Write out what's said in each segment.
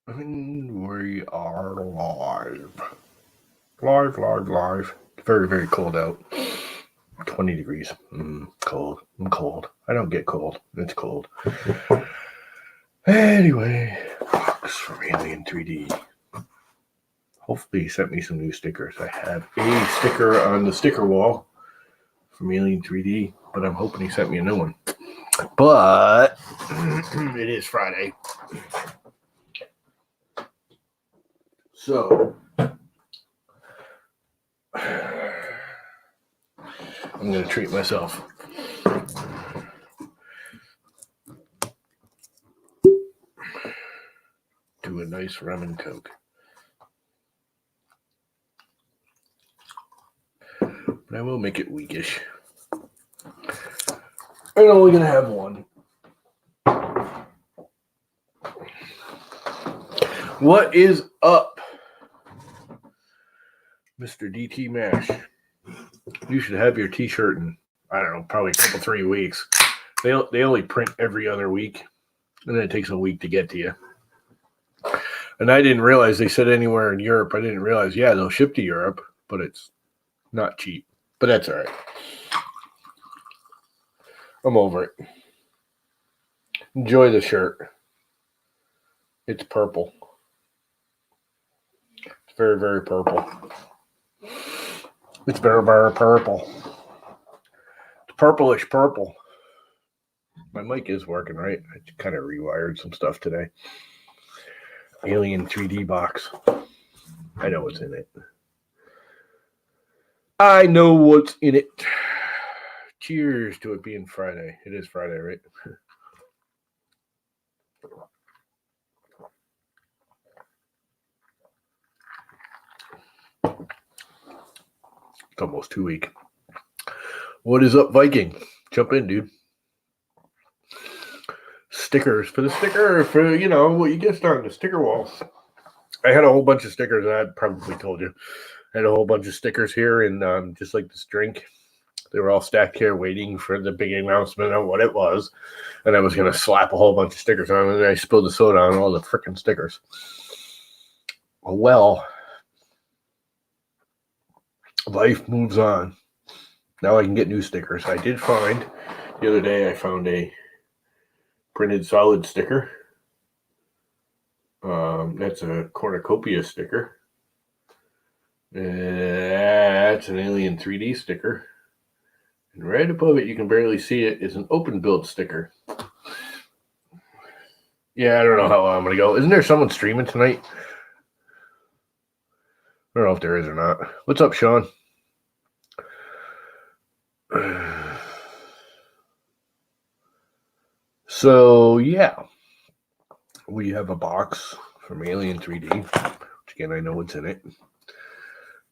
And we are live. Live. Very, very cold out. 20 degrees. Cold. I'm cold. I don't get cold. It's cold. Anyway, box from Alien 3D. Hopefully he sent me some new stickers. I have a sticker on the sticker wall from Alien 3D, but I'm hoping he sent me a new one. But it is Friday. So I'm going to treat myself. To a nice rum and coke. But I will make it weakish. I'm only going to have one. What is up, Mr. DT Mash? You should have your t-shirt in, I don't know, probably a couple, 3 weeks. They only print every other week, and then it takes a week to get to you. And I didn't realize they said anywhere in Europe. I didn't realize, yeah, they'll ship to Europe, but it's not cheap. But that's all right. I'm over it. Enjoy the shirt. It's purple. It's very, very purple. It's very, very purple. It's purplish purple. My mic is working, right? I kind of rewired some stuff today. Alien 3D box. I know what's in it. I know what's in it. Cheers to it being Friday. It is Friday, right? It's almost 2 weeks. What is up, Viking? Jump in, dude. Stickers. For the sticker, for, what you get on the sticker wall. I had a whole bunch of stickers. I probably told you. I had a whole bunch of stickers here, and just like this drink. They were all stacked here waiting for the big announcement of what it was. And I was going to slap a whole bunch of stickers on it, and I spilled the soda on all the freaking stickers. Well, life moves on. Now I can get new stickers. I did find, the other day, I found a printed solid sticker. That's a cornucopia sticker. That's an Alien 3D sticker. And right above it, you can barely see it, is an open build sticker. Yeah, I don't know how long I'm going to go. Isn't there someone streaming tonight? I don't know if there is or not. What's up, Sean? So, yeah. We have a box from Alien 3D, which again, I know what's in it.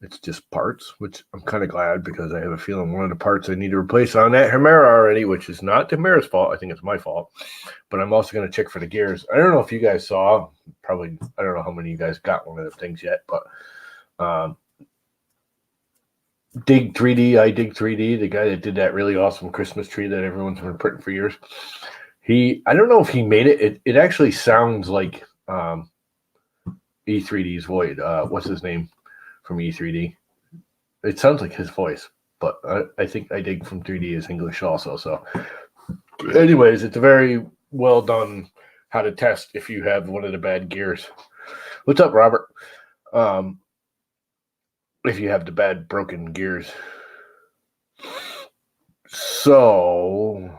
It's just parts, which I'm kind of glad because I have a feeling one of the parts I need to replace on that Chimera already, which is not the Chimera's fault. I think it's my fault. But I'm also going to check for the gears. I don't know if you guys saw, probably, I don't know how many of you guys got one of the things yet, but Dig 3D, the guy that did that really awesome Christmas tree that everyone's been printing for years. I don't know if he made it. It actually sounds like E3D's voice. What's his name from E3D? It sounds like his voice, but I think I Dig from 3D is English also. So anyways, it's a very well done how to test if you have one of the bad gears. What's up, Robert? If you have the bad broken gears. So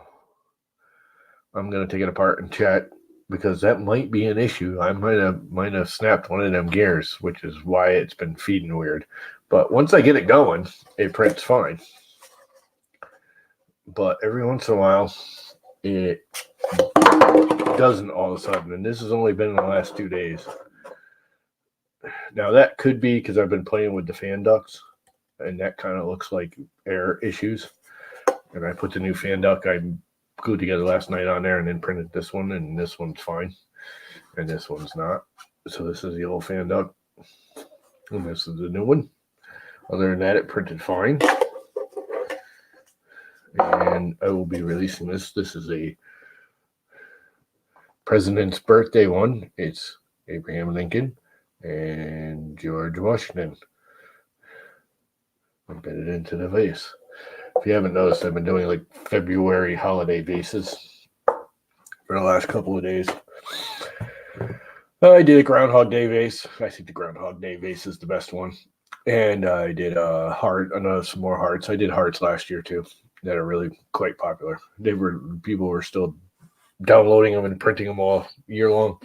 I'm going to take it apart and check because that might be an issue. I might have snapped one of them gears, which is why it's been feeding weird. But once I get it going, it prints fine. But every once in a while, it doesn't all of a sudden. And this has only been in the last 2 days. Now, that could be because I've been playing with the fan ducts, and that kind of looks like air issues. And I put the new fan duct I glued together last night on there and then printed this one, and this one's fine. And this one's not. So this is the old fan duct. And this is the new one. Other than that, it printed fine. And I will be releasing this. This is a President's birthday one. It's Abraham Lincoln, and George Washington. Embedded into the vase. If you haven't noticed, I've been doing like February holiday vases for the last couple of days. I did a Groundhog Day vase. I think the Groundhog Day vase is the best one. And I did some more hearts. I did hearts last year too that are really quite popular. People were still downloading them and printing them all year long.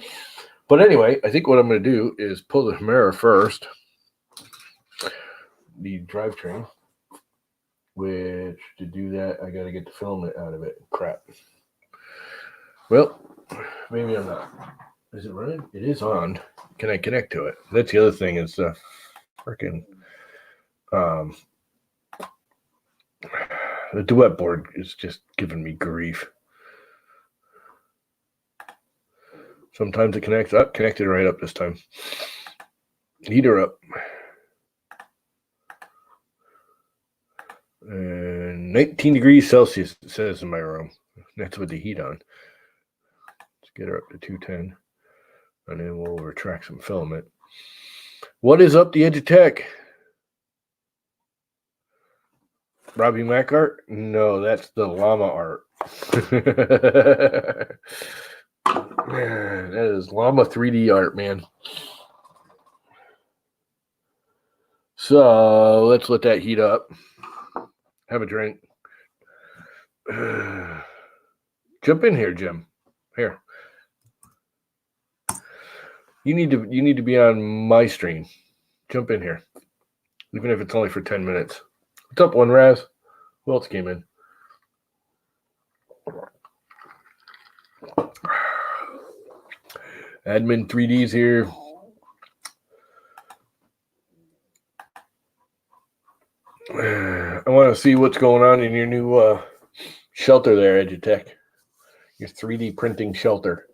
But anyway, I think what I'm going to do is pull the Chimera first, the drivetrain, which to do that, I got to get the filament out of it. Crap. Well, maybe I'm not. Is it running? It is on. Can I connect to it? That's the other thing is freaking the duet board is just giving me grief. Sometimes it connects up, connected right up this time. Heater up. And 19 degrees Celsius, it says in my room. That's with the heat on. Let's get her up to 210. And then we'll retract some filament. What is up the edge of tech? Robbie Mac art? No, that's the llama art. That is llama 3D art, man. So let's let that heat up. Have a drink. Jump in here, Jim. Here. You need to be on my stream. Jump in here. Even if it's only for 10 minutes. What's up, One Raz? Who else came in? Admin 3D's here. I want to see what's going on in your new shelter there, Edutech. Your 3D printing shelter.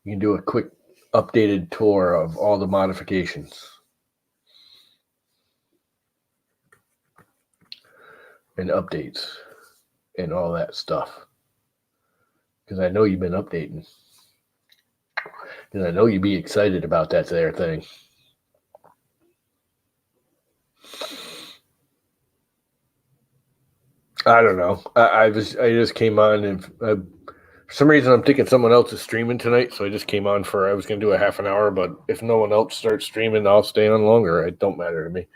You can do a quick updated tour of all the modifications. And updates. And all that stuff. Because I know you've been updating. And I know you'd be excited about that there thing. I don't know. I just came on and for some reason I'm thinking someone else is streaming tonight, so I just came on I was going to do a half an hour, but if no one else starts streaming, I'll stay on longer. It don't matter to me.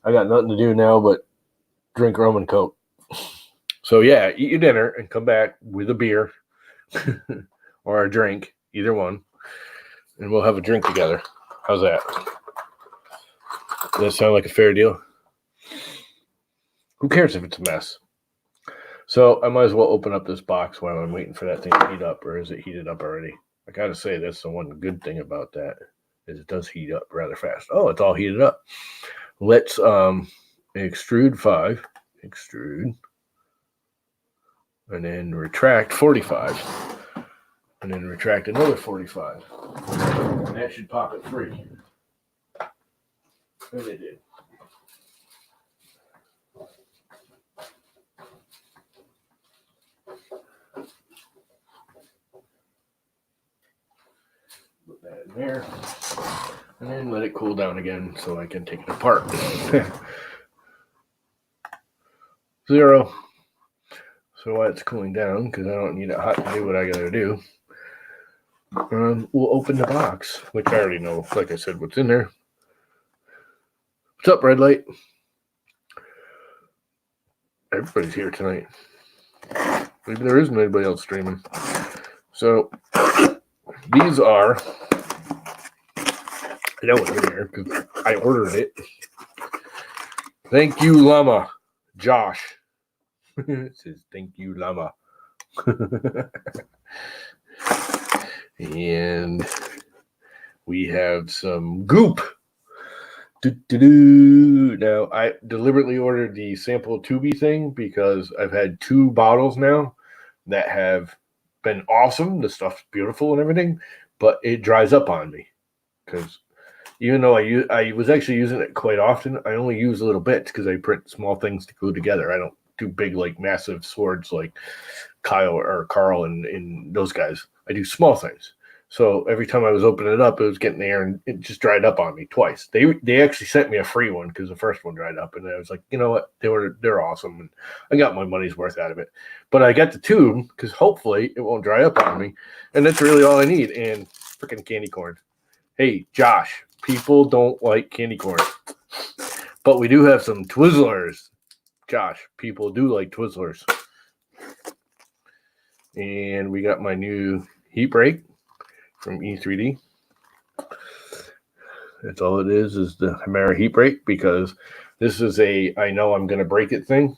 I got nothing to do now but drink rum and Coke. So yeah, eat your dinner and come back with a beer or a drink, either one. And we'll have a drink together. How's that? Does that sound like a fair deal? Who cares if it's a mess? So I might as well open up this box while I'm waiting for that thing to heat up, or is it heated up already? I gotta say that's the one good thing about that is it does heat up rather fast. Oh, it's all heated up. Let's extrude 5. Extrude. And then retract 45. And then retract another 45. And that should pop at 3. And it did. Put that in there. And then let it cool down again so I can take it apart. 0. So while it's cooling down, because I don't need it hot to do what I gotta do, we'll open the box, which I already know, like I said, what's in there. What's up, Red Light? Everybody's here tonight. Maybe there isn't anybody else streaming. So these are, I know what's in here because I ordered it. Thank you, Llama. Josh. It says, thank you, Llama. And we have some goop. Now, I deliberately ordered the sample tubey thing because I've had 2 bottles now that have been awesome. The stuff's beautiful and everything, but it dries up on me because even though I was actually using it quite often, I only use little bits because I print small things to glue together. I don't do big, like massive swords like Kyle or Carl and those guys. I do small things. So every time I was opening it up, it was getting there and it just dried up on me twice. They actually sent me a free one because the first one dried up, and I was like, you know what? They're awesome, and I got my money's worth out of it. But I got the tube because hopefully it won't dry up on me, and that's really all I need. And freaking candy corn. Hey, Josh, people don't like candy corn, but we do have some Twizzlers. Josh, people do like Twizzlers. And we got my new heat break from E3D. That's all it is the Chimera heat break, because this is I know I'm going to break it thing.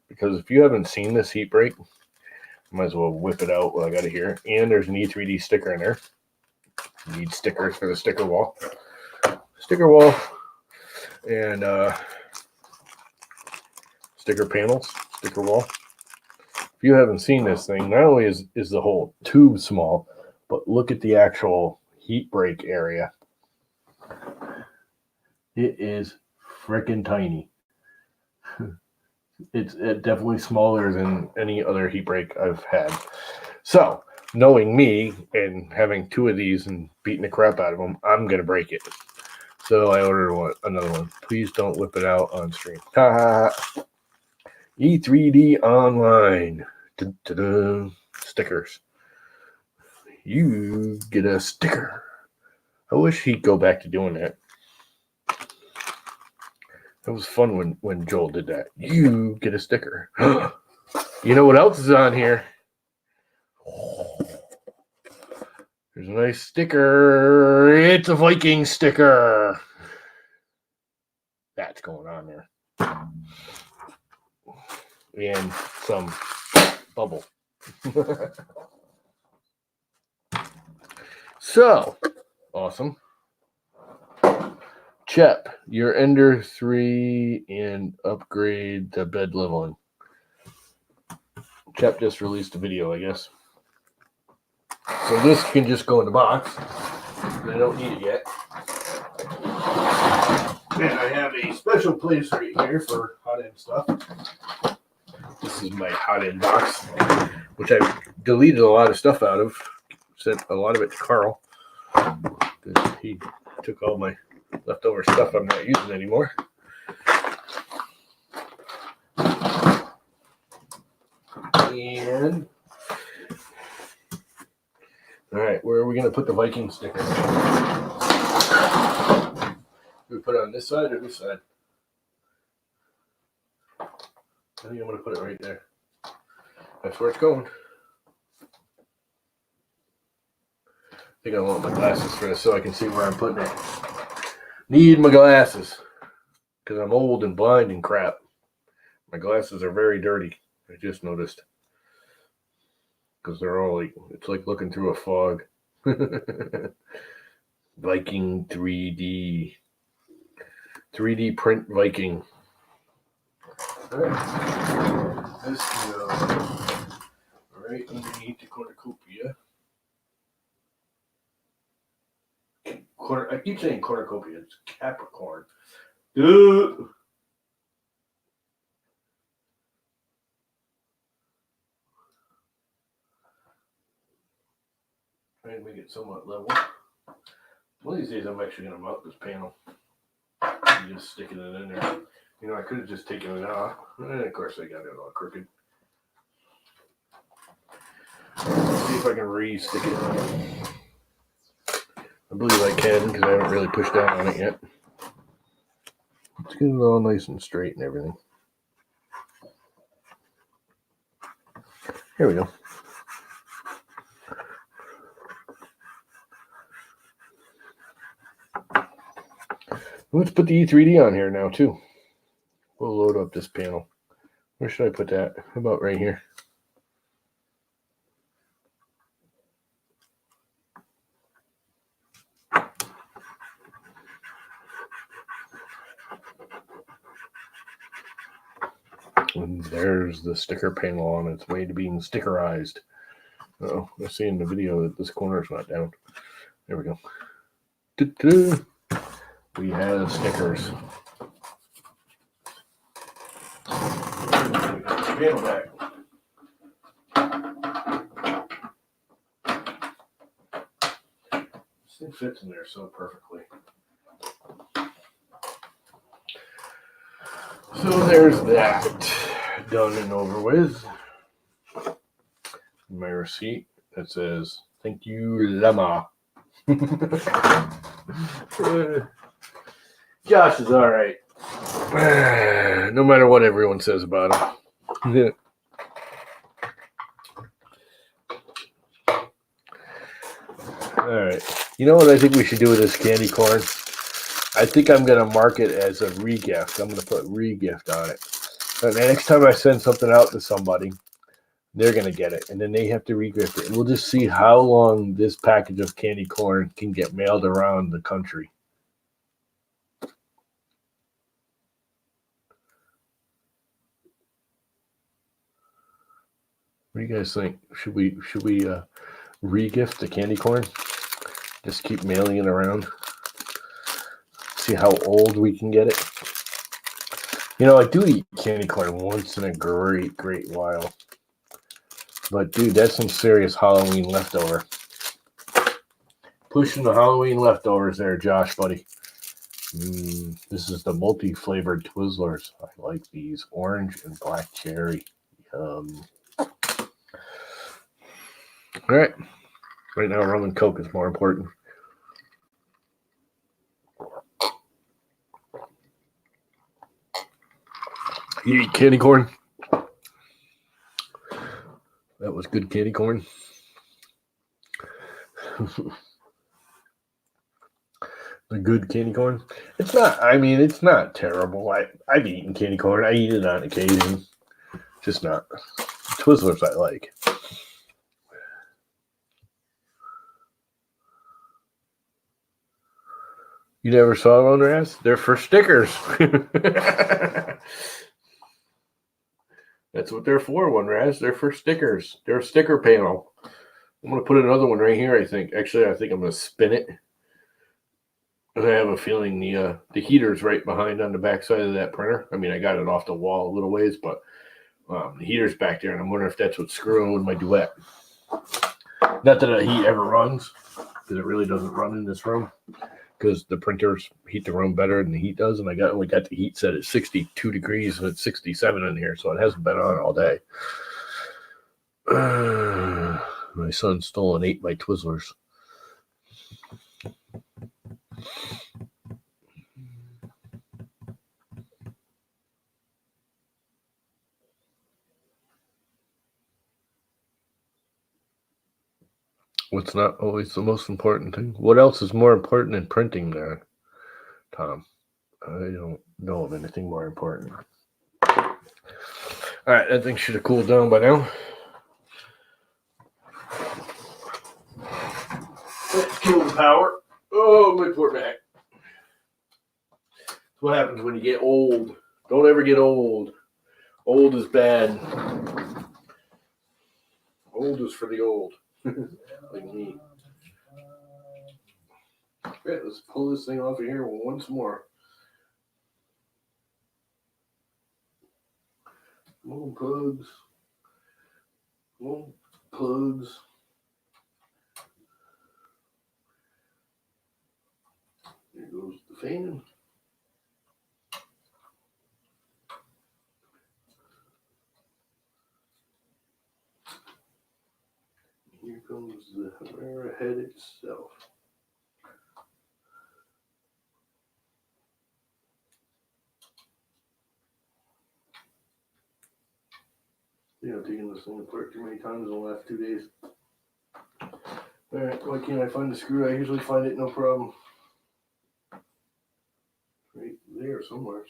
Because if you haven't seen this heat break, I might as well whip it out while I got it here. And there's an E3D sticker in there. You need stickers for the sticker wall. Sticker wall and sticker panels, sticker wall. If you haven't seen this thing, not only is the whole tube small, but look at the actual heat break area. It is freaking tiny. It's definitely smaller than any other heat break I've had. So, knowing me and having two of these and beating the crap out of them, I'm going to break it. So I ordered another one. Please don't whip it out on stream. E3D Online. Da-da-da. Stickers. You get a sticker. I wish he'd go back to doing that. It was fun when Joel did that. You get a sticker. You know what else is on here? There's a nice sticker. It's a Viking sticker. That's going on there. And some bubble. So, awesome. Chep, your Ender 3 and upgrade the bed leveling. Chep just released a video, I guess. So this can just go in the box. I don't need it yet. And I have a special place right here for hot end stuff. This is my hot end box, which I deleted a lot of stuff out of. Sent a lot of it to Carl. He took all my leftover stuff I'm not using anymore. And all right, where are we going to put the Viking sticker? Do we put it on this side or this side? I think I'm going to put it right there. That's where it's going. I think I want my glasses for this so I can see where I'm putting it. Need my glasses because I'm old and blind and crap. My glasses are very dirty. I just noticed. Because they're all like, it's like looking through a fog. Viking 3D. 3D print Viking. All right. This goes right underneath the cornucopia. I keep saying cornucopia. It's Capricorn. Dude. Trying to make it somewhat level. One of these days I'm actually going to mount this panel. And just sticking it in there. You know, I could have just taken it off. And of course I got it all crooked. Let's see if I can re-stick it. I believe I can because I haven't really pushed down on it yet. Let's get it all nice and straight and everything. Here we go. Let's put the E3D on here now too. We'll load up this panel. Where should I put that? How about right here? And there's the sticker panel on its way to being stickerized. Oh, I see in the video that this corner is not down. There we go. We have stickers. Panel back. This thing fits in there so perfectly. So there's that done and over with. My receipt that says, "Thank you, Llama." Josh is all right. No matter what everyone says about him. All right. You know what I think we should do with this candy corn? I think I'm going to mark it as a re-gift. I'm going to put re-gift on it. And the next time I send something out to somebody, they're going to get it. And then they have to re-gift it. And we'll just see how long this package of candy corn can get mailed around the country. What do you guys think? Should we re-gift the candy corn? Just keep mailing it around. See how old we can get it. You know, I do eat candy corn once in a great while. But dude, that's some serious Halloween leftover. Pushing the Halloween leftovers there, Josh, buddy. This is the multi-flavored Twizzlers. I like these. Orange and black cherry. All right. Right now, rum and Coke is more important. You eat candy corn? That was good candy corn. The good candy corn. It's not terrible. I've eaten candy corn. I eat it on occasion. Just not Twizzlers I like. You never saw one, Raz? They're for stickers. That's what they're for, one Raz. They're for stickers. They're a sticker panel. I'm going to put another one right here, I think. Actually, I think I'm going to spin it. Because I have a feeling the heater's right behind on the back side of that printer. I mean, I got it off the wall a little ways, but the heater's back there, and I'm wondering if that's what's screwing with my Duet. Not that the heat ever runs, because it really doesn't run in this room. Because the printers heat the room better than the heat does, and I only got the heat set at 62 degrees, and it's 67 in here, so it hasn't been on all day. My son stole and ate my Twizzlers. What's not always the most important thing? What else is more important than printing there, Tom? I don't know of anything more important. All right, that thing should have cooled down by now. Let's kill the power. Oh, my poor back. That's what happens when you get old. Don't ever get old. Old is bad. Old is for the old. Like me. Okay, let's pull this thing off of here once more. Come on, plugs. Come on, plugs. There goes the fan. Here comes the arrowhead itself. Yeah, I've taken this thing apart too many times in the last 2 days. Alright, why can't I find the screw? I usually find it no problem. Right there somewhere.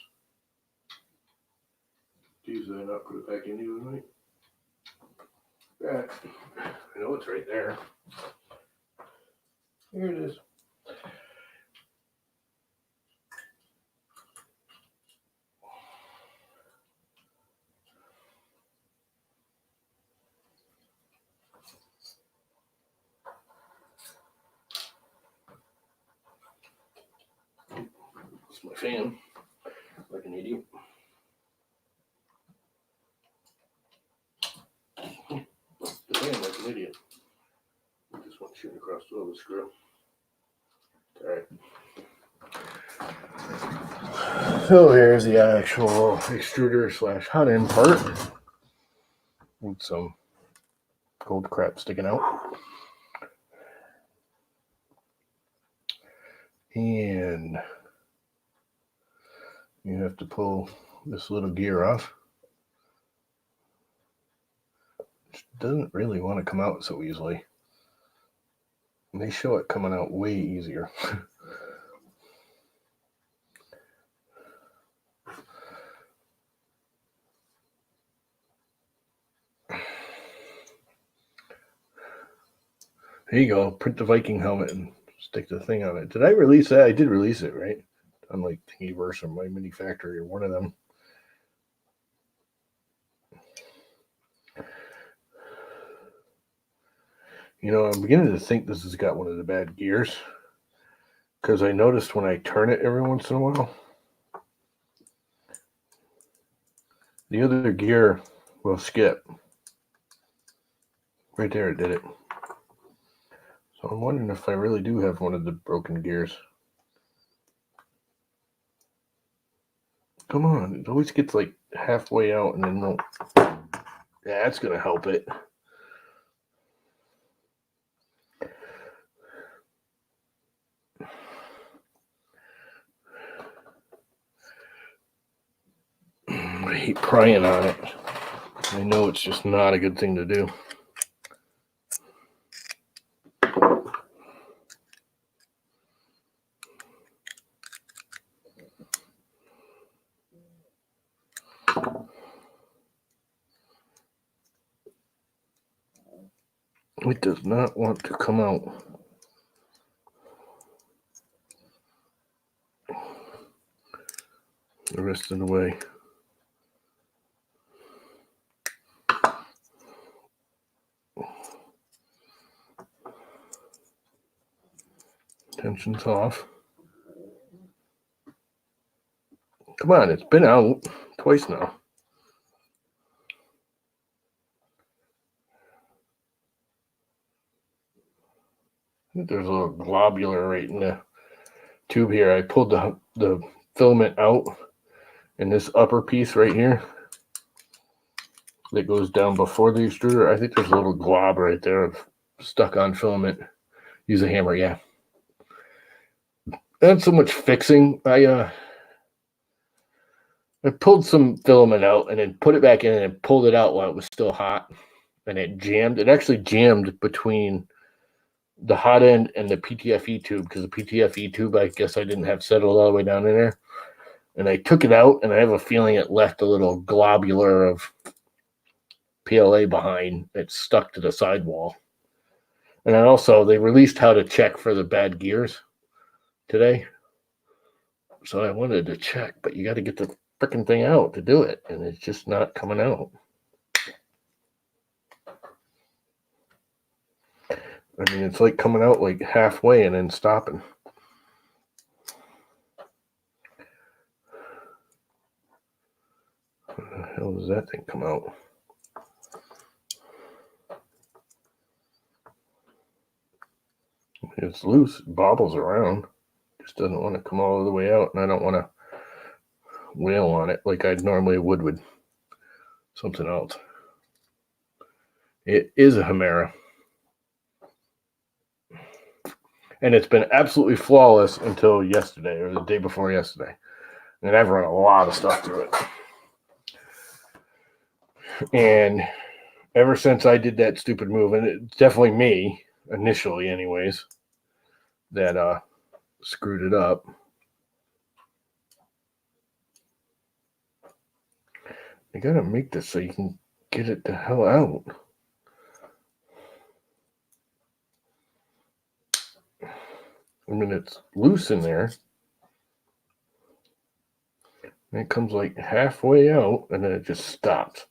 Geez, did I not put it back in even right? Alright, I know it's right there. Here it is. It's my fan, like an idiot. this one shooting across the middle of the screw. All right. So here's the actual extruder / hot end part. With some gold crap sticking out. And you have to pull this little gear off. Which doesn't really want to come out so easily. And they show it coming out way easier. There you go. Print the Viking helmet and stick the thing on it. Did I release that? I did release it, right? On like Thingiverse or My Mini Factory or one of them. You know, I'm beginning to think this has got one of the bad gears. Because I noticed when I turn it every once in a while, the other gear will skip. Right there, it did it. So I'm wondering if I really do have one of the broken gears. Come on, it always gets like halfway out and then won't. Yeah, that's going to help it. I hate prying on it. I know it's just not a good thing to do. It does not want to come out. The rest of the way. Tension's off. Come on, it's been out twice now. I think there's a little globular right in the tube here. I pulled the filament out in this upper piece right here that goes down before the extruder. I think there's a little glob right there of stuck on filament. Use a hammer, yeah. Not so much fixing. I pulled some filament out and then put it back in and pulled it out while it was still hot. And it jammed. It actually jammed between the hot end and the PTFE tube, because the PTFE tube, I guess I didn't have settled all the way down in there. And I took it out, and I have a feeling it left a little globular of PLA behind. It stuck to the sidewall. And then also, they released how to check for the bad gears today. So I wanted to check, but you got to get the freaking thing out to do it, and it's just not coming out. I mean, it's like coming out like halfway and then stopping. How the hell does that thing come out? It's loose, it bobbles around. Just doesn't want to come all the way out, and I don't want to wail on it like I normally would with something else. It is a Chimera. And it's been absolutely flawless until yesterday, or the day before yesterday. And I've run a lot of stuff through it. And ever since I did that stupid move, and it's definitely me, initially anyways, that screwed it up. You gotta make this so you can get it the hell out. I mean, it's loose in there. And it comes like halfway out, and then it just stops.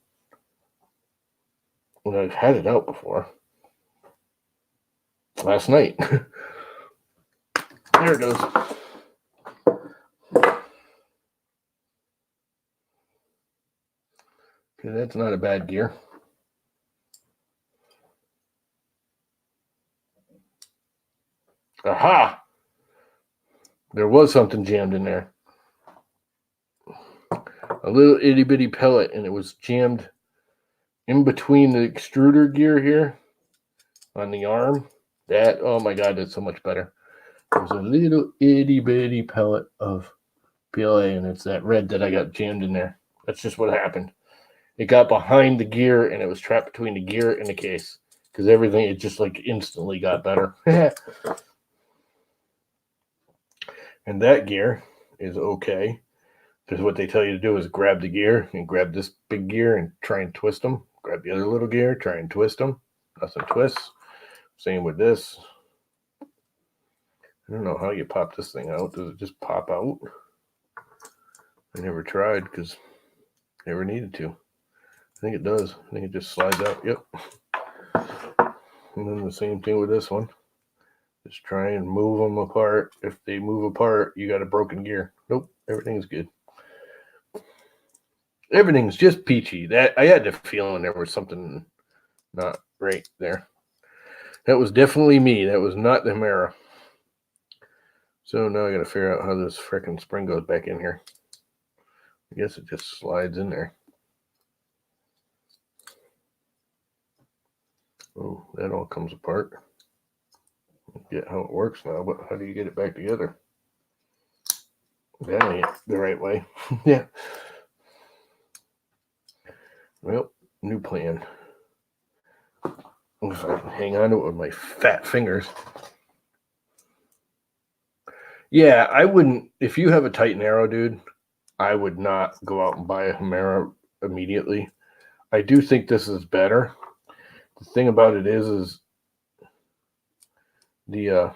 And I've had it out before. Last night. There it goes. Okay, that's not a bad gear. Aha! There was something jammed in there. A little itty bitty pellet, and it was jammed in between the extruder gear here on the arm. That, oh my God, that's so much better. There's a little itty bitty pellet of PLA, and it's that red that I got jammed in there. That's just what happened. It got behind the gear, and it was trapped between the gear and the case because everything, it just like instantly got better. And that gear is okay because what they tell you to do is grab the gear and grab this big gear and try and twist them. Grab the other little gear, try and twist them. Nothing twists. Same with this. I don't know how you pop this thing out. Does it just pop out? I never tried because never needed to. I think it does. I think it just slides out. Yep. And then the same thing with this one. Just try and move them apart. If they move apart, you got a broken gear. Nope, everything's good. Everything's just peachy. That I had the feeling there was something not right there. That was definitely me. That was not the Hemera. So now I got to figure out how this frickin' spring goes back in here. I guess it just slides in there. Oh, that all comes apart. I get how it works now, but how do you get it back together? That ain't the right way. Yeah. Well, new plan. If I can hang on to it with my fat fingers. Yeah, I wouldn't. If you have a Titan Arrow, dude, I would not go out and buy a Hemera immediately. I do think this is better. The thing about it is the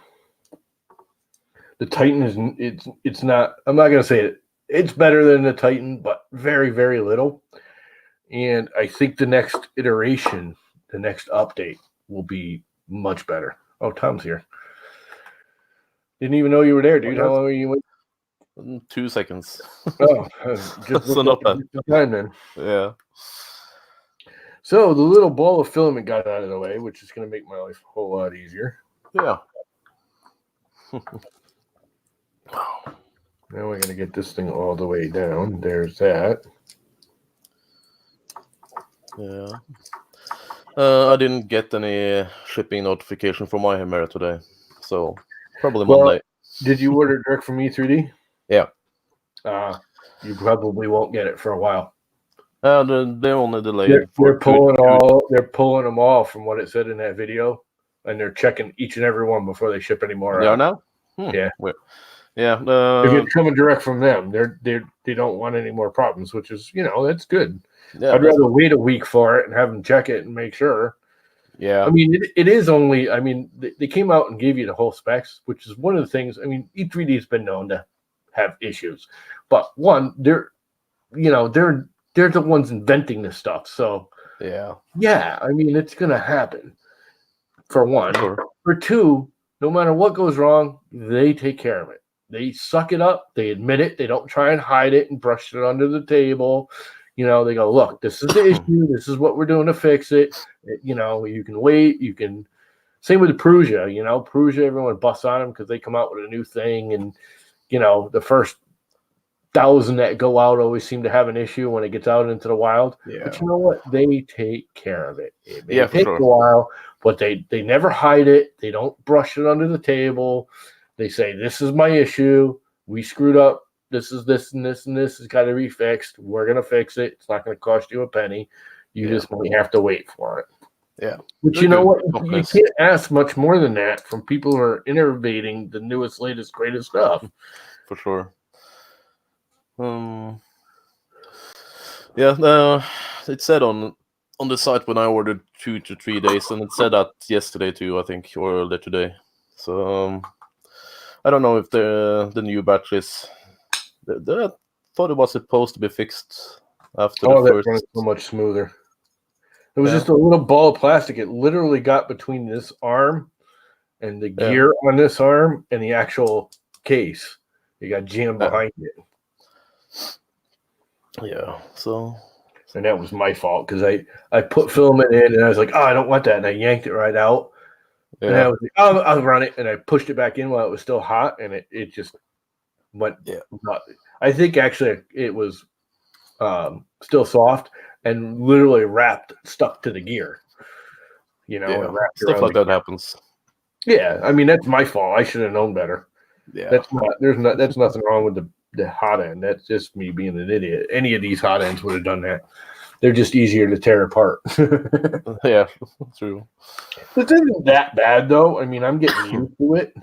Titan is it's not. I'm not gonna say it. It's better than the Titan, but very, very little. And I think the next iteration, the next update, will be much better. Oh, Tom's here. Didn't even know you were there, dude. How long are you waiting? 2 seconds. Oh, just So not bad. Time then. Yeah. So the little ball of filament got out of the way, which is going to make my life a whole lot easier. Yeah. Now we're going to get this thing all the way down. There's that. Yeah. I didn't get any shipping notification from my Hemera today, so probably Monday. Did you order direct from E3D? Yeah. You probably won't get it for a while. They're only delayed. They're pulling them all from what it said in that video, and they're checking each and every one before they ship any more. They are now? Yeah. Yeah. If it's coming direct from them, they don't want any more problems, which is, that's good. Yeah, I'd rather wait a week for it and have them check it and make sure. Yeah. I mean, it is only, they came out and gave you the whole specs, which is one of the things. I mean, E3D has been known to have issues, but one, they're the ones inventing this stuff. So yeah, I mean, it's going to happen for one. Sure. For two, no matter what goes wrong, they take care of it. They suck it up. They admit it. They don't try and hide it and brush it under the table. They go, look, this is the issue. This is what we're doing to fix it. You can wait. You can. Same with the Prusia. Prusia, everyone busts on them because they come out with a new thing. And, the first 1,000 that go out always seem to have an issue when it gets out into the wild. Yeah. But you know what? They take care of it. It may take a while, but they never hide it. They don't brush it under the table. They say, this is my issue. We screwed up. This is this and this and this has got to be fixed. We're going to fix it. It's not going to cost you a penny. You just might have to wait for it. Yeah. But you know what? You can't ask much more than that from people who are innovating the newest, latest, greatest stuff. For sure. Yeah, it said on the site when I ordered 2 to 3 days, and it said that yesterday too, I think, or earlier today. So I don't know if the new batteries. I thought it was supposed to be fixed after the first. That so much smoother. It was just a little ball of plastic. It literally got between this arm and the gear on this arm and the actual case. It got jammed behind it. Yeah, so. And that was my fault because I put filament in and I was like, I don't want that. And I yanked it right out. And I was like, oh, I'll run it. And I pushed it back in while it was still hot, and it just went. Yeah. I think actually it was still soft and literally stuck to the gear. You know, Yeah, stuff like that happens. Yeah, I mean that's my fault. I should have known better. Yeah, that's nothing wrong with the hot end. That's just me being an idiot. Any of these hot ends would have done that. They're just easier to tear apart. yeah, true. This isn't that bad though. I mean, I'm getting used to it.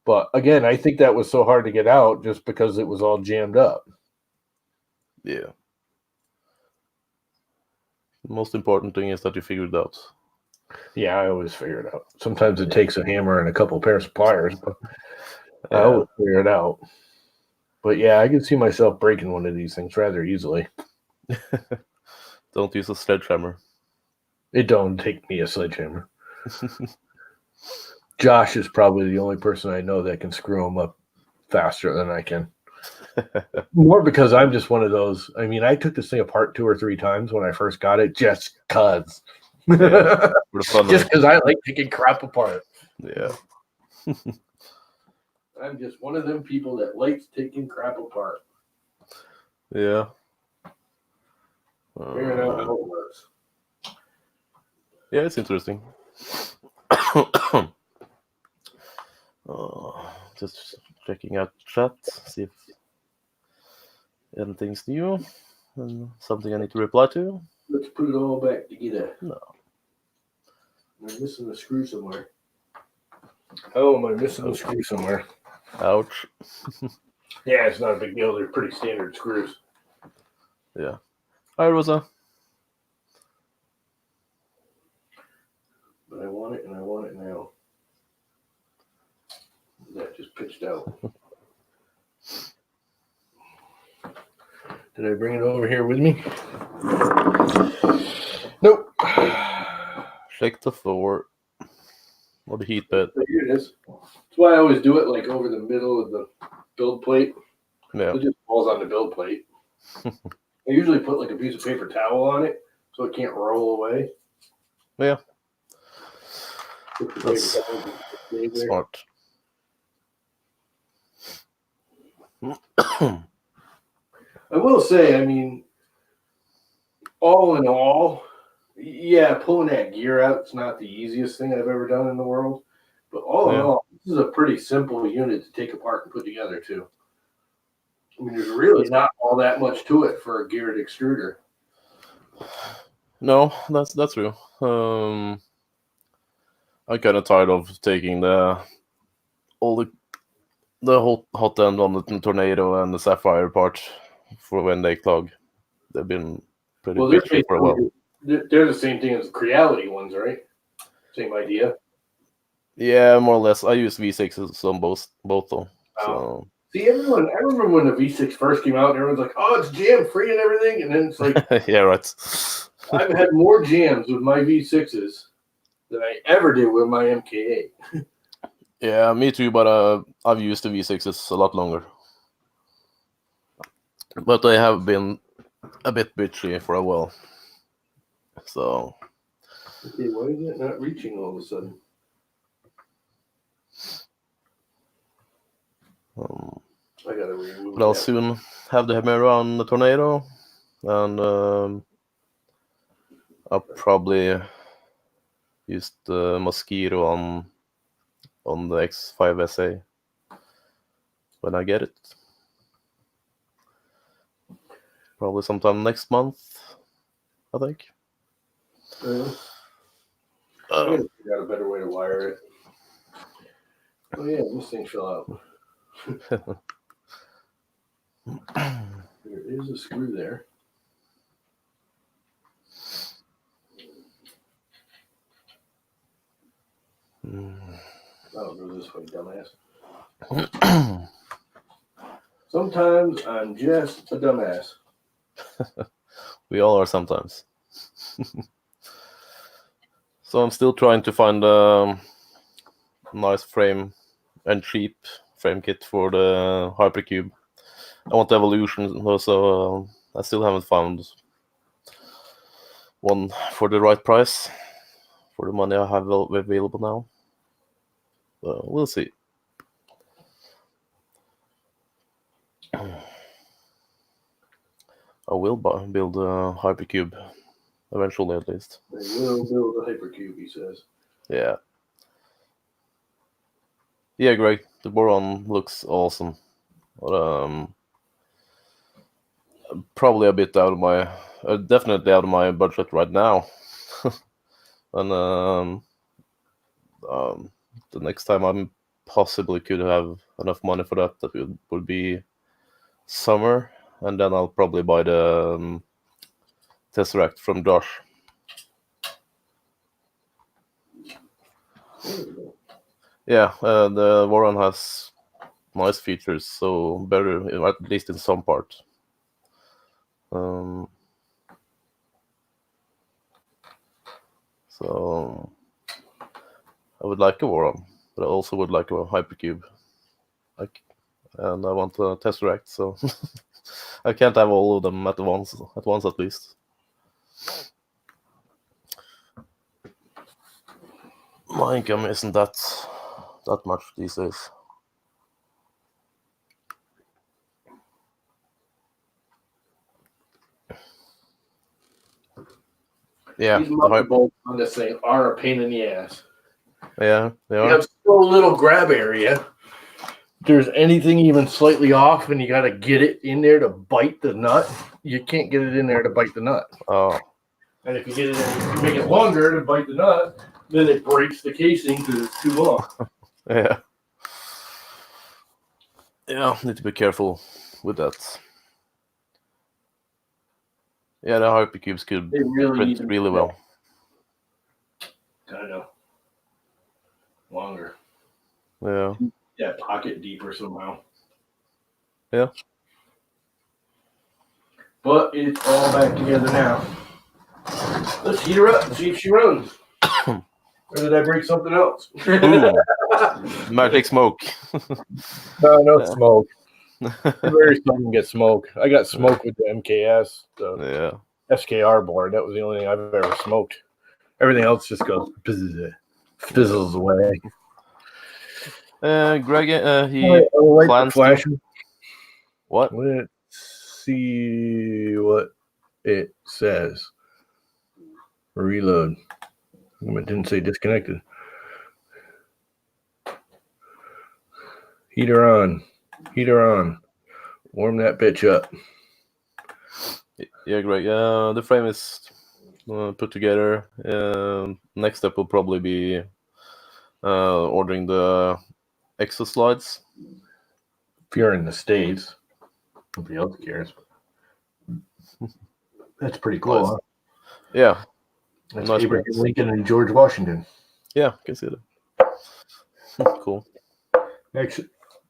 But again, I think that was so hard to get out just because it was all jammed up. Yeah. The most important thing is that you figured it out. Yeah, I always figure it out. Sometimes it takes a hammer and a couple pairs of pliers, but I always figure it out. But yeah, I can see myself breaking one of these things rather easily. Don't use a sledgehammer. It don't take me a sledgehammer. Josh is probably the only person I know that can screw them up faster than I can. More because I'm just one of those. I mean, I took this thing apart 2 or 3 times when I first got it, just cuz. Yeah, for the fun just because I like taking crap apart. Yeah. I'm just one of them people that likes taking crap apart. Yeah. Figuring out how it works. Yeah, it's interesting. Just checking out chat, see if anything's new and something I need to reply to. Let's put it all back together. No. I'm missing a screw somewhere. Oh, am I missing a screw somewhere? Ouch. Yeah, it's not a big deal. They're pretty standard screws. Yeah. Hi, Rosa. But I want it, and I want it now. That just pitched out. Did I bring it over here with me? Nope. Check the floor. Or the heat bed. Here it is. That's why I always do it like over the middle of the build plate. Yeah. It just falls on the build plate. I usually put like a piece of paper towel on it so it can't roll away. Yeah. That's smart. I will say, I mean, all in all, yeah, pulling that gear out is not the easiest thing I've ever done in the world. But all in all, this is a pretty simple unit to take apart and put together, too. I mean, there's really not all that much to it for a geared extruder. No, that's true. I'm kind of tired of taking the whole hot end on the Tornado and the Sapphire part for when they clog. They've been pretty bitchy for a while. They're the same thing as the Creality ones, right? Same idea. Yeah, more or less. I use V6s on both though. So. See, I remember when the V6 first came out, and everyone's like, "Oh, it's jam free and everything," and then it's like, yeah, right. I've had more jams with my V6s than I ever did with my MK8. Yeah, me too, but I've used the V6s a lot longer. But they have been a bit bitchy for a while. So. Okay, why is it not reaching all of a sudden? I gotta remove but I'll soon have the hammer on the Tornado, and I'll probably use the Mosquito on the X5 SA when I get it. Probably sometime next month, I think. I gotta figure out a better way to wire it. Oh yeah, this thing fell out. There is a screw there. I'll go this way, dumbass. Sometimes I'm just a dumbass. We all are sometimes. So I'm still trying to find a nice frame and cheap frame kit for the Hypercube. I want the Evolution, so I still haven't found one for the right price for the money I have available now. We'll see. I will build a hypercube eventually, at least. They will build a hypercube, he says. Yeah. Yeah, Greg, the boron looks awesome. But, probably a bit out of my, definitely out of my budget right now. And the next time I possibly could have enough money for that, would be summer, and then I'll probably buy the Tesseract from Josh. Yeah, the Warren has nice features, so better, at least in some part. So I would like a Warren, but I also would like a hypercube. And I want a Tesseract, so I can't have all of them at once at least. My income isn't that much these days. Yeah, These bolts on this thing are a pain in the ass. Yeah, they You are. have so little grab area. If there's anything even slightly off, and you got to get it in there to bite the nut, you can't get it in there to bite the nut. Oh. And if you get it in, you make it longer to bite the nut, then it breaks the casing because it's too long. Yeah. Yeah, need to be careful with that. Yeah, the hypercubes could print really well. Kind of longer. Yeah. Yeah, pocket deeper somehow. Yeah. But it's all back together now. Let's heat her up and see if she runs. Or did I break something else? Magic smoke. No smoke. Very seldom get smoke. I got smoke with the MKS, the SKR board. That was the only thing I've ever smoked. Everything else just goes fizzles away. Greg, he plans to... What? Let's see what it says. Reload. It didn't say disconnected. Heater on. Warm that bitch up. Yeah, Greg. The frame is put together. Next step will probably be ordering the exo slides. If you're in the States, nobody else cares. That's pretty cool. Nice. Huh? Yeah. That's nice. Abraham Lincoln and George Washington. Yeah, can see that. Cool.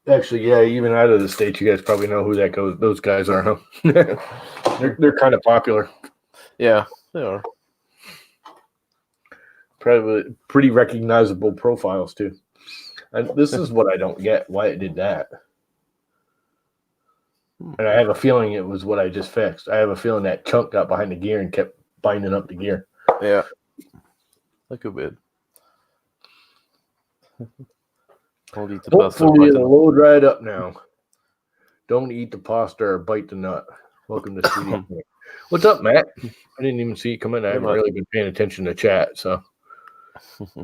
Actually, yeah. Even out of the States, you guys probably know who those guys are, huh? they're kind of popular. Yeah, they are. Probably pretty recognizable profiles too. And this is what I don't get, why it did that. And I have a feeling it was what I just fixed. I have a feeling that chunk got behind the gear and kept binding up the gear. Yeah. That could be it. Hopefully it'll load right up now. Don't eat the pasta or bite the nut. Welcome to CD. What's up, Matt? I didn't even see you come in. I haven't really been paying attention to chat, so.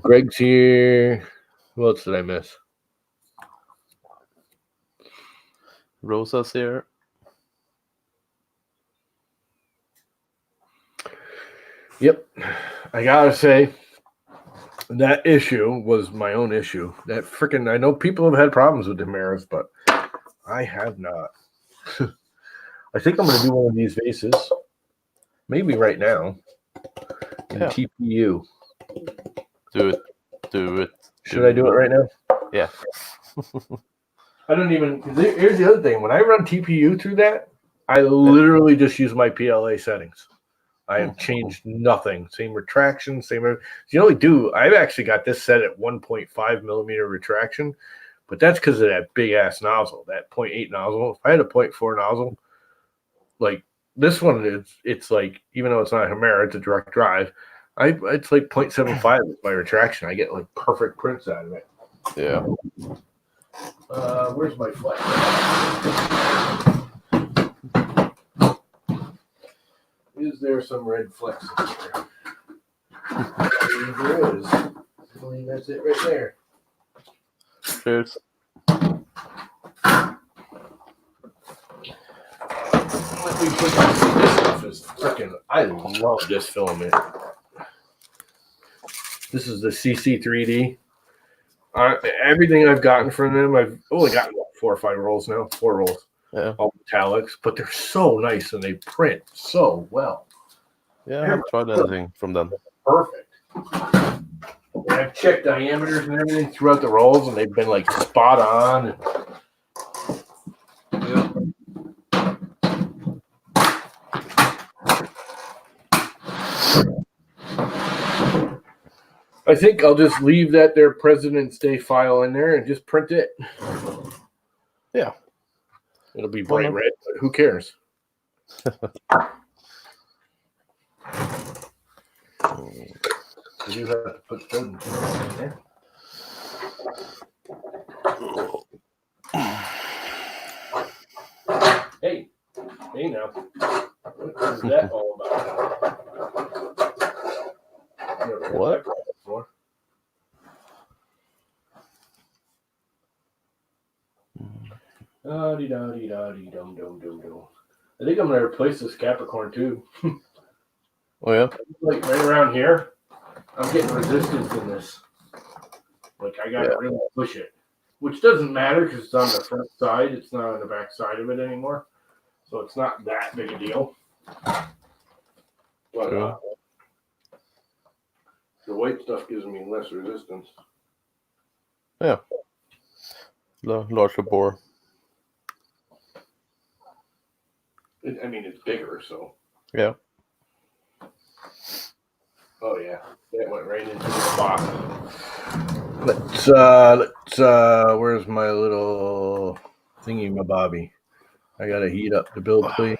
Greg's here. What else did I miss? Rosa's here. Yep. I gotta say, that issue was my own issue. That freaking, I know people have had problems with the mirrors, but I have not. I think I'm going to do one of these vases. Maybe right now. In TPU. Do it. Should I do it right now? Yeah. I don't even, here's the other thing. When I run TPU through that, I literally just use my PLA settings. I have changed nothing. Same retraction, I've actually got this set at 1.5 millimeter retraction, but that's because of that big ass nozzle, that 0.8 nozzle. If I had a 0.4 nozzle, like this one, it's like, even though it's not a Hemera, it's a direct drive. It's like 0.75 with my retraction. I get like perfect prints out of it. Yeah. Where's my flex? Is there some red flex in there? There is. I believe that's it right there. Cheers. Let me put this stuff is freaking. I love this filament. This is the CC3D. Everything I've gotten from them, I've only gotten 4 or 5 rolls now. 4 rolls. Yeah. All metallics, but they're so nice and they print so well. Yeah, I haven't tried anything from them. Perfect. And I've checked diameters and everything throughout the rolls, and they've been like spot on. Yeah. I think I'll just leave that their President's Day file in there and just print it. Yeah. It'll be bright red, but who cares? You have to put them in there. Hey now. What is that all about? What? I think I'm gonna replace this Capricorn too. Oh yeah. Like right around here, I'm getting resistance in this. Like I gotta really push it, which doesn't matter because it's on the front side. It's not on the back side of it anymore, so it's not that big a deal. But the white stuff gives me less resistance. Yeah. Larger bore. I mean, it's bigger, so. Yeah. Oh yeah, that went right into the spot. Let's where's my little thingy, my bobby? I gotta heat up the build plate,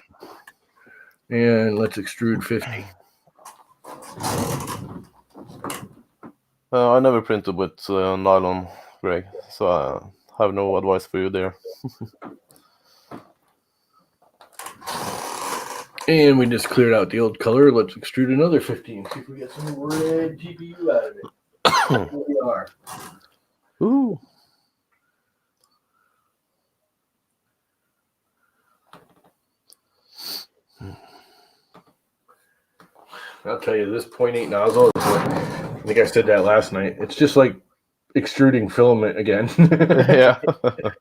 and let's extrude 50. I never printed with nylon, Greg, so I have no advice for you there. And we just cleared out the old color. Let's extrude another 50 and see if we get some red TPU out of it. Here we are. Ooh. I'll tell you, this 0.8 nozzle is like, I think I said that last night. It's just like extruding filament again. Yeah.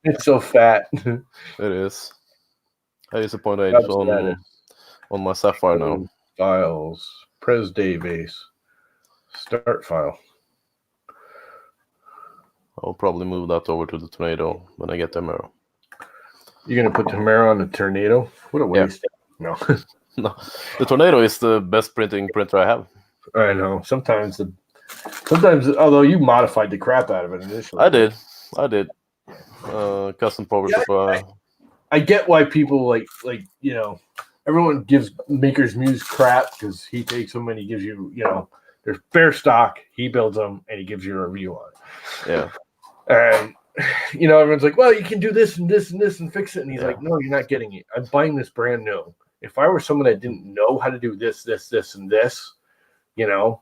It's so fat. It is. I use a 0.8 on my Sapphire now. Files, Pres Day base, start file. I'll probably move that over to the Tornado when I get the Mero. You're gonna put the Mero on the Tornado? What a waste! Yeah. No. No, the Tornado is the best printer I have. I know. Sometimes, although you modified the crap out of it initially. I did. Custom power supply. I get why people like everyone gives Maker's Muse crap because he takes them and he gives you they're fair stock. He builds them and he gives you a review on it. Yeah. And everyone's like, well, you can do this and this and this and fix it. And he's like, no, you're not getting it. I'm buying this brand new. If I were someone that didn't know how to do this, and this, you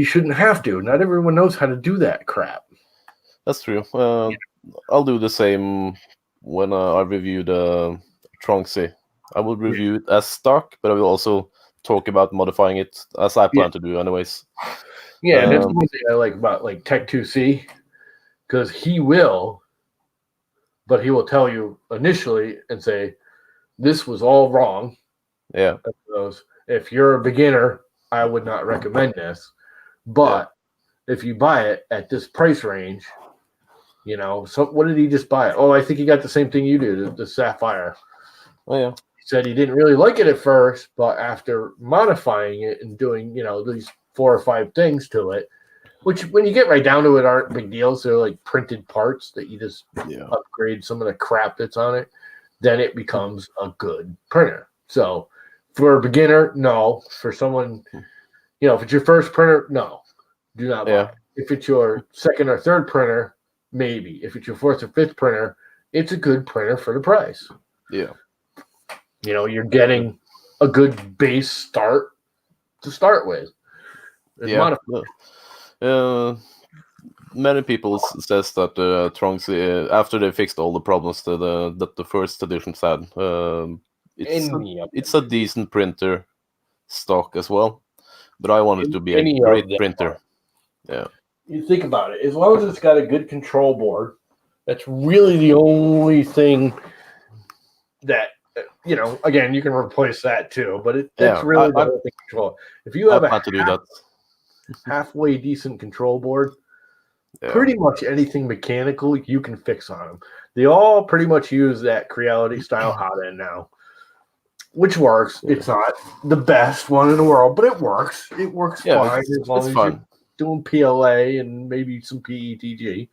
shouldn't have to. Not everyone knows how to do that crap. That's true. I'll do the same when I review the Tronxy. I will review it as stock, but I will also talk about modifying it as I plan to do anyways. Yeah, and that's one thing I like about like Tech 2C, because he will tell you initially and say, this was all wrong. Yeah. If you're a beginner, I would not recommend this. But if you buy it at this price range, so what did he just buy? Oh, I think he got the same thing you do, the Sapphire. Oh, yeah. He said he didn't really like it at first, but after modifying it and doing, these 4 or 5 things to it, which when you get right down to it aren't big deals. They're like printed parts that you just upgrade some of the crap that's on it. Then it becomes a good printer. So for a beginner, no. For someone, if it's your first printer, no. Do not buy it. If it's your second or third printer, maybe. If it's your fourth or fifth printer, it's a good printer for the price. Yeah. You're getting a good base start to start with. Yeah. Many people says that Trunks, after they fixed all the problems that the first editions had, it's a decent printer stock as well. But I want it to be a great printer. Yeah. You think about it. As long as it's got a good control board, that's really the only thing that, again, you can replace that too. But that's really the whole thing. Control. If you have to do that. halfway decent control board, pretty much anything mechanical you can fix on them. They all pretty much use that Creality style hot end now, which works. Yeah. It's not the best one in the world, but it works. It works fine as long as you're doing PLA and maybe some PETG.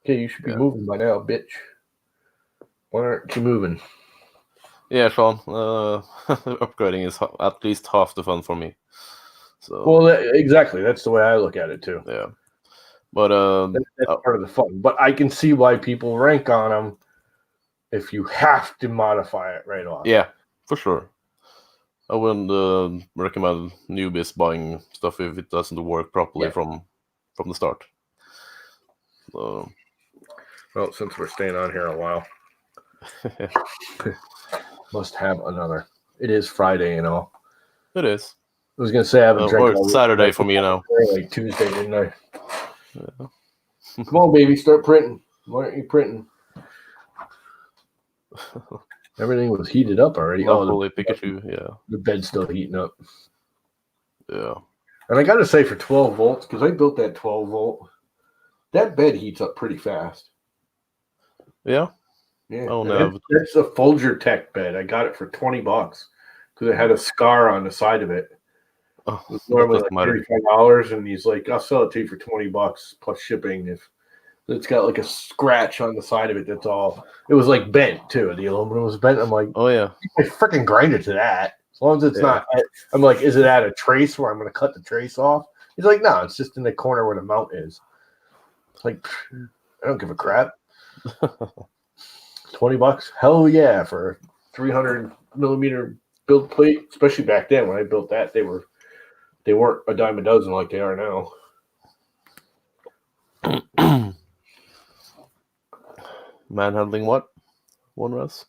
Okay, you should be moving by now, bitch. Why aren't you moving? Yeah, Sean. Upgrading is at least half the fun for me. So. Well, exactly. That's the way I look at it too. Yeah, but that's part of the fun. But I can see why people rank on them if you have to modify it right off. Yeah, for sure. I wouldn't recommend newbies buying stuff if it doesn't work properly from the start. So. Well, since we're staying on here a while, must have another. It is Friday, It is. I was going to say I haven't drank all Saturday for me now. Like Tuesday, didn't I? Yeah. Come on, baby, start printing. Why aren't you printing? Everything was heated up already. Pikachu, yeah. The bed's still heating up. Yeah. And I got to say, for 12 volts, because I built that 12 volt, that bed heats up pretty fast. Yeah? Yeah. That's a Folger Tech bed. I got it for $20 because it had a scar on the side of it. It was normally like $35, and he's like, I'll sell it to you for $20 plus shipping. If it's got like a scratch on the side of it, that's all. It was like bent too. The aluminum was bent. I'm like, oh yeah, I freaking grind it to that. As long as it's not. I'm like, is it at a trace where I'm going to cut the trace off? He's like, no, it's just in the corner where the mount is. It's like, I don't give a crap. $20, hell yeah, for a 300 millimeter build plate. Especially back then when I built that, they weren't a dime a dozen like they are now. Manhandling what? One Russ?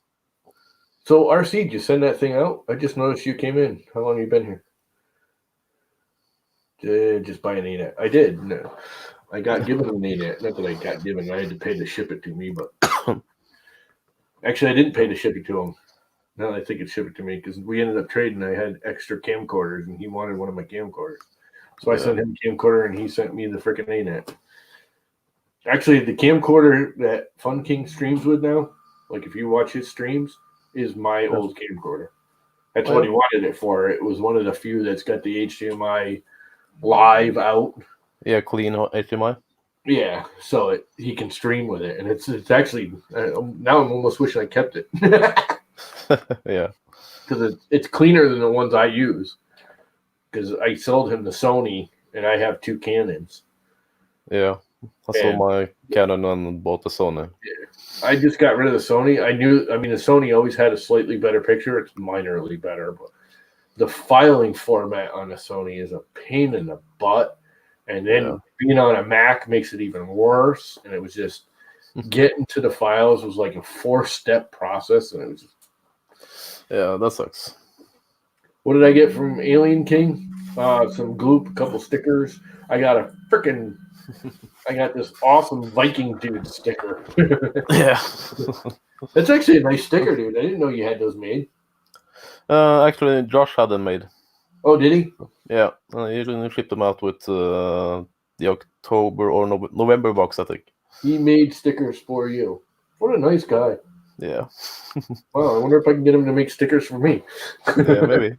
So, RC, did you send that thing out? I just noticed you came in. How long have you been here? Just buy an ANET. I did. No. I got given an ANET. Not that I got given. I had to pay to ship it to me, but actually, I didn't pay to ship it to him. Now that I think it shipped it to me because we ended up trading. I had extra camcorders, and he wanted one of my camcorders. So I sent him a camcorder, and he sent me the freaking ANET. Actually, the camcorder that Fun King streams with now, like if you watch his streams, is my old camcorder. That's what he wanted it for. It was one of the few that's got the HDMI live out. Yeah, clean HDMI. Yeah, so he can stream with it, and it's actually now I'm almost wishing I kept it. Yeah, because it's cleaner than the ones I use. Because I sold him the Sony, and I have two Canons. Yeah, I sold my Canon and bought the Sony. Yeah. I just got rid of the Sony. The Sony always had a slightly better picture. It's minorly better, but the filing format on the Sony is a pain in the butt. And then being on a Mac makes it even worse. And it was just getting to the files was like a 4-step process, and it was just... Yeah, that sucks. What did I get from Alien King? Some Gloop, a couple stickers. I got this awesome Viking dude sticker. Yeah. That's actually a nice sticker, dude. I didn't know you had those made. Actually, Josh had them made. Oh, did he? Yeah, he shipped them out with the October or November box, I think. He made stickers for you. What a nice guy. Yeah. Wow, I wonder if I can get him to make stickers for me. Yeah, maybe.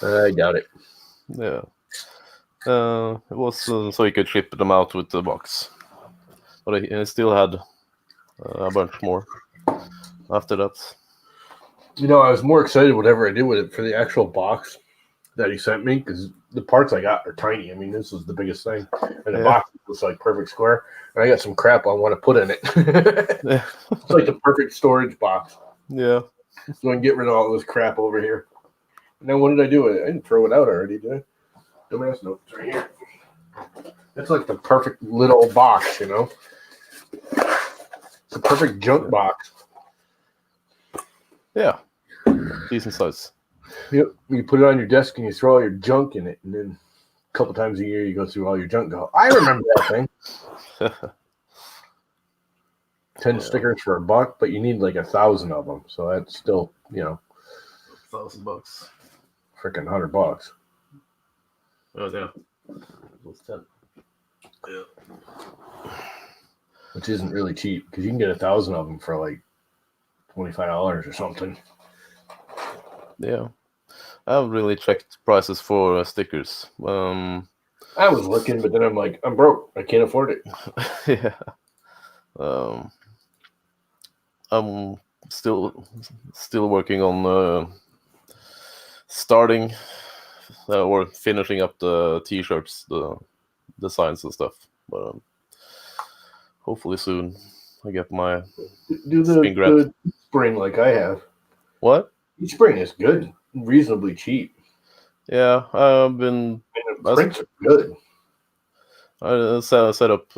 I doubt it. Yeah. It was so he could ship them out with the box. But he still had a bunch more after that. I was more excited whatever I did with it for the actual box that he sent me because the parts I got are tiny. I mean, this is the biggest thing, and the Yeah. box was like perfect square. And I got some crap I want to put in it. Yeah. It's like the perfect storage box, Yeah. so I can get rid of all this crap over here. And then what did I do with it? I didn't throw it out already, did I? Dumbass, no, it's right here. It's like the perfect little box, you know. It's a perfect junk box. Yeah. Decent size. Yep. You put it on your desk and you throw all your junk in it, and then a couple times a year you go through all your junk. Go, I remember that thing. 10 stickers for $1, but you need like 1,000 of them. So that's still, you know, $1,000. freaking $100. Oh yeah. It was 10. Yeah. Which isn't really cheap because you can get 1,000 of them for like $25 or something. Yeah. I haven't really checked prices for stickers. I was looking, but then I'm like, I'm broke. I can't afford it. Yeah. I'm still working on starting or finishing up the t-shirts, the designs and stuff. But hopefully soon I get my Do the spring like I have. What? Each spring is good, reasonably cheap. Yeah, I've been. And the prints are good. I set up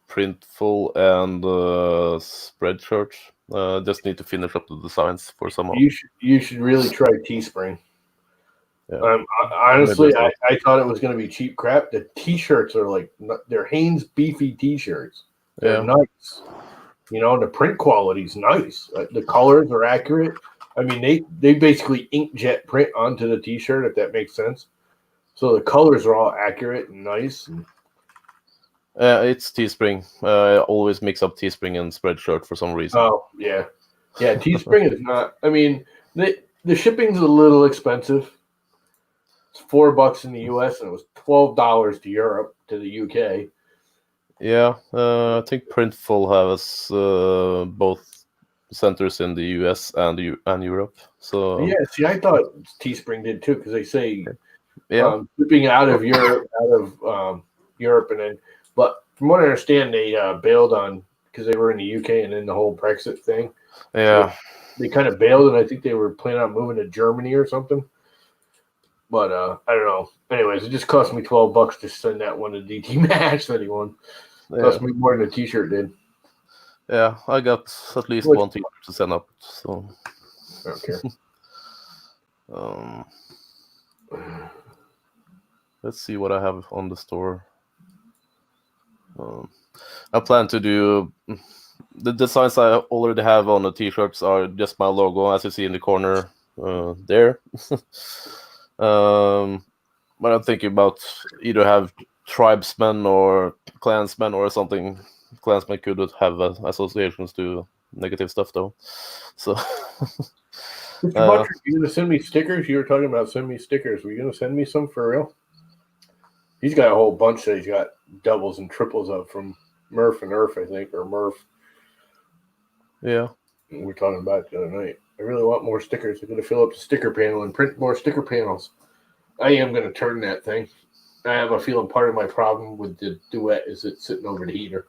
Printful and Spreadshirt. Just need to finish up the designs for some. You should really try Teespring. Yeah. Honestly, I thought it was going to be cheap crap. The T-shirts are like they're Hanes beefy T-shirts. They're nice. You know, the print quality's nice. The colors are accurate. I mean, they basically inkjet print onto the T-shirt, if that makes sense. So the colors are all accurate and nice. It's Teespring. I always mix up Teespring and Spreadshirt for some reason. Oh, yeah. Yeah, Teespring is not. I mean, the shipping's a little expensive. It's $4 in the US and it was $12 to Europe, to the UK. Yeah, I think Printful has both centers in the US and Europe. So yeah, see, I thought Teespring did too because they say shipping out of Europe, and then. But from what I understand, they bailed on because they were in the UK and then the whole Brexit thing. Yeah, so they kind of bailed, and I think they were planning on moving to Germany or something. But I don't know. Anyways, it just cost me $12 to send that one to DT Match that he won. Cost me more than a T-shirt did. Yeah, I got at least one T-shirt to send up. So I don't care. Let's see what I have on the store. I plan to do the designs I already have on the T-shirts are just my logo, as you see in the corner there. But I'm thinking about either have tribesmen or clansmen or something. Clansmen could have associations to negative stuff, though. So, Mr. Butcher, you gonna send me stickers? You were talking about sending me stickers. Were you gonna send me some for real? He's got a whole bunch that he's got doubles and triples of from Murph and Earth, I think, or Murph. Yeah. We were talking about it the other night. I really want more stickers. I'm going to fill up the sticker panel and print more sticker panels. I am going to turn that thing. I have a feeling part of my problem with the Duet is it's sitting over the heater.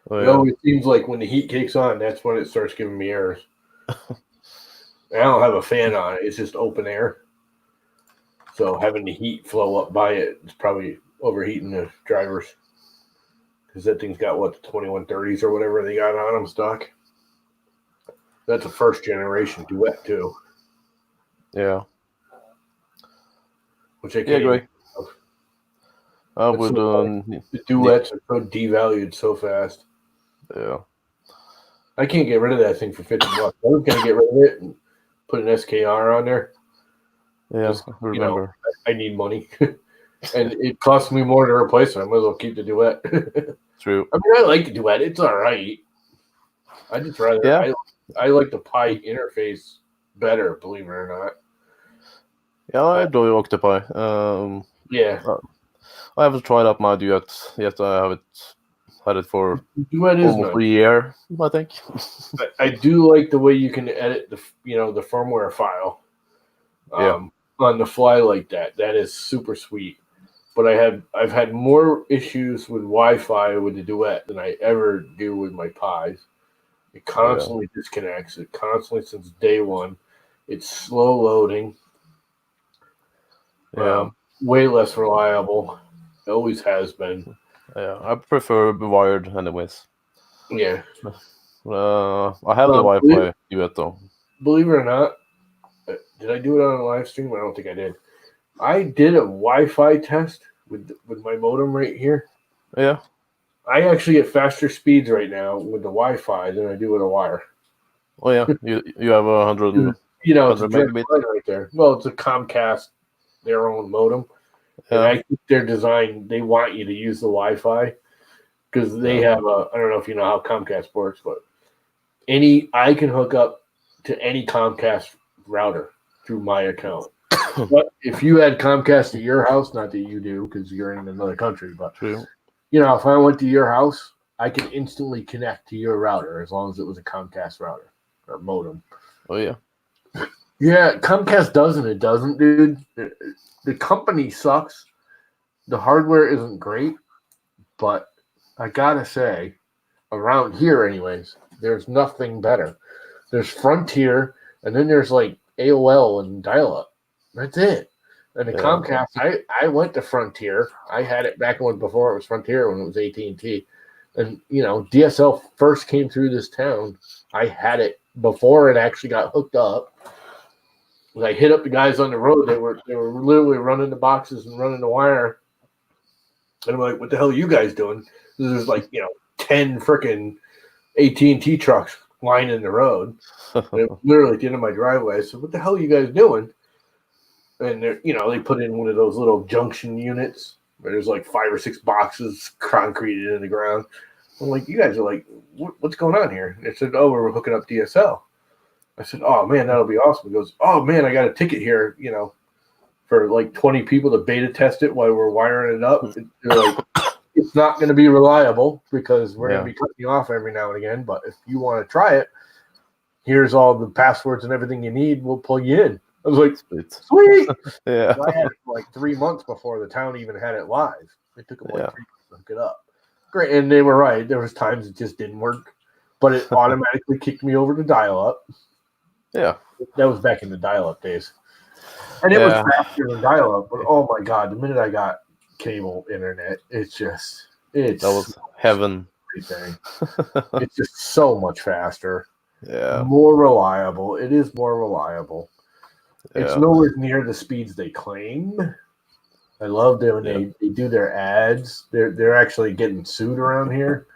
Oh, yeah. It seems like when the heat kicks on, that's when it starts giving me errors. I don't have a fan on it. It's just open air. So having the heat flow up by it is probably overheating the drivers. Because that thing's got, the 2130s or whatever they got on them stock. That's a first generation Duet, too. Yeah. Which I can't agree. I would. The Duets are so devalued so fast. Yeah. I can't get rid of that thing for $50. I was going to get rid of it and put an SKR on there. Yeah, I remember. I need money. And it costs me more to replace it. I might as well keep the Duet. True. I mean, I like the Duet. It's all right. I just rather. Yeah. I like the Pi interface better, believe it or not. Yeah, I enjoy Octopi. Yeah. I haven't tried out my Duet yet. I have it Had it for Duet is almost nice. a year, I think. I do like the way you can edit the firmware file Yeah. on the fly like that. That is super sweet. But I've had more issues with Wi-Fi with the Duet than I ever do with my Pies. It constantly disconnects. It constantly since day one. It's slow loading. Yeah. Way less reliable. It always has been. Yeah. I prefer wired anyways. Yeah. I have the Wi-Fi duet though. Believe it or not, did I do it on a live stream? I don't think I did. I did a Wi-Fi test with my modem right here. Yeah. I actually get faster speeds right now with the Wi-Fi than I do with a wire. Oh yeah. You have 100 It's a direct megabit. line right there. Well, it's a Comcast, their own modem, and Yeah. I think their design. They want you to use the Wi-Fi because they have a. I don't know if you know how Comcast works, but I can hook up to any Comcast router through my account. But if you had Comcast at your house, not that you do because you're in another country, but True. if I went to your house, I could instantly connect to your router as long as it was a Comcast router or modem. Oh yeah. Yeah, Comcast doesn't. It doesn't, dude. The company sucks. The hardware isn't great, but I gotta say, around here, anyways, there's nothing better. There's Frontier, and then there's like AOL and dial-up. That's it. And the Comcast, I went to Frontier. I had it back before it was Frontier when it was AT&T. And DSL first came through this town. I had it before it actually got hooked up. I hit up the guys on the road. They were literally running the boxes and running the wire. And I'm like, "What the hell are you guys doing?" There's like 10 freaking AT&T trucks lining the road. Literally at the end of my driveway. I said, "What the hell are you guys doing?" And they put in one of those little junction units where there's like 5 or 6 boxes concreted in the ground. I'm like, "You guys are like, what's going on here?" They said, "Oh, we're hooking up DSL." I said, "Oh man, that'll be awesome." He goes, "Oh man, I got a ticket here, for like 20 people to beta test it while we're wiring it up." They're like, "It's not going to be reliable because we're going to be cutting you off every now and again. But if you want to try it, here's all the passwords and everything you need. We'll plug you in." I was like, "Sweet." Yeah. I had it for like 3 months before the town even had it live. It took them like 3 months to hook it up. Great, and they were right. There was times it just didn't work, but it automatically kicked me over to dial-up. Yeah. That was back in the dial-up days. And it was faster than dial-up, but oh my god, the minute I got cable internet, that was heaven. Everything. It's just so much faster. Yeah. More reliable. It is more reliable. Yeah. It's nowhere near the speeds they claim. I love them when they do their ads. They're actually getting sued around here.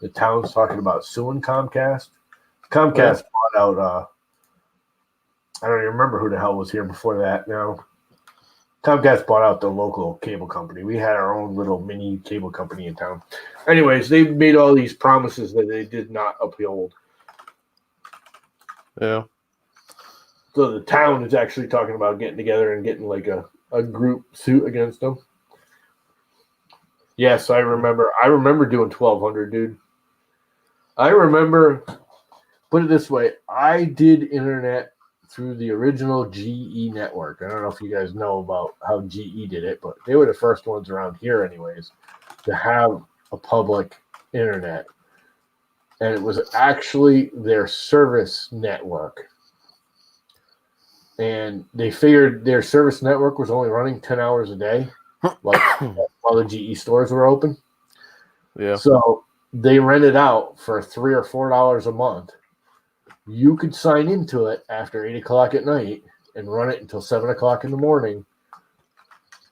The town's talking about suing Comcast. Comcast bought out I don't even remember who the hell was here before that now. Comcast bought out the local cable company. We had our own little mini cable company in town. Anyways, they made all these promises that they did not uphold. Yeah. So the town is actually talking about getting together and getting like a group suit against them. Yes, I remember. I remember doing 1200, dude. I remember, put it this way, I did internet through the original GE network. I don't know if you guys know about how GE did it, but they were the first ones around here anyways to have a public internet. And it was actually their service network. And they figured their service network was only running 10 hours a day while the GE stores were open. Yeah. So they rented out for $3 or $4 a month. You could sign into it after 8 o'clock at night and run it until 7 o'clock in the morning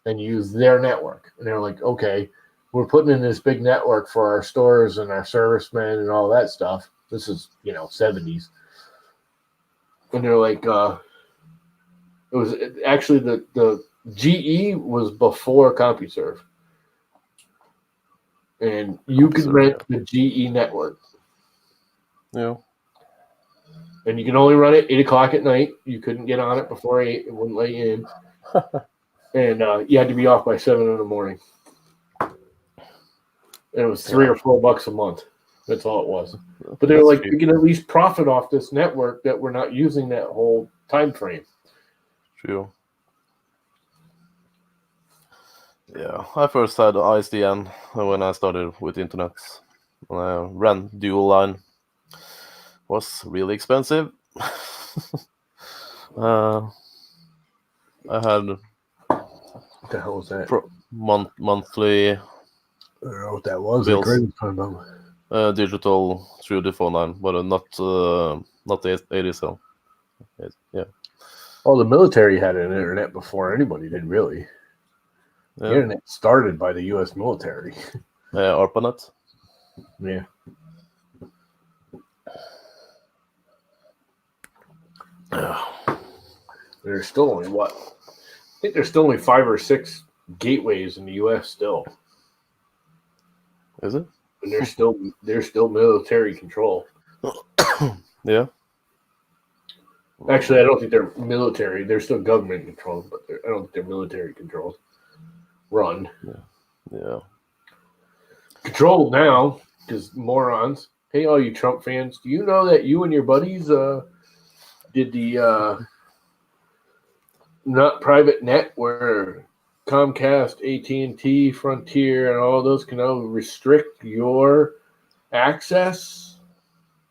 and use their network. And they're like, okay, we're putting in this big network for our stores and our servicemen and all that stuff. This is, 70s. And they're like, it was actually the GE was before CompuServe. And you could rent the GE network. Yeah. And you can only run it 8 o'clock at night. You couldn't get on it before 8. It wouldn't let you in. And you had to be off by 7 in the morning. And it was $3 or $4 a month. That's all it was. But they were That's like, cheap. we can at least profit off this network that we're not using that whole time frame. True. Yeah, I first had ISDN when I started with internet. Ran dual line. Was really expensive. I had What the hell was that? monthly I don't know what that was. bills. Like, right? Digital through the phone line, but not the ADSL. Yeah. Oh, the military had an internet before anybody did, really. The Yeah. internet started by the U.S. military. ARPANET. Yeah. There's still only what? I think there's still only 5 or 6 gateways in the U.S. still, Is it? and there's still military control. Yeah. Actually, I don't think they're military. They're still government controlled, but I don't think they're military controlled. Run. Yeah. Controlled now, because morons. Hey, all you Trump fans, do you know that you and your buddies did the not private net where Comcast, AT&T, Frontier, and all those can now restrict your access?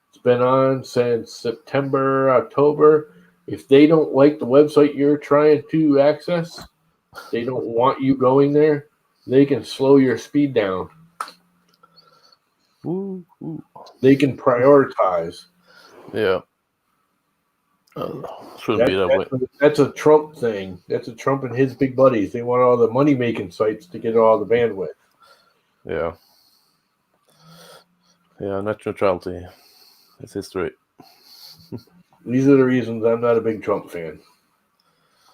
It's been on since September, October. If they don't like the website you're trying to access, they don't want you going there, they can slow your speed down. Ooh. They can prioritize. Yeah. Shouldn't be that way. That's a Trump thing. That's a Trump and his big buddies. They want all the money-making sites to get all the bandwidth. Yeah. Yeah, net neutrality. It's history. These are the reasons I'm not a big Trump fan.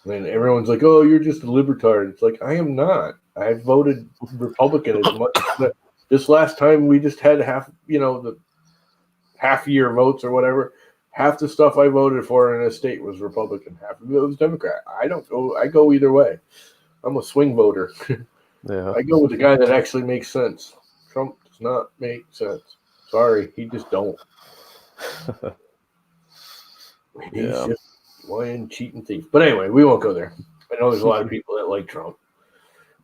And everyone's like, "Oh, you're just a libertarian." It's like, I am not. I voted Republican as much. This last time we just had the half-year votes or whatever. Half the stuff I voted for in a state was Republican. Half of it was Democrat. I go either way. I'm a swing voter. Yeah. I go with the guy that actually makes sense. Trump does not make sense. Sorry, he just don't. He's just lying, cheating thief. But anyway, we won't go there. I know there's a lot of people that like Trump,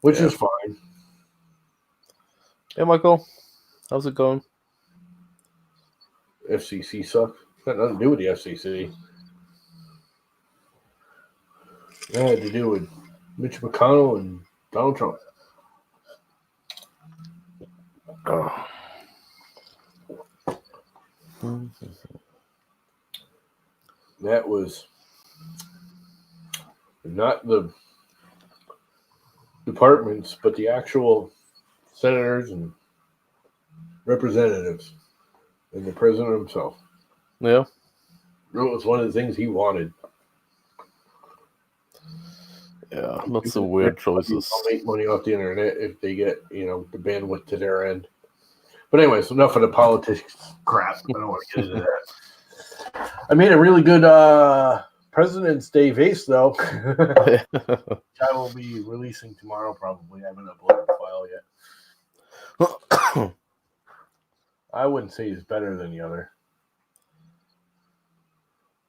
which is fine. Hey, Michael. How's it going? FCC sucks. Got nothing to do with the FCC. It had to do with Mitch McConnell and Donald Trump. Oh. That was not the departments, but the actual senators and representatives and the president himself. Yeah. It was one of the things he wanted. Yeah, lots of weird choices. They'll make money off the internet if they get, the bandwidth to their end. But anyway, so enough of the politics crap. I don't want to get into that. I made a really good President's Day vase, though. I will be releasing tomorrow, probably. I haven't uploaded the file yet. I wouldn't say he's better than the other.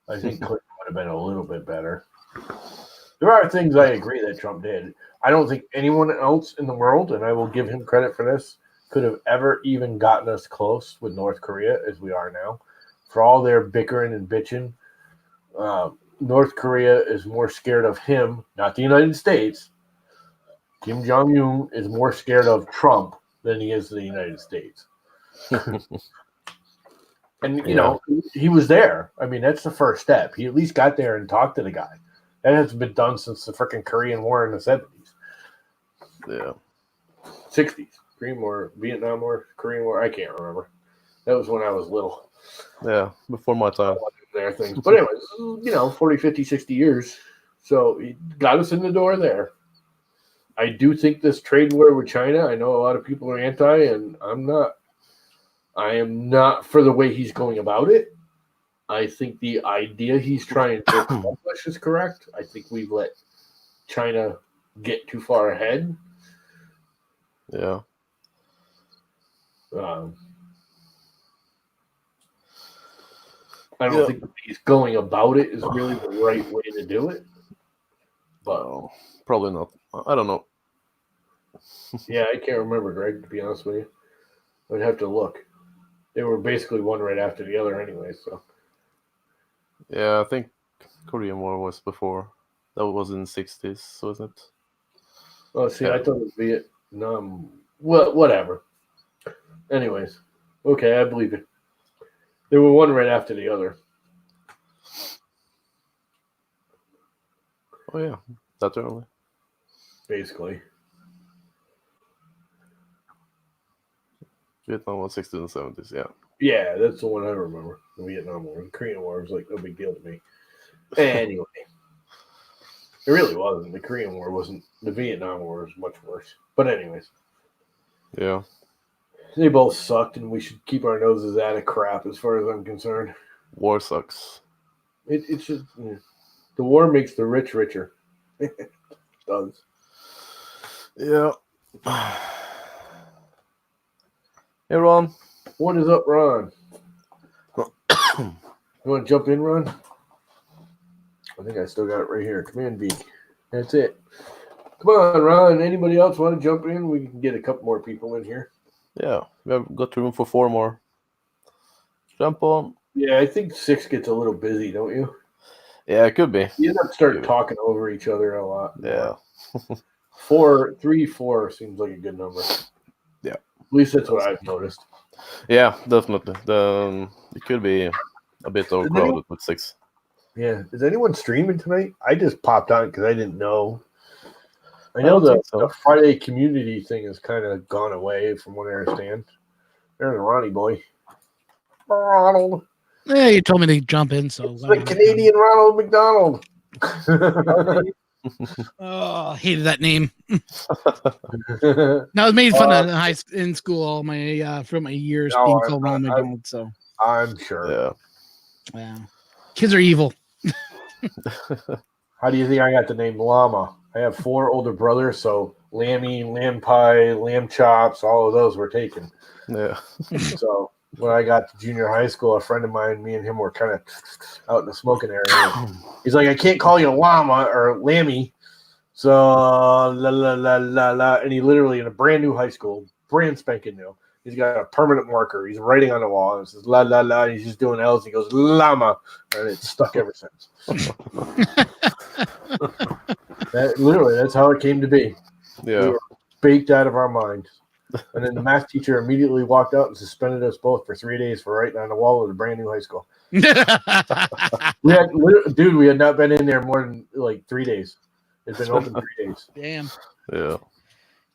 I think Clinton would have been a little bit better. There are things I agree that Trump did. I don't think anyone else in the world, and I will give him credit for this, could have ever even gotten us close with North Korea as we are now. For all their bickering and bitching, North Korea is more scared of him, not the United States. Kim Jong-un is more scared of Trump than he is the United States. And, he was there. I mean, that's the first step. He at least got there and talked to the guy. That hasn't been done since the freaking Korean War in the 70s. Yeah. 60s. Korean War, Vietnam War, Korean War. I can't remember. That was when I was little. Yeah, before my time. There are things. But anyways, 40, 50, 60 years. So he got us in the door there. I do think this trade war with China, I know a lot of people are anti, and I'm not. I am not for the way he's going about it. I think the idea he's trying to accomplish is correct. I think we've let China get too far ahead. Yeah. I don't think he's going about it is really the right way to do it. But probably not. I don't know. Yeah, I can't remember, Greg, to be honest with you. I'd have to look. They were basically one right after the other anyway, so. Yeah, I think Korean War was before. That was in the 60s, wasn't it? Oh, see, I thought it was Vietnam. Well, whatever. Anyways, okay, I believe it. They were one right after the other. Oh, yeah. That early. Basically. Vietnam was 60s and 70s, yeah. Yeah, that's the one I remember. The Vietnam War. The Korean War was like no big deal to me. Anyway. It really wasn't. The Korean War wasn't. The Vietnam War was much worse. But anyways. Yeah. They both sucked, and we should keep our noses out of crap as far as I'm concerned. War sucks. It's just... The war makes the rich richer. It does. Yeah. Hey, Ron. What is up, Ron? You want to jump in, Ron? I think I still got it right here. Command B. That's it. Come on, Ron. Anybody else want to jump in? We can get a couple more people in here. Yeah, we have got room for 4 more. Jump on. Yeah, I think 6 gets a little busy, don't you? Yeah, it could be. You end up start talking over each other a lot. Yeah. 4 seems like a good number. Yeah. At least that's what I've noticed. Yeah, definitely. It could be a bit overcrowded with 6. Yeah. Is anyone streaming tonight? I just popped on because I didn't know. I know the Friday community thing has kind of gone away from what I understand. There's Ronnie boy. Ronald. Yeah, you told me to jump in, so. It's the Canadian Ronald McDonald. Oh, hated that name. No, I was made fun of in school all my throughout my years being called Ronald McDonald. So I'm sure. Yeah. Kids are evil. How do you think I got the name Llama? I have 4 older brothers, so Lammy, Lamb Pie, Lamb Chops, all of those were taken. Yeah. So when I got to junior high school, a friend of mine, me and him were kind of out in the smoking area. He's like, I can't call you Llama or Lammy. So, la, la, la, la, la. And he literally, in a brand new high school, brand spanking new, he's got a permanent marker. He's writing on the wall. And it says, la, la, la. And he's just doing L's. He goes, Llama. And it's stuck ever since. That's how it came to be. Yeah. We were baked out of our mind. And then the math teacher immediately walked out and suspended us both for 3 days for writing on the wall of a brand new high school. We had not been in there more than like 3 days. It's been open 3 days. Damn. Yeah.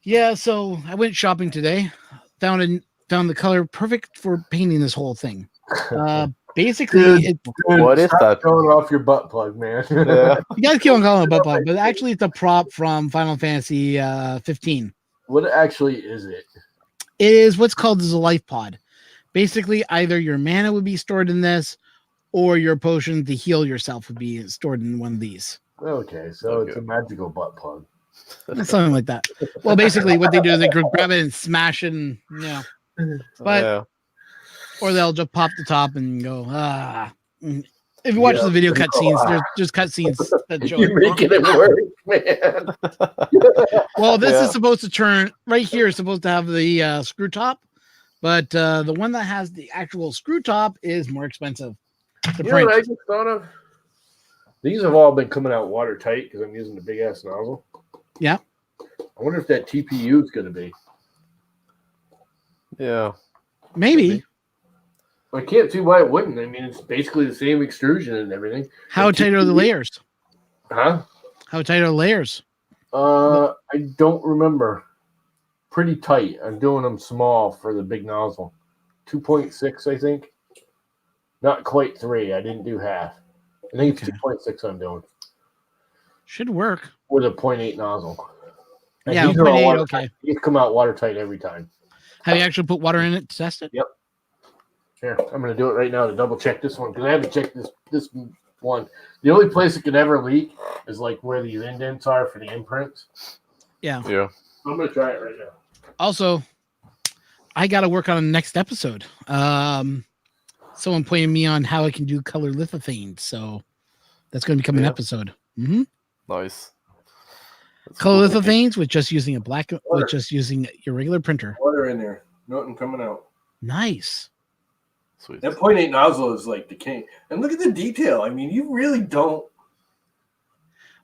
Yeah. So I went shopping today. Found the color perfect for painting this whole thing. Basically, what is that? Showing off your butt plug, man. Yeah. You guys keep on calling it a butt plug, but actually, it's a prop from Final Fantasy 15. What actually is it? It is what's called as a life pod. Basically, either your mana would be stored in this, or your potion to heal yourself would be stored in one of these. Okay, so it's a magical butt plug. Something like that. Well, basically, what they do is they grab it and smash it, and but or they'll just pop the top and go If you watch the video cutscenes, there's just cutscenes that show You're making it work, man. Well, this is supposed to turn right here. Is supposed to have the screw top, but the one that has the actual screw top is more expensive. You know what I just thought of? These have all been coming out watertight because I'm using the big ass nozzle. Yeah. I wonder if that TPU is going to be. Yeah. Maybe. I can't see why it wouldn't. I mean, it's basically the same extrusion and everything. How tight are the layers? Huh? How tight are the layers? I don't remember. Pretty tight. I'm doing them small for the big nozzle. 2.6, I think. Not quite 3. I didn't do half. I think it's 2.6 I'm doing. Should work. With a 0.8 nozzle. And yeah, 0.8, okay. These come out watertight every time. Have you actually put water in it to test it? Yep. Here, I'm going to do it right now to double check this one because I haven't checked this one. The only place it could ever leak is like where the indents are for the imprints. Yeah. Yeah. I'm going to try it right now. Also, I got to work on the next episode. Someone pointed me on how I can do color lithophanes, so that's going to become an episode. Mm-hmm. Nice. That's Color cool. lithophanes with just using with just using your regular printer. Water in there. Nothing coming out. Nice. Sweet. That 0.8 nozzle is like the king. And look at the detail. I mean, you really don't.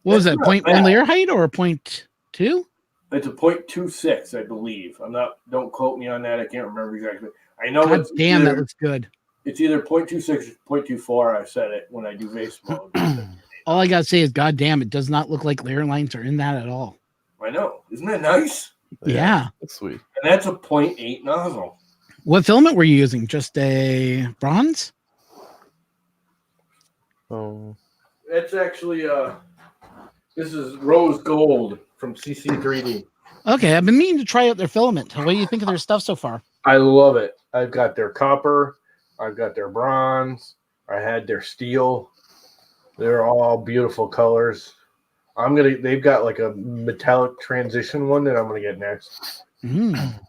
What was That's that? not 0.1 bad. layer height or 0.2? It's a 0.26, I believe. Don't quote me on that. I can't remember exactly. I know God it's damn, either, that looks good. it's either 0.26 or 0.24. I said it when I do vase mode. All I gotta say is, God damn, it does not look like layer lines are in that at all. I know. Isn't that nice? Yeah. That's sweet. And that's a 0.8 nozzle. What filament were you using? Just a bronze? It's actually this is rose gold from CC3D. Okay, I've been meaning to try out their filament. What do you think of their stuff so far? I love it. I've got their copper, I've got their bronze, I had their steel. They're all beautiful colors. They've got like a metallic transition one that I'm gonna get next. Mm.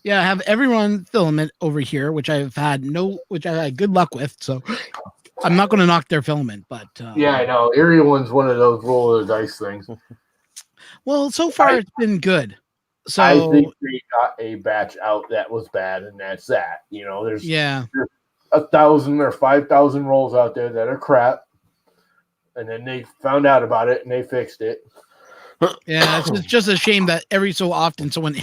Yeah, I have everyone filament over here, which I had good luck with. So I'm not going to knock their filament, but Yeah, I know. Area one's one of those roll of the dice things. Well, so far it's been good. So I think we got a batch out that was bad, and that's that. You know, there's 1,000 or 5,000 rolls out there that are crap, and then they found out about it and they fixed it. Yeah, it's just a shame that every so often someone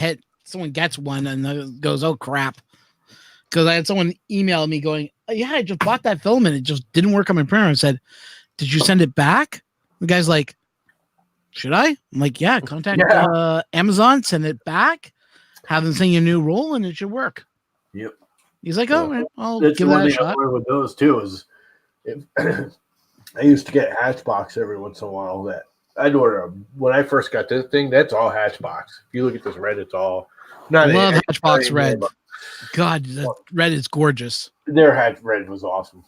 gets one and goes, "Oh crap!" Because I had someone email me going, oh, "Yeah, I just bought that filament. It just didn't work on my printer." I said, "Did you send it back?" The guy's like, "Should I?" I'm like, "Yeah, contact Amazon, send it back, have them send you a new roll, and it should work." Yep. He's like, "Oh, right, I'll That's give one that a thing I shot." learned with those too is I used to get Hatchbox every once in a while. That I'd order when I first got this thing. That's all Hatchbox. If you look at this red, it's all not. I love a, Hatchbox red. God, the red is gorgeous. Their hatch red was awesome,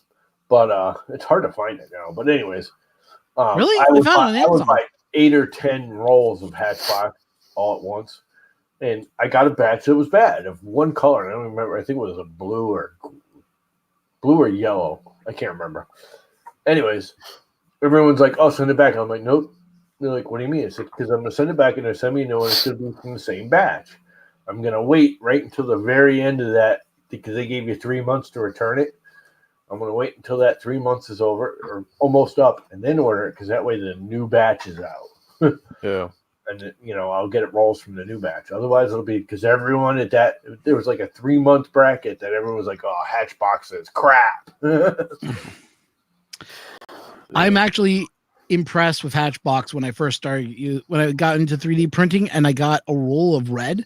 but it's hard to find it now. But anyways, Really, I would Amazon. buy 8 or 10 rolls of Hatchbox all at once, and I got a batch that was bad of one color. I don't remember. I think it was a blue or yellow. I can't remember. Anyways, everyone's like, "Oh, send it back." I'm like, "Nope." They're like, "What do you mean?" It's because I'm gonna send it back and they're sending me a new one. It's gonna be from the same batch. I'm gonna wait right until the very end of that because they gave you 3 months to return it. I'm gonna wait until that 3 months is over or almost up, and then order it because that way the new batch is out. Yeah. And I'll get it rolls from the new batch. Otherwise, it'll be because everyone at that there was like a 3-month bracket that everyone was like, "Oh, Hatchbox is crap." I'm actually impressed with Hatchbox when I first started. When I got into 3D printing and I got a roll of red,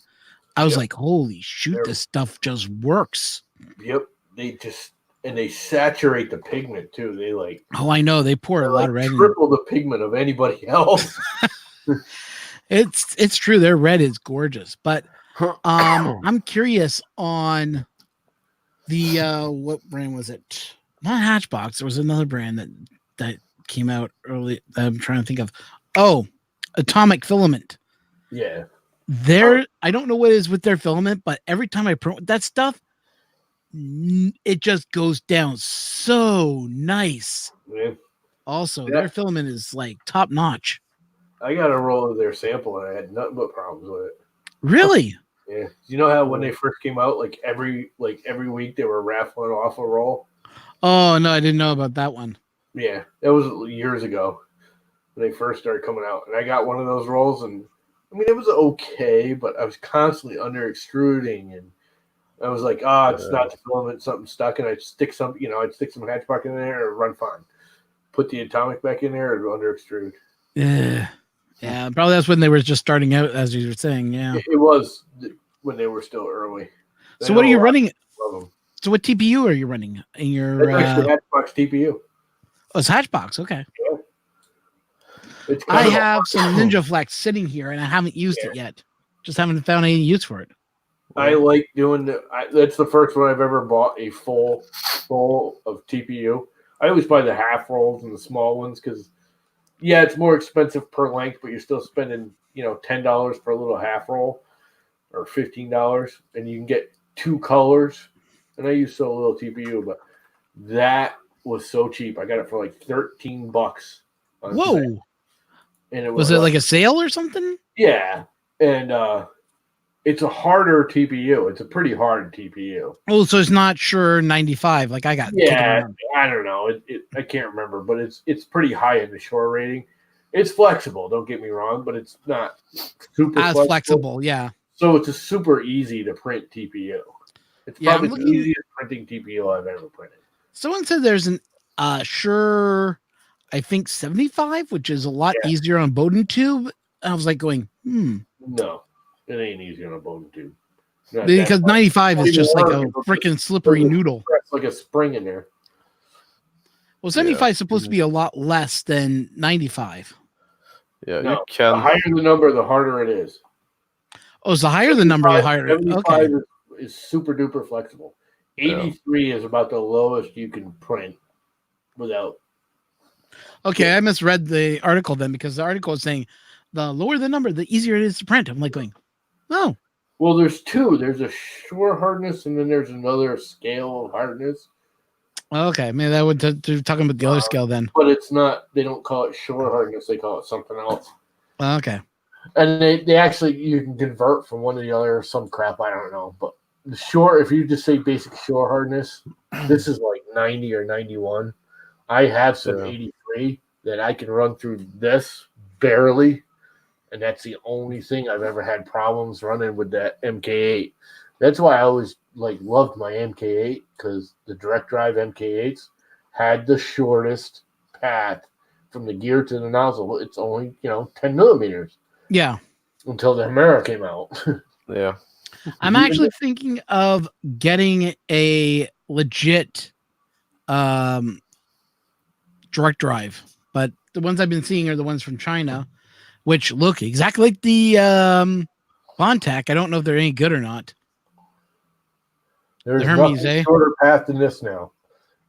I was like, "Holy shoot, this stuff just works." Yep, they saturate the pigment too. They like. Oh, I know they pour a lot of red. Triple the pigment of anybody else. It's true. Their red is gorgeous, but I'm curious on the what brand was it? Not Hatchbox. There was another brand that came out early. I'm trying to think of. Oh, Atomic Filament. Yeah. I don't know what it is with their filament, but every time I print with that stuff, it just goes down so nice. Yeah. Also, their filament is like top notch. I got a roll of their sample and I had nothing but problems with it. Really? Yeah. You know how when they first came out, like every week they were raffling off a roll? Oh no, I didn't know about that one. Yeah. That was years ago when they first started coming out. And I got one of those rolls and I mean it was okay, but I was constantly under extruding and I was like, it's not the filament, something stuck, and I'd stick some Hatchbox in there and run fine. Put the Atomic back in there and under extrude. Yeah. Yeah, probably that's when they were just starting out, as you were saying. Yeah, it was when they were still early. So what are you running? So what TPU are you running in your? Hatchbox TPU. Oh, it's Hatchbox. Okay. Yeah. I have some Ninja Flex sitting here, and I haven't used it yet. Just haven't found any use for it. I like doing that's the first one I've ever bought a full of TPU. I always buy the half rolls and the small ones because. Yeah, it's more expensive per length, but you're still spending, $10 for a little half roll or $15, and you can get 2 colors. And I use so little TPU, but that was so cheap. I got it for like $13. Whoa! Sale. And Was it like a sale or something? Yeah, and it's a harder TPU. It's a pretty hard TPU. Oh, so it's not Shure 95 like I got. Yeah, I don't know. I can't remember, but it's pretty high in the Shure rating. It's flexible. Don't get me wrong, but it's not super flexible. Yeah. So it's a super easy to print TPU. It's probably the easiest printing TPU I've ever printed. Someone said there's an Shure, I think 75, which is a lot easier on Bowden tube. I was like going, No, it ain't easy on a Bowden tube. Because 95 is just like a freaking slippery noodle. It's like a spring in there. Well, 75 is supposed to be a lot less than 95. Yeah, no, you can. The higher the number, the harder it is. Oh, so the higher the number, the higher. 75 is super duper flexible. 83 is about the lowest you can print without. Okay, I misread the article then, because the article is saying the lower the number, the easier it is to print. I'm like going, no. Well, there's two. There's a Shure hardness, and then there's another scale of hardness. Okay, maybe that would they're talking about the other scale then. But it's not. They don't call it Shure hardness. They call it something else. Okay. And they actually, you can convert from one to the other. Some crap, I don't know. But the Shure, if you just say basic Shure hardness, this is like 90 or 91. I have some 83 that I can run through this barely. And that's the only thing I've ever had problems running with that MK8. That's why I always loved my MK8, because the direct drive MK8s had the shortest path from the gear to the nozzle. It's only 10 millimeters. Yeah. Until the Hemera came out. Yeah. I'm actually thinking of getting a legit direct drive, but the ones I've been seeing are the ones from China, which look exactly like the Bontac. I don't know if they're any good or not. There's the Hermes, a shorter path than this now.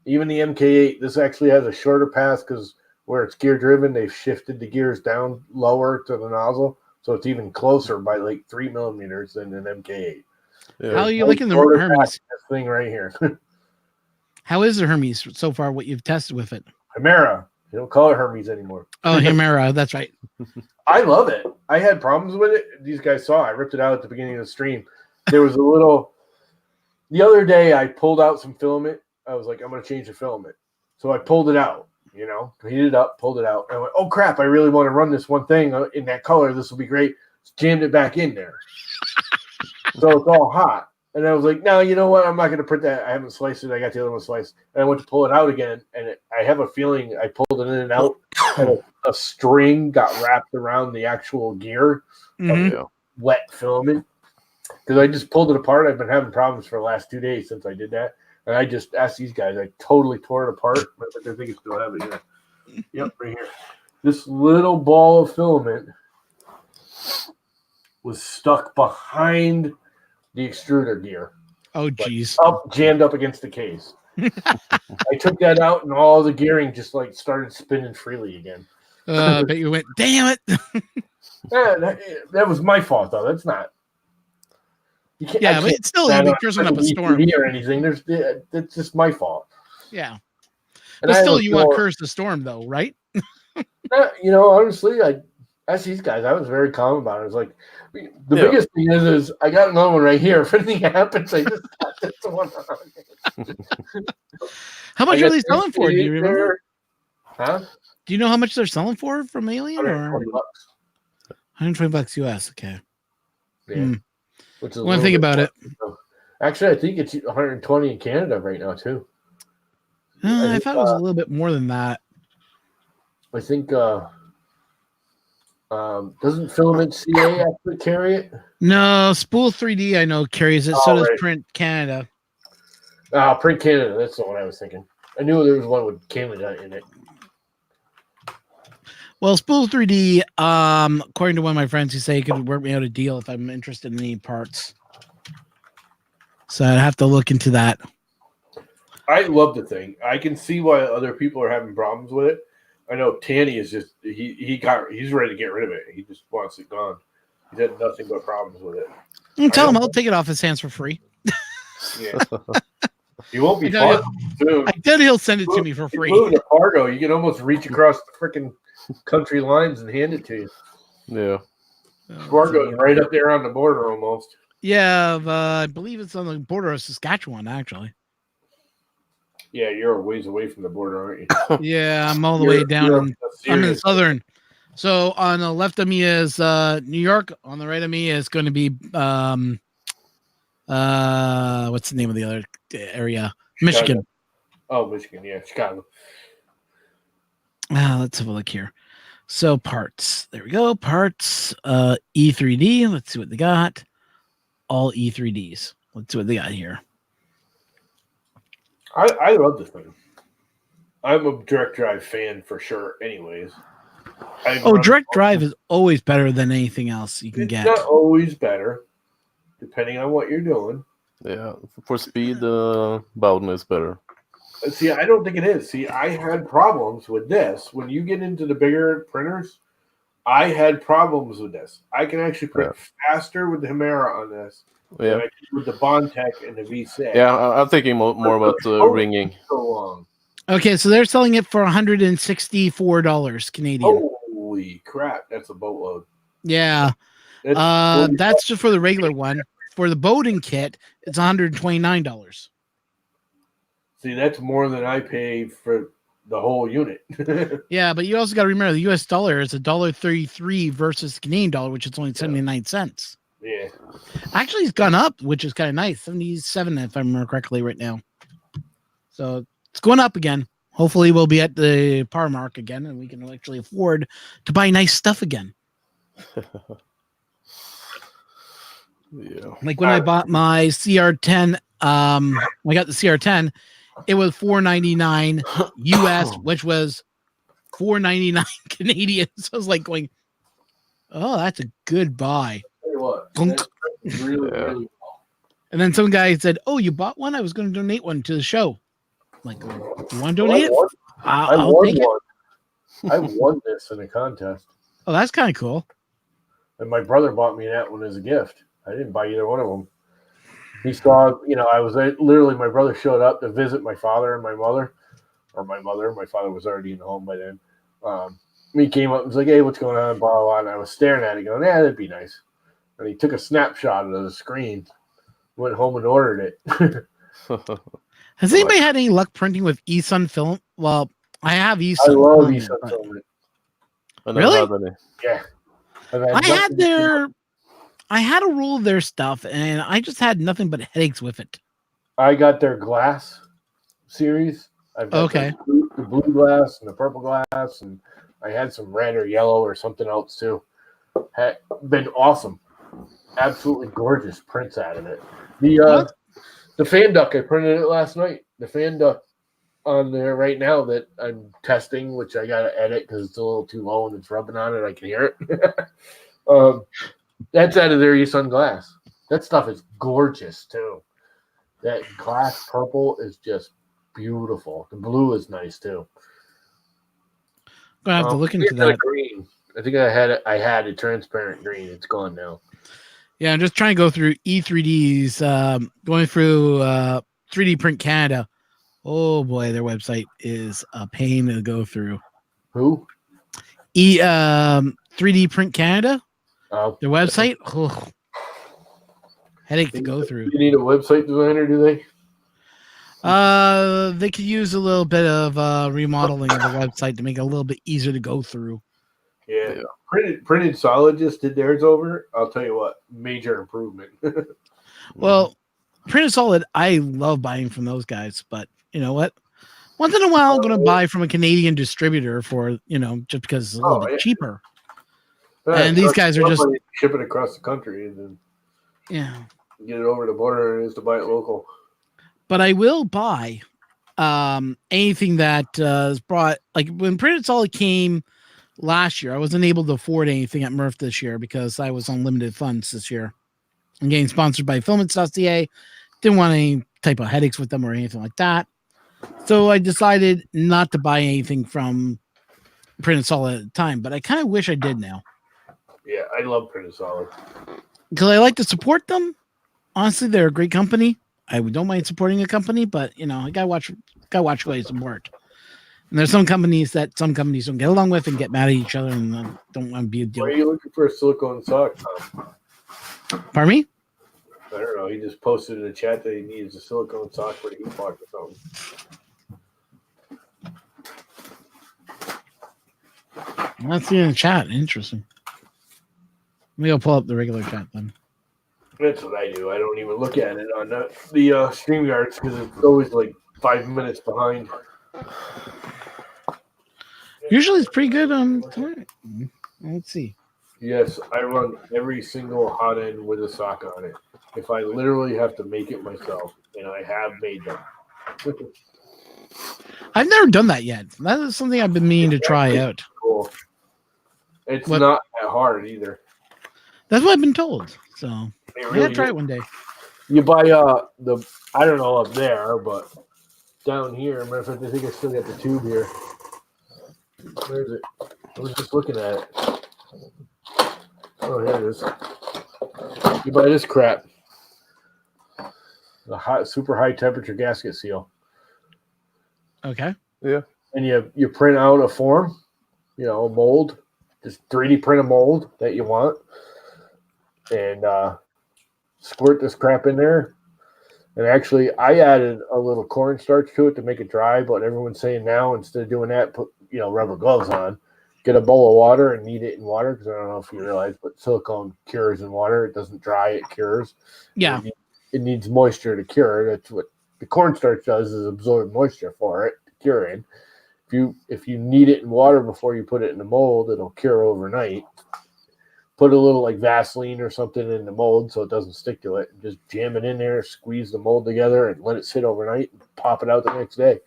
Even the MK8, this actually has a shorter path because where it's gear driven, they've shifted the gears down lower to the nozzle, so it's even closer by like 3 millimeters than an MK8. Yeah. How are you liking the Hermes? This thing right here. How is the Hermes so far? What you've tested with it? Hemera. They don't call it Hermes anymore. Oh, Hemera. That's right. I love it. I had problems with it. These guys saw. I ripped it out at the beginning of the stream. There was a little. The other day, I pulled out some filament. I was like, I'm going to change the filament. So I pulled it out, heated it up, pulled it out. And I went, oh, crap, I really want to run this one thing in that color. This will be great. Jammed it back in there. So it's all hot. And I was like, no, you know what? I'm not going to print that. I haven't sliced it. I got the other one sliced. And I went to pull it out again. And I have a feeling I pulled it in and out. And a string got wrapped around the actual gear of the wet filament. Because I just pulled it apart. I've been having problems for the last 2 days since I did that. And I just asked these guys. I totally tore it apart. But I think I still have it here. Yep, right here. This little ball of filament was stuck behind the extruder gear. Oh, geez. Jammed up against the case. I took that out, and all the gearing just started spinning freely again. But you went, damn it. That was my fault, though. That's not. You can't, but it's still cursing up a storm or anything. That's just my fault. Yeah, but still, you want to curse the storm, though, right? Honestly, I asked these guys. I was very calm about it. I was like, the biggest thing is I got another one right here. If anything happens, I just got this one on. How much are they selling for? Do you remember? Huh? Do you know how much they're selling for from Alien? $120. $120 US. Okay. Yeah. Which is want to think about it. Actually, I think it's 120 in Canada right now too. I thought it was a little bit more than that. I think doesn't Filament CA actually carry it? No, Spool 3D I know carries it. So does Print Canada. Print Canada. That's the one I was thinking. I knew there was one with Canada in it. Well, Spool 3D, according to one of my friends, he said he could work me out a deal if I'm interested in any parts. So I'd have to look into that. I love the thing. I can see why other people are having problems with it. I know Tanny is just he's ready to get rid of it. He just wants it gone. He's had nothing but problems with it. You tell him I'll take it off his hands for free. Yeah. He won't be I tell far soon. I bet he'll send it to me for free. Move to Fargo, you can almost reach across the freaking country lines and hand it to you. Yeah. Fargo's right up there on the border almost. Yeah, I believe it's on the border of Saskatchewan, actually. Yeah, you're a ways away from the border, aren't you? Yeah, I'm all the way down. I'm in southern. So on the left of me is New York. On the right of me is going to be what's the name of the other area? Michigan. Oh, Michigan, yeah, Chicago. Let's have a look here. So parts. There we go. Parts. E3D. Let's see what they got. All E3Ds. Let's see what they got here. I love this thing. I'm a direct drive fan for sure. Anyways. Direct drive is always better than anything else you can get. It's not always better, depending on what you're doing. Yeah, for speed, Bowden is better. See, I don't think it is. See, I had problems with this. When you get into the bigger printers, I had problems with this. I can actually print faster with the Hemera on this than I can with the Bondtech and the V6. Yeah, I'm thinking more about ringing. So long. Okay, so they're selling it for $164 Canadian. Holy crap, that's a boatload. Yeah. That's just for the regular one. For the Bowden kit, it's $129. See, that's more than I pay for the whole unit. Yeah, but you also got to remember the US dollar is $1.33 versus the Canadian dollar, which is only 79 cents. Yeah. Actually, it's gone up, which is kind of nice. 77, if I remember correctly, right now. So it's going up again. Hopefully, we'll be at the par mark again, and we can actually afford to buy nice stuff again. Yeah. Like when I bought my CR10, I got the CR10, it was $4.99 US, which was $4.99 Canadian. So I was like going, oh, that's a good buy. Tell you what, really, really. And then some guy said, oh, you bought one? I was going to donate one to the show. I'm like, you want to donate it? I'll take it. I won this in a contest. Oh, that's kind of cool. And my brother bought me that one as a gift. I didn't buy either one of them. He saw, I was literally, my brother showed up to visit my father and my mother, or my mother. My father was already in the home by then. He came up and was like, hey, what's going on? Blah, blah, blah. And I was staring at it going, yeah, that'd be nice. And he took a snapshot of the screen, went home and ordered it. Has anybody had any luck printing with eSun film? Well, I have eSun. I love eSun filament. Really? Yeah. I had a roll of their stuff, and I just had nothing but headaches with it. I got their glass series. I've got the blue glass and the purple glass, and I had some red or yellow or something else too. Had been awesome. Absolutely gorgeous prints out of it. The fan duck, I printed it last night. The fan duck on there right now that I'm testing, which I got to edit because it's a little too low and it's rubbing on it. I can hear it. That's out of their eSun glass. That stuff is gorgeous too. That glass purple is just beautiful. The blue is nice too. I'm gonna have to look into that. Green. I think I had a transparent green. It's gone now. Yeah, I'm just trying to go through E3Ds, going through 3D Print Canada. Oh boy, their website is a pain to go through. Who? 3D Print Canada. Oh, their website. Oh, headache to go through. You need a website designer, do they? They could use a little bit of remodeling of the website to make it a little bit easier to go through. Yeah. Printed Solid just did theirs over. I'll tell you what, major improvement. Well, Printed Solid, I love buying from those guys, but you know what? Once in a while, I'm going to buy from a Canadian distributor for, just because it's a little bit cheaper. And these guys are just ship it across the country and then get it over the border and is to buy it local. But I will buy anything that is brought, like when Printed Solid came last year, I wasn't able to afford anything at Murph this year because I was on limited funds this year. I'm getting sponsored by Filament.ca. Didn't want any type of headaches with them or anything like that. So I decided not to buy anything from Printed Solid at the time, but I kind of wish I did now. Yeah, I love Printed Solid. Because I like to support them. Honestly, they're a great company. I don't mind supporting a company, but I gotta watch who I support. And there's some companies don't get along with and get mad at each other and don't want to be a deal. Why are you looking for a silicone sock, Tom? Pardon me? I don't know. He just posted in the chat that he needs a silicone sock for the heat block or something. I'm not seeing the chat. Interesting. Let me go pull up the regular chat then. That's what I do. I don't even look at it on the StreamYards because it's always like 5 minutes behind. Usually it's pretty good on time. Let's see. Yes, I run every single hot end with a sock on it. If I literally have to make it myself, and I have made them. I've never done that yet. That is something I've been meaning to try out. Cool. It's not that hard either. That's what I've been told. So Really I'll try it one day. You buy the I don't know up there, but down here. Matter of fact, I think I still got the tube here. Where is it? I was just looking at it. Oh, here it is. You buy this crap. The super high temperature gasket seal. Okay. Yeah. And you print out a form, a mold. Just 3D print a mold that you want. And squirt this crap in there. And actually, I added a little cornstarch to it to make it dry, but everyone's saying now, instead of doing that, put rubber gloves on. Get a bowl of water and knead it in water, because I don't know if you realize, but silicone cures in water. It doesn't dry, it cures. Yeah. It needs moisture to cure. That's what the cornstarch does, is absorb moisture for it to cure it. If you knead it in water before you put it in the mold, it'll cure overnight. Put a little like Vaseline or something in the mold so it doesn't stick to it. Just jam it in there, squeeze the mold together, and let it sit overnight. And pop it out the next day,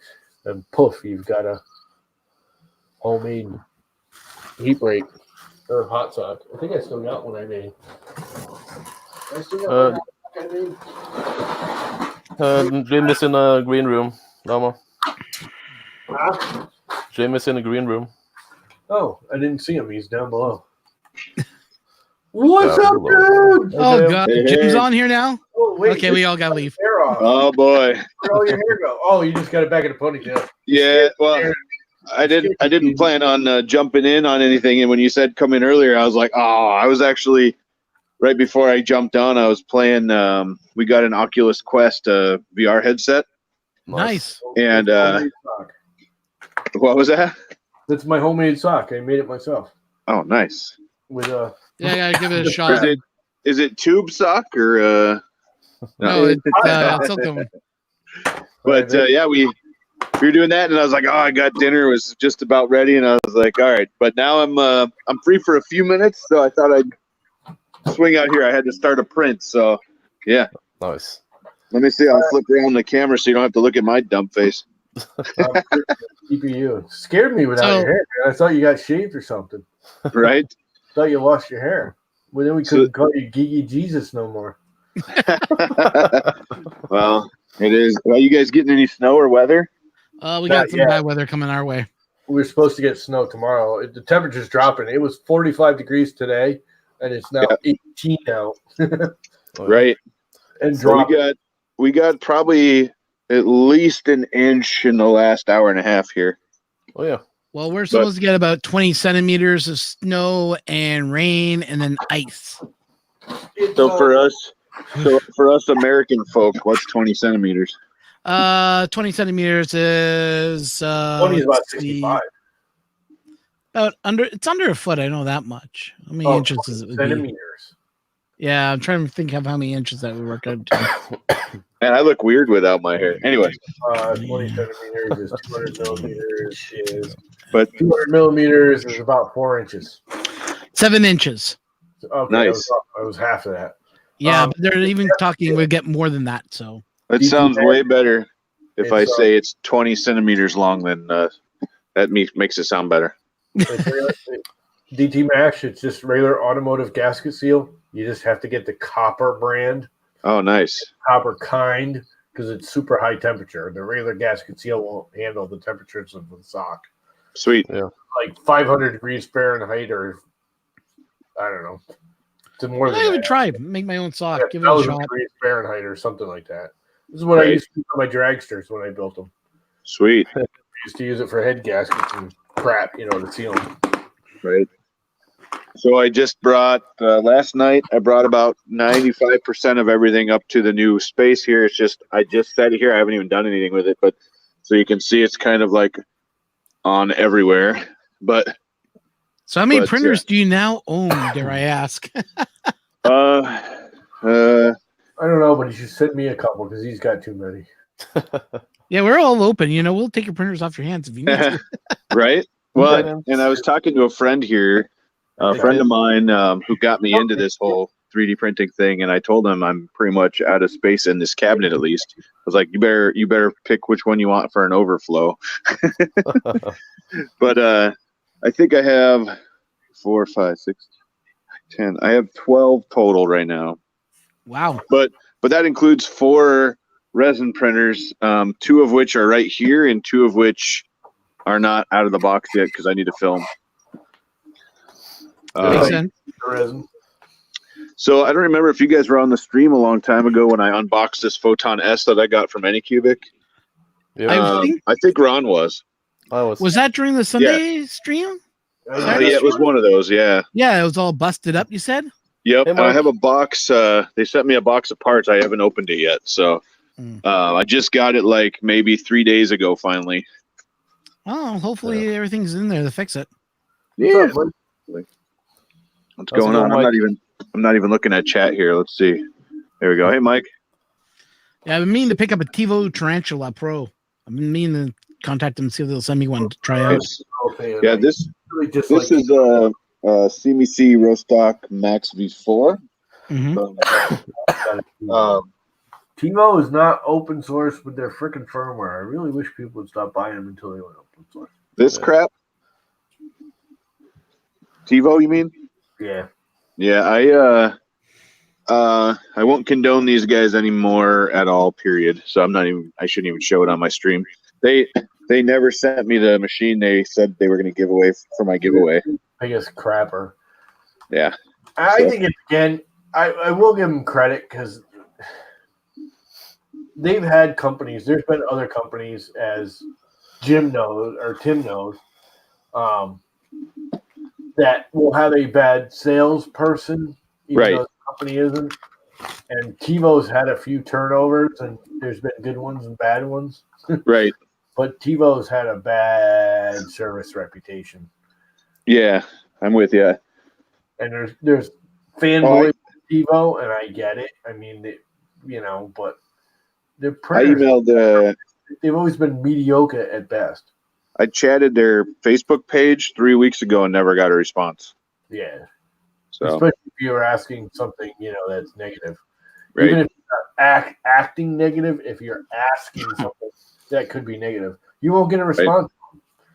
and poof, you've got a homemade heat break or hot sock. I think I still got one I made. I still got one I made. Jim is in a green room, Lama. Huh? Jim is in a green room. Oh, I didn't see him. He's down below. What's Yeah, up, dude? Oh, God. Hey, Jim's hey. on here now? Oh, wait, Okay, we all got to leave. hair off. Oh boy. Where'd all your hair go? Oh, you just got it back in a ponytail. Yeah. Well, I didn't plan on jumping in on anything, and when you said come in earlier, I was like, oh, I was actually right before I jumped on. I was playing. We got an Oculus Quest VR headset, Nice. and Homemade sock. what was that? That's my homemade sock. I made it myself Oh, nice. with a. Yeah, I got to give it a shot. Is it tube sock or? No, it's silicone. But yeah, we were doing that, and I was like, oh, I got dinner. It was just about ready, and I was like, all right. But now I'm free for a few minutes, so I thought I'd swing out here. I had to start a print, so yeah. Nice. Let me see. I'll flip around the camera so you don't have to look at my dumb face. CPU scared me without your hair. Man. I thought you got shaved or something. Right? Thought you lost your hair. Well, then we couldn't call you Gigi Jesus no more. Well, it is. Are you guys getting any snow or weather? We got some bad weather coming our way. We're supposed to get snow tomorrow. The temperature's dropping. It was 45 degrees today, and it's now 18 now. Right. And so we got probably at least an inch in the last hour and a half here. Oh yeah. Well, we're supposed to get about 20 centimeters of snow and rain and then ice. So for us American folk, what's 20 centimeters? 20 centimeters is 20 is about 65. It's under a foot. I know that much. How many inches is it? Centimeters. Yeah, I'm trying to think of how many inches that would work out to. Man, I look weird without my hair. Anyway, 20 centimeters is 200 millimeters. But 200 millimeters is about 4 inches. 7 inches. Okay, nice. I was half of that. Yeah, but they're even talking we get more than that. So it sounds way better if I say it's 20 centimeters long. Then that makes it sound better. DT Mash, it's just regular automotive gasket seal. You just have to get the copper brand. Oh, nice. Copper kind, because it's super high temperature. The regular gasket seal won't handle the temperatures of the sock. Sweet. Yeah. Like 500 degrees Fahrenheit or I don't know. It's more than I would that. try. Make my own sock. Yeah, Give it a 1,000 shot. degrees Fahrenheit or something like that. This is what I used to do for my dragsters when I built them. Sweet. I used to use it for head gaskets and crap, to seal them. Right. So I just brought last night. I brought about 95% of everything up to the new space here. It's just I just set it here. I haven't even done anything with it, but so you can see it's kind of like on everywhere. But So how many printers do you now own? Dare I ask? I don't know, but he should send me a couple because he's got too many. Yeah, we're all open. We'll take your printers off your hands if you need to. Right. Well, and I was talking to a friend here, a friend of mine who got me into this whole 3D printing thing, and I told him I'm pretty much out of space in this cabinet. At least I was like, you better pick which one you want for an overflow. But I think I have 4, 5, 6, 10. I have 12 total right now. Wow. But that includes 4 resin printers, 2 of which are right here, and 2 of which are not out of the box yet because I need to film. Makes sense. Resin. So I don't remember if you guys were on the stream a long time ago when I unboxed this Photon S that I got from Anycubic. Yeah. I think Ron was. I was. Was that during the Sunday stream? Yeah, it was one of those. Yeah. Yeah, it was all busted up. You said. Yep. Hey, and I have a box. They sent me a box of parts. I haven't opened it yet, so I just got it like maybe 3 days ago. Finally. Oh, hopefully everything's in there to fix it. Yeah. What's going on? I'm not even looking at chat here. Let's see. There we go. Hey, Mike. Yeah, I've been meaning to pick up a TiVo Tarantula Pro. I've been meaning to contact them and see if they'll send me one to try out. Yeah, this is a CMC Rostock Max V4. TiVo is not open source with their freaking firmware. I really wish people would stop buying them until they went open source. This crap? TiVo, you mean? Yeah. Yeah, I won't condone these guys anymore at all, period. So I shouldn't even show it on my stream. They never sent me the machine they said they were going to give away for my giveaway. Biggest crapper. Yeah. I think again, I will give them credit because they've had companies. There's been other companies, as Tim knows, that will have a bad salesperson, even though the company isn't. And TiVo's had a few turnovers, and there's been good ones and bad ones. Right. But TiVo's had a bad service reputation. Yeah, I'm with you. And there's fanboys TiVo, and I get it. I mean, but they're printers. They've always been mediocre at best. I chatted their Facebook page 3 weeks ago and never got a response. Yeah. So. Especially if you were asking something, that's negative. Right. Even if you're not acting negative, if you're asking something that could be negative, you won't get a response.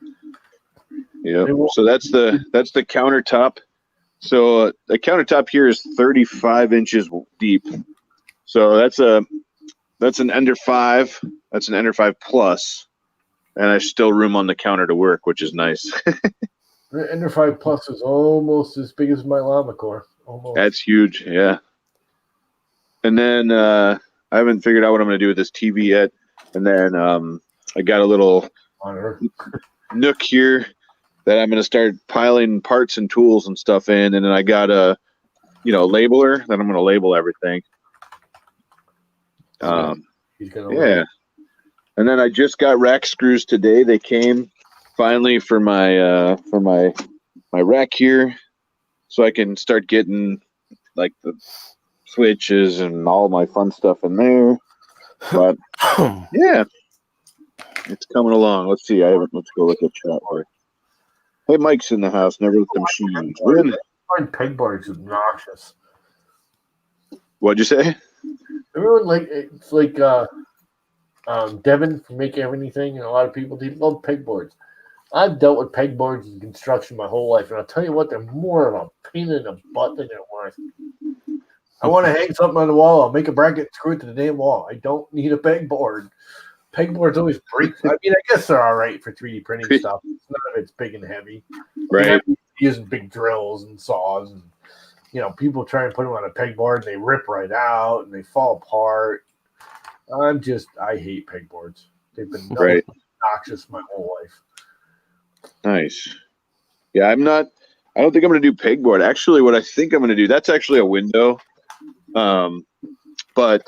Right. Yeah. So that's the countertop. So the countertop here is 35 inches deep. So that's an Ender 5. That's an Ender 5 Plus. And I still room on the counter to work, which is nice. The Ender 5 Plus is almost as big as my Llama Core. Almost. That's huge, yeah. And then I haven't figured out what I'm going to do with this TV yet. And then I got a little nook here that I'm going to start piling parts and tools and stuff in. And then I got a labeler that I'm going to label everything. Yeah. And then I just got rack screws today. They came finally for my rack here, so I can start getting like the switches and all my fun stuff in there. But yeah, it's coming along. Let's see. Let's go look at chat here. Hey, Mike's in the house. Never with the machines. I find pegboards obnoxious. What'd you say? Everyone it's like Devin from Make Everything, and a lot of people love pegboards. I've dealt with pegboards in construction my whole life, and I'll tell you what, they're more of a pain in the butt than they're worth. I want to hang something on the wall. I'll make a bracket, screw it to the damn wall. I don't need a pegboard. Pegboards always break. I mean, I guess they're all right for 3D printing stuff. None of it's big and heavy. Right. Using big drills and saws and people try and put them on a pegboard and they rip right out and they fall apart. I hate pegboards. They've been obnoxious my whole life. Nice. Yeah, I don't think I'm going to do pegboard. Actually, what I think I'm going to do, that's actually a window. But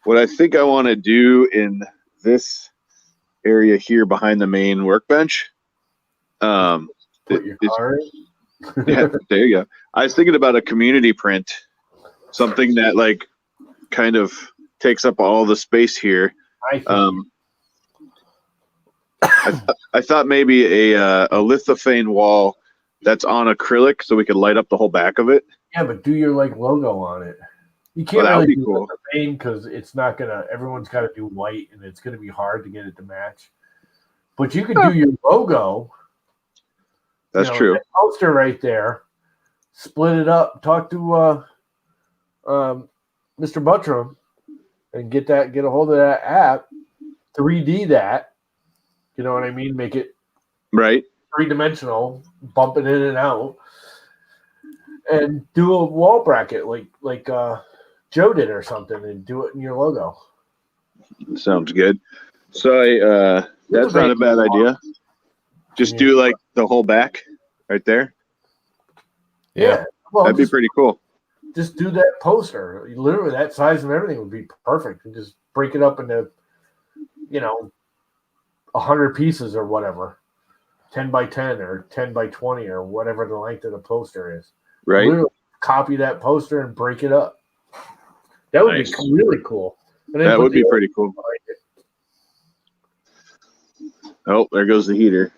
what I think I want to do in this area here behind the main workbench. Put your car in. Yeah, there you go. I was thinking about a community print, something that like kind of takes up all the space here. I thought maybe a lithophane wall that's on acrylic, so we could light up the whole back of it. Yeah, but do your logo on it. You can't that would really be do cool. lithophane because it's not gonna. Everyone's got to do white, and it's gonna be hard to get it to match. But you could do your logo. That's true. That poster right there. Split it up. Talk to Mr. Buttram and get a hold of that app. 3D that. You know what I mean? Make it right 3-dimensional. Bump it in and out, and do a wall bracket like Joe did or something, and do it in your logo. Sounds good. So that's not a bad idea. Just do like the whole back right there. Yeah. Well, that'd be pretty cool. Just do that poster. Literally that size and everything would be perfect. And just break it up into, 100 pieces or whatever. 10 by 10 or 10 by 20 or whatever the length of the poster is. Right. Literally copy that poster and break it up. That would be really cool. And that would be pretty cool. Oh, there goes the heater.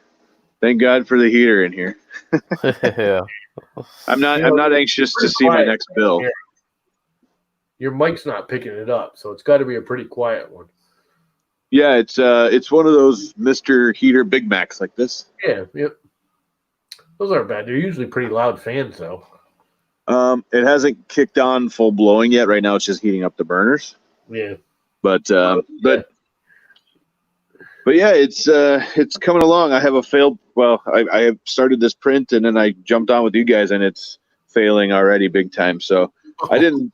Thank God for the heater in here. Yeah. I'm not anxious to see my next bill. Here. Your mic's not picking it up, so it's got to be a pretty quiet one. Yeah, it's one of those Mr. Heater Big Macs like this. Yeah, yep. Those aren't bad. They're usually pretty loud fans, though. It hasn't kicked on full blowing yet. Right now, it's just heating up the burners. Yeah. But yeah, it's coming along. I have a failed. Well, I have started this print and then I jumped on with you guys and it's failing already big time. So I didn't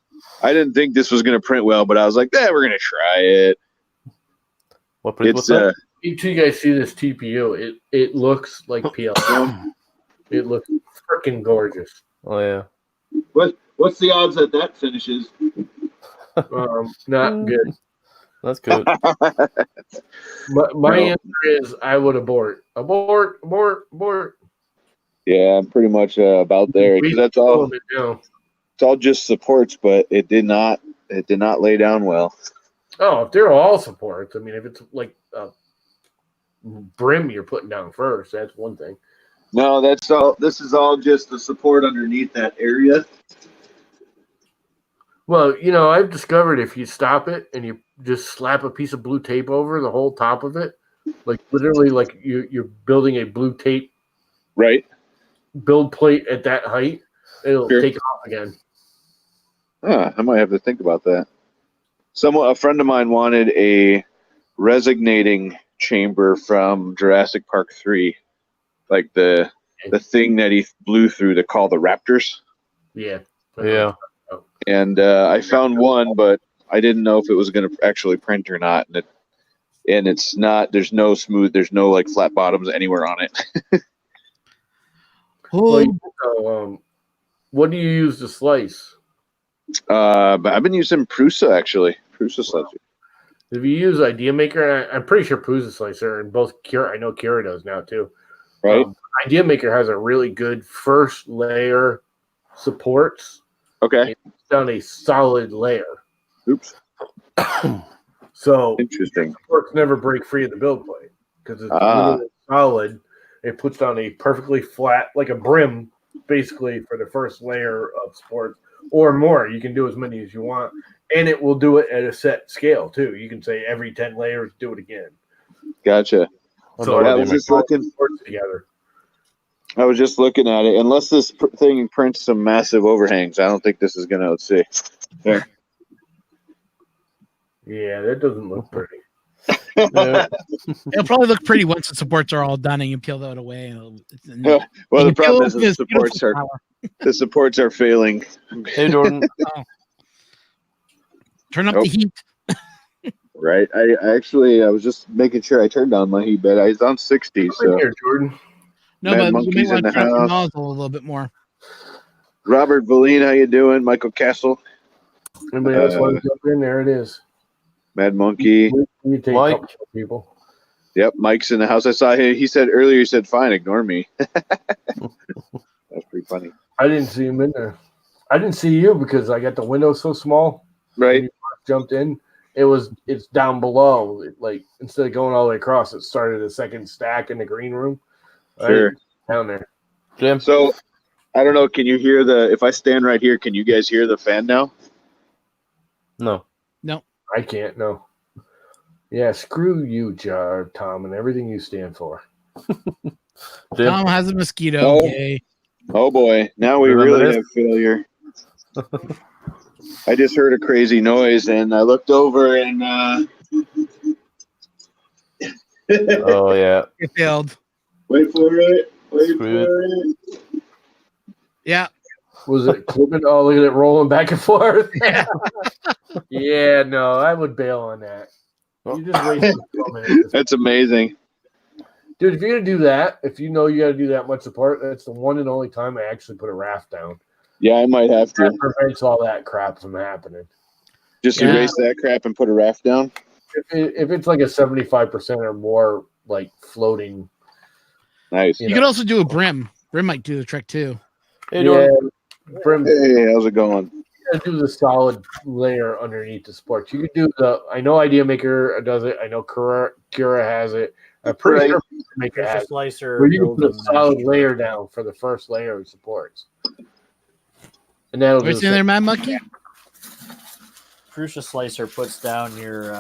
think this was going to print well, but I was like, we're going to try it. What print was that? Until you guys see this TPU, it looks like PLC. It looks freaking gorgeous. Oh yeah. What's the odds that finishes? Not good. That's good. My answer is I would abort. Abort. Yeah, I'm pretty much about there. That's all. It's all just supports, but it did not lay down well. Oh, if they're all supports, I mean, if it's like a brim you're putting down first, that's one thing. No, that's all. This is all just the support underneath that area. Well, I've discovered if you stop it and you just slap a piece of blue tape over the whole top of it, like literally like you're building a blue tape build plate at that height, it'll take it off again. I might have to think about that. A friend of mine wanted a resonating chamber from Jurassic Park 3, like the thing that he blew through to call the Raptors. Yeah. Yeah. And I found one, but I didn't know if it was going to actually print or not. And it's not. There's no like flat bottoms anywhere on it. What do you use to slice? But I've been using Prusa actually. Prusa slicer. If you use Idea Maker, I'm pretty sure Prusa slicer and both Cura. I know Cura does now too. Right. Idea Maker has a really good first layer supports. Okay. It's down a solid layer. Oops. So interesting. Supports never break free of the build plate because it's literally solid. It puts down a perfectly flat, like a brim, basically for the first layer of supports or more. You can do as many as you want, and it will do it at a set scale too. You can say every 10 layers, do it again. Gotcha. So I was just looking together. I was just looking at it. Unless this thing prints some massive overhangs, I don't think this is going to. Let's see. There. Yeah, that doesn't look pretty. Yeah. It'll probably look pretty once the supports are all done and you peel that away. Well, the problem is the the supports are failing. Hey, Jordan. Turn up Nope. the heat. Right. I was just making sure I turned down my heat bed. I was on 60. Come in So here, Jordan. No, Mad but you Monkey's may in want the to turn up the house. nozzle a little bit more. Robert Valine, how you doing? Michael Castle, Anybody else want to jump in? There it is. Mad Monkey. You take Mike. a couple of people. Yep, Mike's in the house. I saw him. He said earlier. He said, "Fine, ignore me." That's pretty funny, I didn't see him in there. I didn't see you because I got the window so small. When right? you jumped in, it's down below. Like instead of going all the way across, it started a second stack in the green room. Sure. Down there. Jim. So, I don't know. Can you hear the? If I stand right here, can you guys hear the fan now? No. I can't. No. Yeah, screw you, Jar, Tom, and everything you stand for. Jim. Tom has a mosquito. Oh. Yay. Oh boy, now we Remember really this? have failure. I just heard a crazy noise and I looked over and Oh yeah. It failed. wait for it. Wait Screw for it. Yeah. Was it clipping? Oh, look at it rolling back and forth. Yeah. Yeah, no, I would bail on that. You just wasted 12 minutes. That's amazing. Dude, if you're going to do that, if you know you got to do that much support, that's the one and only time I actually put a raft down. Yeah, I might have That to prevents all that crap from happening. just Yeah. erase that crap and put a raft down. If it's like a 75% or more, like floating. Nice. You could also do a brim. Brim might do the trick too. Hey, Jordan. Brim, Hey, how's it going? you gotta do the solid layer underneath the sports. You could do I know Idea Maker does it. I know Cura has it. I'm pretty Right. sure Maker There's has a it. slicer. Where you can builds put a them solid magic. layer down for the first layer of supports. And that'll do What's the in there, same. Mad Monkey? Crucia slicer puts down your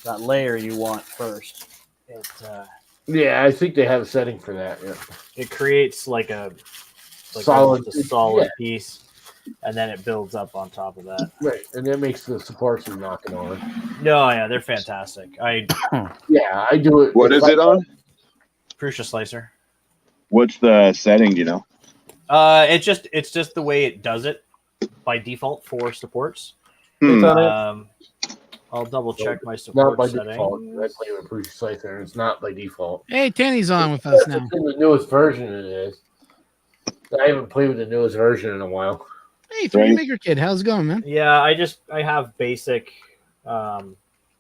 that layer you want first. Yeah, I think they have a setting for that. Yeah. It creates like a Solid- almost a solid yeah. piece, and then it builds up on top of that. Right. And that makes the supports you're knocking on. No, yeah, they're fantastic. Yeah, I do it. What if is I- it on? Crucia slicer. What's the setting? Do you know? It's just the way it does it by default for supports. Hmm. I'll double check my Not support by setting. default. I play with Bruce Scyther, and it's not by default. Hey, Tanny's on with us now. In the newest version, it is. I haven't played with the newest version in a while. Hey, 3D Right. Maker Kid, how's it going, man? Yeah, I have basic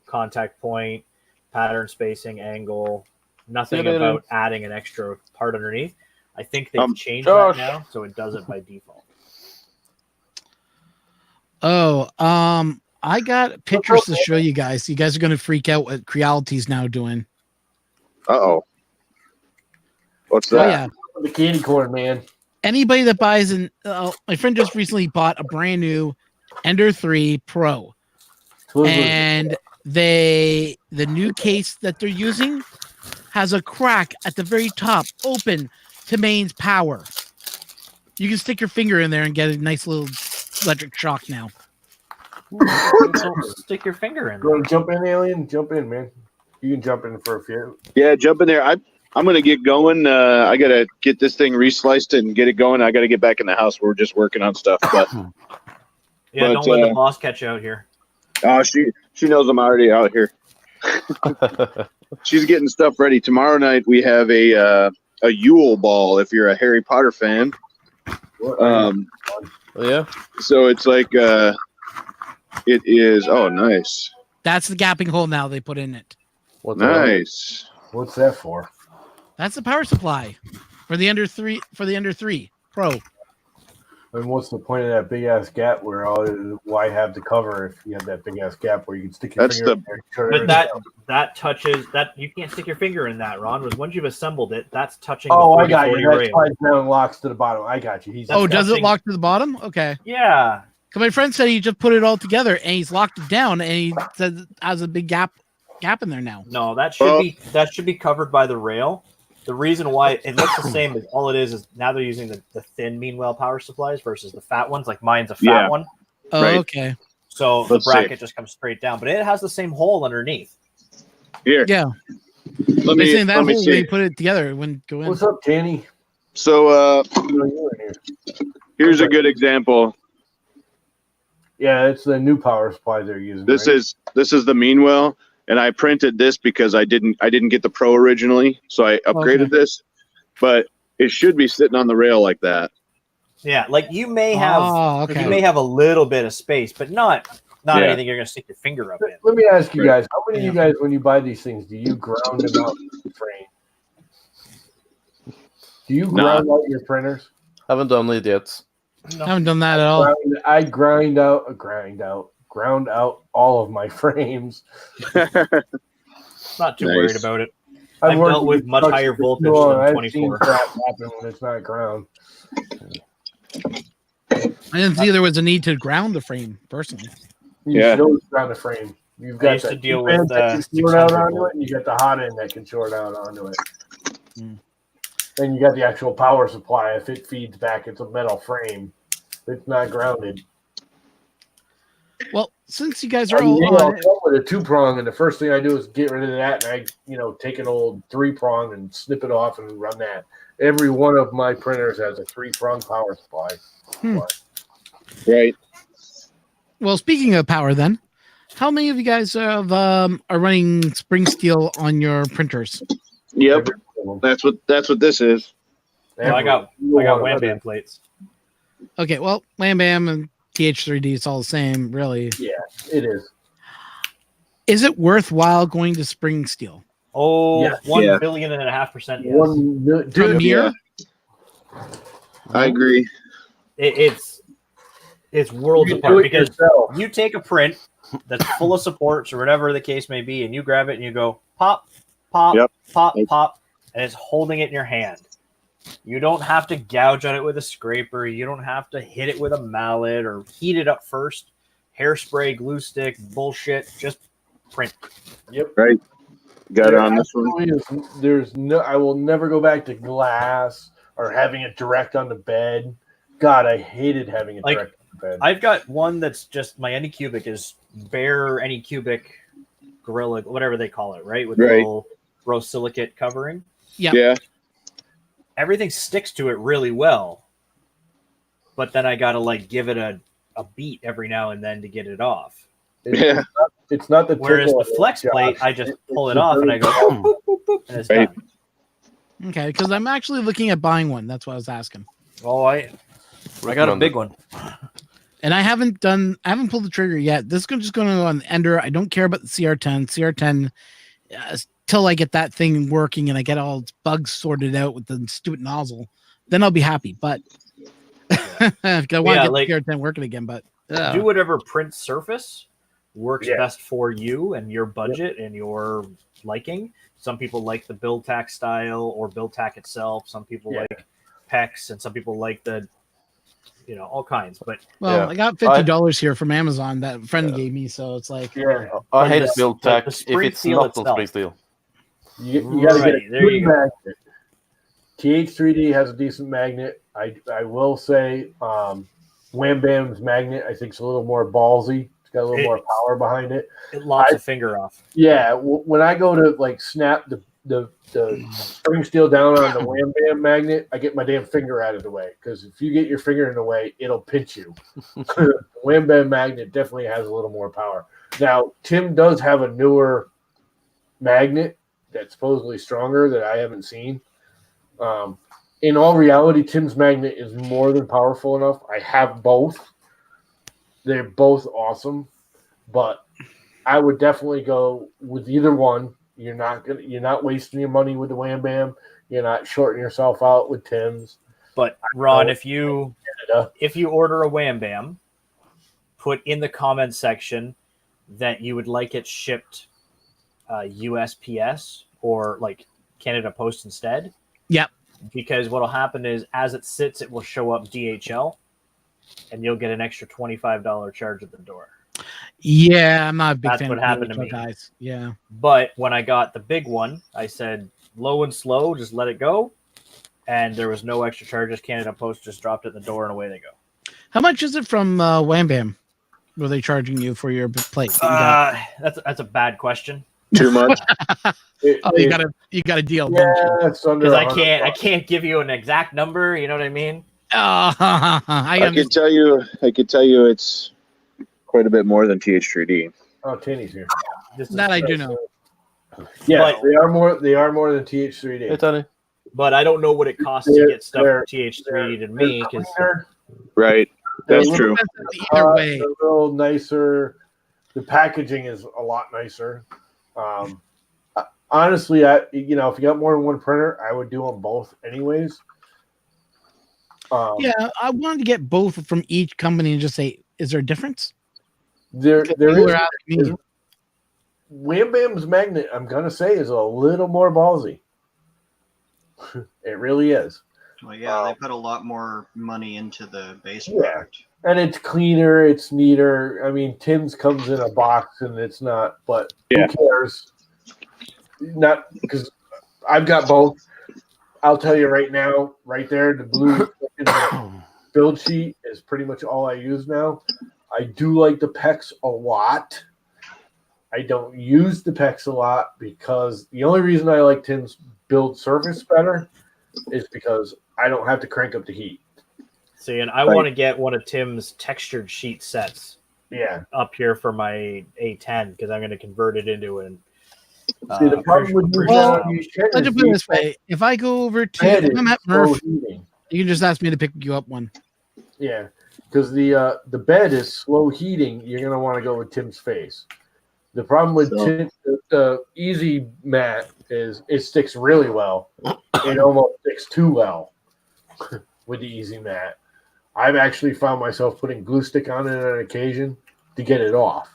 contact point, pattern spacing, angle, nothing See you later. about adding an extra part underneath. I think they've changed Josh. that now, so it does it by default. Oh, I got pictures to show you guys. You guys are gonna freak out what Creality's now doing. Uh-oh. What's Oh that? yeah. The candy corn, man. Anybody that buys my friend just recently bought a brand new Ender 3 Pro. And the new case that they're using has a crack at the very top open to mains power. You can stick your finger in there and get a nice little electric shock now. So stick your finger in You want there. to jump in, Alien? Jump in, man. You can jump in for a few. Yeah, jump in there. I'm gonna get going. I gotta get this thing resliced and get it going. I gotta get back in the house. We're just working on stuff. But Yeah, But, don't let the boss catch you out here. oh, she knows I'm already out here. She's getting stuff ready. Tomorrow night we have a Yule Ball. If you're a Harry Potter fan, Yeah. so it's like it is. Oh, nice, That's the gapping hole now they put in it. What's that? nice. What's that for? That's the power supply for the Ender 3 Pro. And what's the point of that big ass gap where why have the cover if you have that big ass gap where you can stick your That's finger the- in there and turn But it that touches that you can't stick your finger in that, Ron. Was once you've assembled it, that's touching Oh, the I got 40 you. That rail. slides down and locks to the bottom. I got you. He's That's Oh, does it touching- lock to the bottom? Okay. Yeah. Because my friend said he just put it all together and he's locked it down and he says it has a big gap in there now. No, that should be covered by the rail. The reason why it looks the same is all it is now they're using the thin meanwhile power supplies versus the fat ones. Like mine's a fat Yeah. one. Oh, Right. okay. So Let's the bracket see. just comes straight down, but it has the same hole underneath. Here, Yeah. let They're me saying that let me whole way see. you put it together, it wouldn't go in. What's up, Danny? So You in here. here's a good example. Yeah, it's the new power supply they're using. This right? is the Meanwell, and I printed this because I didn't get the Pro originally, so I upgraded Okay. this. But it should be sitting on the rail like that. Yeah, like you may have okay. you may have a little bit of space, but not Yeah. anything you're gonna stick your finger up in. Let me ask you Right. guys: how many of you guys, when you buy these things, do you ground them out in the frame? Do you Nah. ground out your printers? Haven't done it yet. No. Haven't done that at all. I ground out all of my frames. Not too Nice. worried about it. I've I've worked dealt with much construction higher for voltage too long. than I've 24. seen crap happen when it's not ground. I didn't see there was a need to ground the frame, personally. You Yeah. should always ground the frame. You've I got used to that deal deep end with, that can short out 600 onto volt. it, and you got the hot end that can short out onto it. Mm. Then you got the actual power supply. If it feeds back, it's a metal frame. It's not grounded. Well, since you guys are I mean, all they all on it, come with a 2-prong, and the first thing I do is get rid of that, and I, take an old 3-prong and snip it off and run that. Every one of my printers has a 3-prong power supply. Right. well, speaking of power, then, how many of you guys are running spring steel on your printers? Yep. Every one of That's what this is. them. Well, I got Every one Wham of them. Bam plates. Okay, well, Wham Bam and TH3D, it's all the same, really. Yeah, it is. Is it worthwhile going to spring steel? Oh, Yeah. 1.5 billion yes. Dude, From Yeah. here? I agree. It's worlds you can do apart it because yourself. you take a print that's full of supports or whatever the case may be, and you grab it and you go pop, pop, Yep. pop, pop, and it's holding it in your hand. You don't have to gouge on it with a scraper. You don't have to hit it with a mallet or heat it up first. Hairspray, glue stick, bullshit. Just print. Yep. Right. Got it on this one. I will never go back to glass or having it direct on the bed. God, I hated having it direct on the bed. I've got one that's just my Anycubic is bare Anycubic Gorilla, whatever they call it, right? With the Right. little rose silicate covering. Yep. Yeah. Everything sticks to it really well, but then I gotta give it a beat every now and then to get it off. Yeah. It's not the Whereas tickle the flex Josh. plate, I just pull It's it the off and I go very- boop, boop, boop, boop, and it's Right. done. Okay, because I'm actually looking at buying one. That's what I was asking. Oh, I got a big one. And I haven't pulled the trigger yet. This is just going to go on the Ender. I don't care about the CR10. CR10, till I get that thing working and I get all its bugs sorted out with the stupid nozzle, then I'll be happy. But I want to get the CR10 working again. But do whatever print surface works Yeah. best for you and your budget and your liking. Some people like the build tack style or build tack itself. Some people like PEX, and some people like the, all kinds. But I got $50 here from Amazon that a friend gave me, so it's like I hate the- build the tack if spring it's steel not on itself. spring steel. You got to get Right, a there good you go. magnet. TH3D has a decent magnet. I will say Wham Bam's magnet I think is a little more ballsy. It's got a little more power behind it. It locks a finger off. Yeah, when I go to snap the spring steel down on the Wham Bam magnet, I get my damn finger out of the way, because if you get your finger in the way, it'll pinch you. The Wham Bam magnet definitely has a little more power. Now, Tim does have a newer magnet that's supposedly stronger that I haven't seen. In all reality, Tim's magnet is more than powerful enough. I have both. They're both awesome, but I would definitely go with either one. You're not wasting your money with the Wham Bam. You're not shorting yourself out with Tim's. But Ron, if you order a Wham Bam, put in the comments section that you would like it shipped USPS or Canada Post instead. Yep. Because what'll happen is, as it sits, it will show up DHL, and you'll get an extra $25 charge at the door. Yeah, I'm not a big That's fan what of happened to DHL me. guys. Yeah. But when I got the big one, I said low and slow, just let it go. And there was no extra charges. Canada Post just dropped it at the door and away they go. How much is it from Wham Bam? were they charging you for your plate? That That's a bad question. Too much. you got you got a deal. Yeah, it's under Because I $100. can't give you an exact number. You know what I mean? I can tell you it's quite a bit more than TH3D. Oh, Tinny's here. That I do know. Yeah, But- they are more. They are more than TH3D. Hey, Tony. But I don't know what it costs to get stuff from TH3 to me because Right. They're That's a true. Either way, They're a little nicer. The packaging is a lot nicer. Honestly, if you got more than one printer, I would do them both anyways. yeah, I wanted to get both from each company and just say, is there a difference? There People is. are asking me. Wham Bam's magnet, I'm gonna say, is a little more ballsy. It really is. Well, yeah, they put a lot more money into the base Yeah. product. And it's cleaner, it's neater. I mean, Tim's comes in a box and it's not, but Yeah. who cares? Not because I've got both. I'll tell you right now, right there, the blue build sheet is pretty much all I use now. I do like the PEX a lot. I don't use the PEX a lot because the only reason I like Tim's build surface better is because I don't have to crank up the heat. see, and I want to get one of Tim's textured sheet sets Yeah. up here for my A10 because I'm going to convert it into an. See, the problem with using Well, that on these channels Let's just put it this way: if I go over to, if I'm at Murph, you can just ask me to pick you up one. Yeah, because the bed is slow heating. You're gonna want to go with Tim's face. The problem with the Easy Mat is it sticks really well. It almost sticks too well with the Easy Mat. I've actually found myself putting glue stick on it on an occasion to get it off.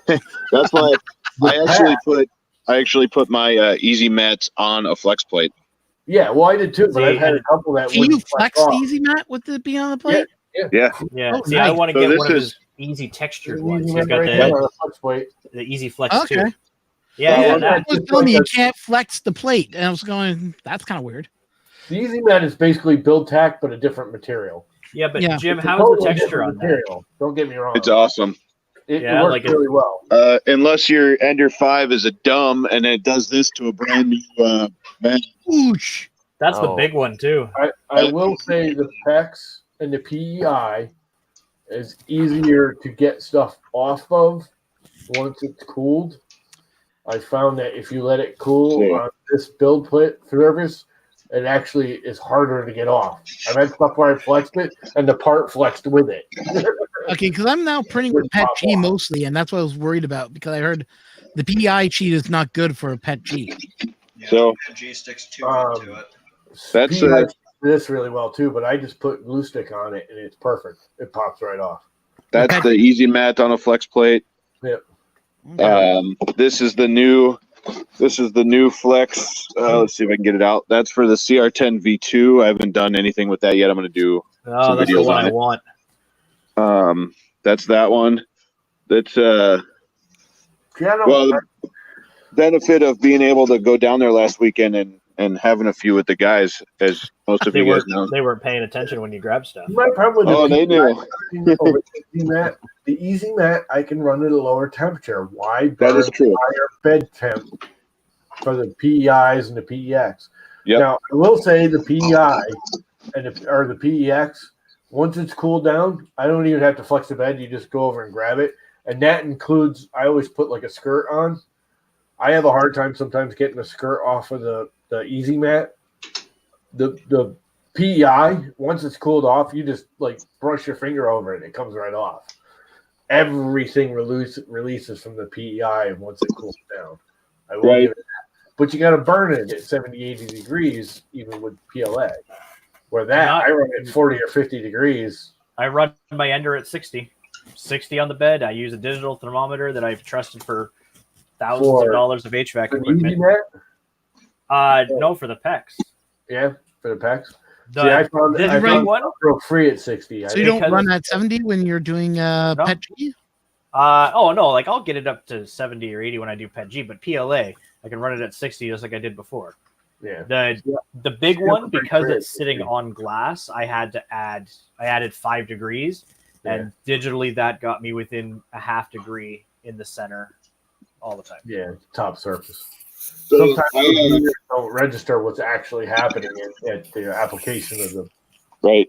That's why I actually put my Easy Mats on a flex plate. Yeah, well, I did too, but See, I've had a couple that Can you wouldn't flex off. the Easy Mat with it being on the plate? Yeah. Yeah, Oh, see, I nice. want to So get this one of is- his easy textured Easy ones. Mat He's got right there the on a flex plate. Easy Flex Okay. 2. Well, Yeah, that- was telling me you can't flex the plate, and I was going, that's kind of weird. The Easy Mat is basically build tack, but a different material. yeah, but Yeah. Jim, It's a how's the totally texture different on that? material. Don't get me wrong. It's awesome. It Yeah, works like it- really well. Unless your Ender 5 is a dumb and it does this to a brand new mat. Oosh. That's the Oh. big one too. I will say the PEX and the PEI is easier to get stuff off of once it's cooled. I found that if you let it cool Yeah. on this build plate service, it actually is harder to get off. I've had stuff where I flexed it and the part flexed with it. Okay, because I'm now printing with PET G mostly, and that's what I was worried about because I heard the PEI sheet is not good for a PET G. Yeah, So- G sticks too into it. That's, PEI this really well too, but I just put glue stick on it and it's perfect. It pops right off. That's the Easy Mat on a flex plate. Yep. This is the new flex. Let's see if I can get it out. That's for the CR10 V2. I haven't done anything with that yet. I'm going to do Oh, some that's the videos one on I it. want. That's that one. That's Yeah, no, well, the benefit of being able to go down there last weekend and having a few with the guys, as most of They you guys weren't know. they weren't paying attention when you grabbed stuff. my problem with Oh, they knew. over the Easy Mat, the Easy Mat, I can run at a lower temperature. Why That is burn true. higher bed temp for the PEIs and the PEX? Yep. Now, I will say the PEI or the PEX, once it's cooled down, I don't even have to flex the bed. You just go over and grab it. And that includes, I always put like a skirt on. I have a hard time sometimes getting a skirt off of the Easy Mat. The PEI, once it's cooled off, you just like brush your finger over it. It comes right off. Everything releases from the PEI once it cools down. I will Right. give it that. But you got to burn it at 70, 80 degrees, even with PLA. Where that, I run at 40 or 50 degrees. I run my Ender at 60. 60 on the bed. I use a digital thermometer that I've trusted for thousands of dollars of HVAC For the Easy equipment. Mat, No, for the PEX. yeah, for the PEX. The, See, I found this I big found one? real free at 60. So you don't Because- run at 70 when you're doing PET G? Oh no, like I'll get it up to 70 or 80 when I do PET G, but PLA I can run it at 60 just like I did before. Yeah. The big Yeah, one, pretty because great. it's sitting on glass, I added 5 degrees. And digitally, that got me within a half degree in the center all the time. Yeah, top surface. So Sometimes computers don't register what's actually happening at the application of the right.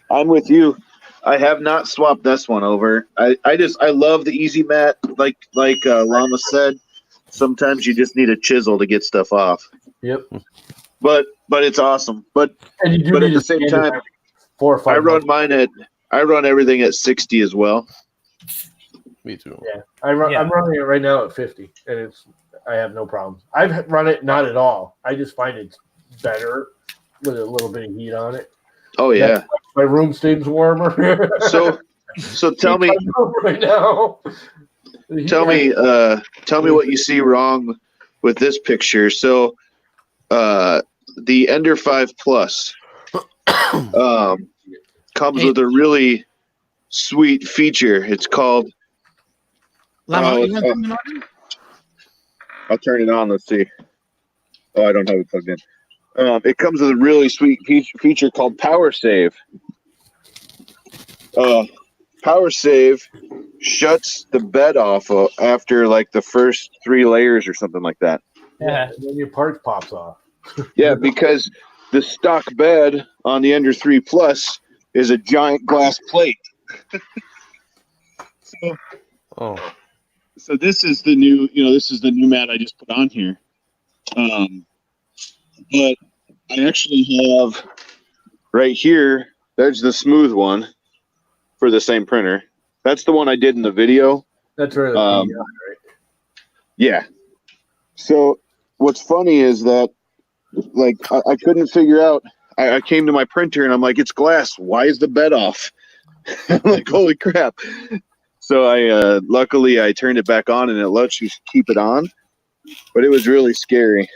I'm with you. I have not swapped this one over. I love the easy mat, like Llama said. Sometimes you just need a chisel to get stuff off. Yep. But it's awesome. But And you do but need at the to same stand it time, every 4 or 5 I run months. I run everything at 60 as well. Me too. Yeah, I'm running it right now at 50, and I have no problems. I've run it not at all. I just find it's better with a little bit of heat on it. Oh yeah. My room stays warmer. So tell me right now. tell me what you see wrong with this picture. So the Ender 5 Plus comes with a really sweet feature. It's called Llama, you want something on? I'll turn it on. Let's see. Oh, I don't have it plugged in. It comes with a really sweet feature called Power Save. Power Save shuts the bed off after like the first 3 layers or something like that. Yeah, and then your parts pops off. Yeah, because the stock bed on the Ender 3 Plus is a giant glass plate. So this is the new, mat I just put on here. But I actually have right here, there's the smooth one for the same printer. That's the one I did in the video. That's right. Right? Yeah. So what's funny is that, like, I couldn't figure out. I came to my printer and I'm like, it's glass. Why is the bed off? I'm like, holy crap. So luckily I turned it back on and it lets you keep it on. But it was really scary.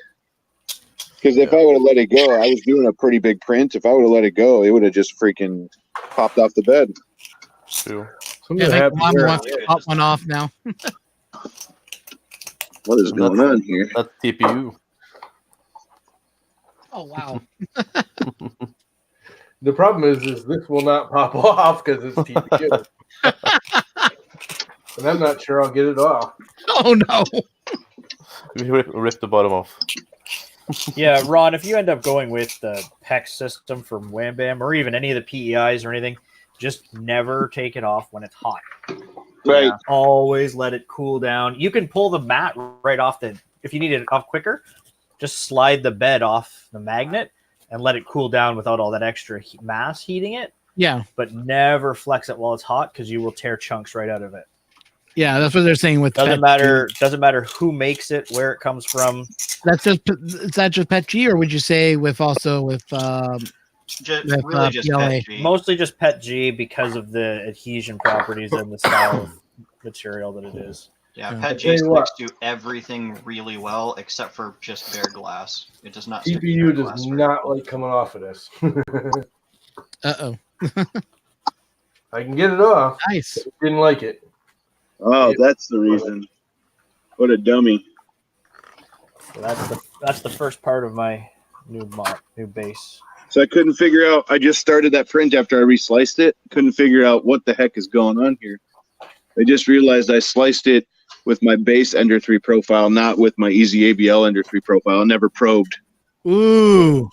Because if I would have let it go, I was doing a pretty big print. If I would have let it go, it would have just freaking popped off the bed. True. Yeah, I think Llama wants to pop one off now. What is going on here? That's TPU. Oh wow. The problem is this will not pop off because it's TPU. And I'm not sure I'll get it off. Oh no. We rip the bottom off. Yeah, Ron, if you end up going with the PEX system from Wham Bam or even any of the PEIs or anything, just never take it off when it's hot. Right. Yeah, always let it cool down. You can pull the mat right off if you need it off quicker, just slide the bed off the magnet and let it cool down without all that extra mass heating it. Yeah. But never flex it while it's hot because you will tear chunks right out of it. Yeah, that's what they're saying with Doesn't PET matter who makes it, where it comes from. Is that just PET G, or would you say really just PLA. PLA? Mostly just PET G because of the adhesion properties and the style of material that it is. Yeah, Yeah. PET G sticks to everything really well except for just bare glass. It does not stick to TPU bare does glass not like coming off of this. Uh-oh. I can get it off. Nice. Didn't like it. Oh, that's the reason. What a dummy. So that's the first part of my new base. So I couldn't figure out. I just started that print after I resliced it. Couldn't figure out what the heck is going on here. I just realized I sliced it with my base Ender 3 profile, not with my Easy ABL Ender 3 profile. I never probed. Ooh.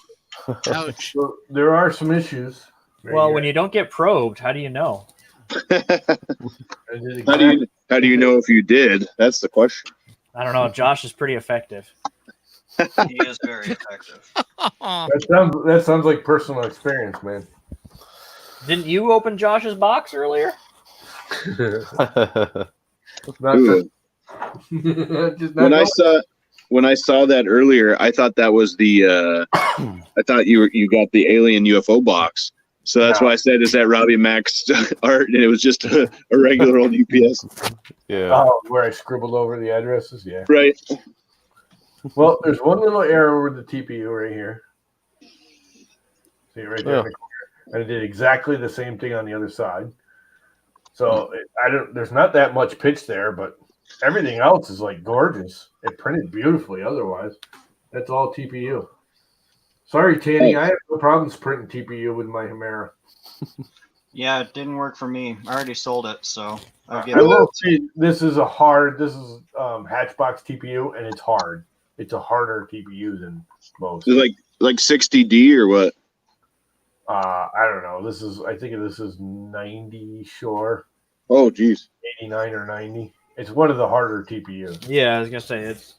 Ouch. So there are some issues. Well, when you don't get probed, how do you know? How do you know if you did? That's the question. I don't know. Josh is pretty effective. He is very effective. That sounds like personal experience, man. Didn't you open Josh's box earlier? Not When I saw that earlier, I thought that was the. I thought you got the alien UFO box. So that's why I said, is that Robbie Max art? And it was just a regular old UPS. Yeah. Oh, where I scribbled over the addresses? Yeah. Right. Well, there's one little error with the TPU right here. See it right there in the corner. And I did exactly the same thing on the other side. So there's not that much pitch there, but everything else is like gorgeous. It printed beautifully otherwise. That's all TPU. Sorry, Tanny, I have no problems printing TPU with my Hemera. Yeah, it didn't work for me. I already sold it, so I'll give I it. will say this is Hatchbox TPU, and it's hard. It's a harder TPU than most. Is it like 60D or what? I don't know. I think this is 90 Sure, Oh, geez. 89 or 90. It's one of the harder TPUs. Yeah, I was gonna say it's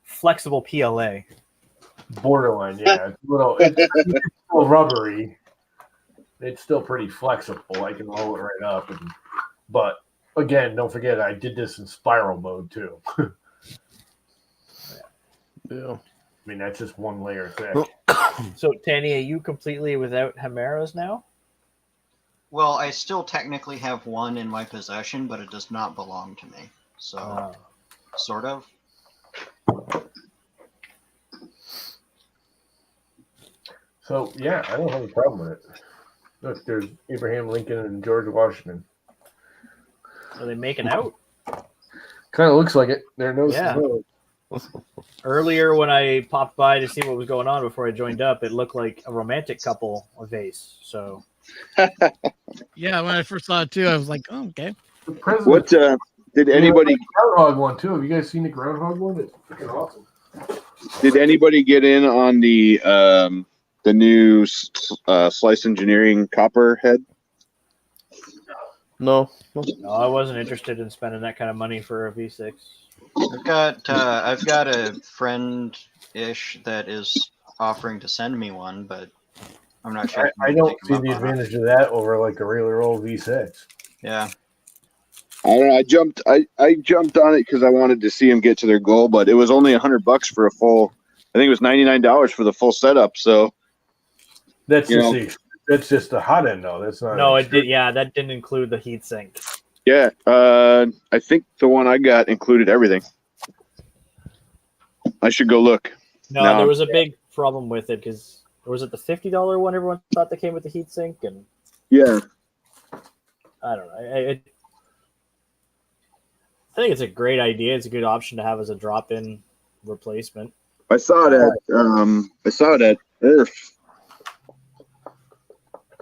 flexible PLA. Borderline, yeah. It's still rubbery. It's still pretty flexible. I can roll it right up, but again, don't forget I did this in spiral mode too. Yeah. I mean, that's just one layer thick. So, Tanny, are you completely without Chimeras now? Well, I still technically have one in my possession, but it does not belong to me. So, sort of. So, yeah, I don't have a problem with it. Look, there's Abraham Lincoln and George Washington. Are they making out? Kind of looks like it. Their nose Yeah. to nose. Earlier, when I popped by to see what was going on before I joined up, it looked like a romantic couple vase. So, Yeah, when I first saw it too, I was like, oh, okay. The president. What did anybody Groundhog one too? Have you guys seen the Groundhog one? It's freaking awesome. did anybody get in on the new Slice Engineering Copperhead? No. no, I wasn't interested in spending that kind of money for a V6. I've got a friend-ish that is offering to send me one, but I'm not sure. I don't see the advantage of that over like a regular old V6. Yeah. I don't know. I jumped on it because I wanted to see them get to their goal, but it was only $100 for a full. I think it was $99 for the full setup. So That's just the hot end though. That's not. No, it did. Yeah, that didn't include the heatsink. yeah, I think the one I got included everything. I should go look. No, No. there was a big problem with it because was it the $50 one? Everyone thought that came with the heatsink, and Yeah, I don't know. I think it's a great idea. It's a good option to have as a drop-in replacement. I saw it at Earth.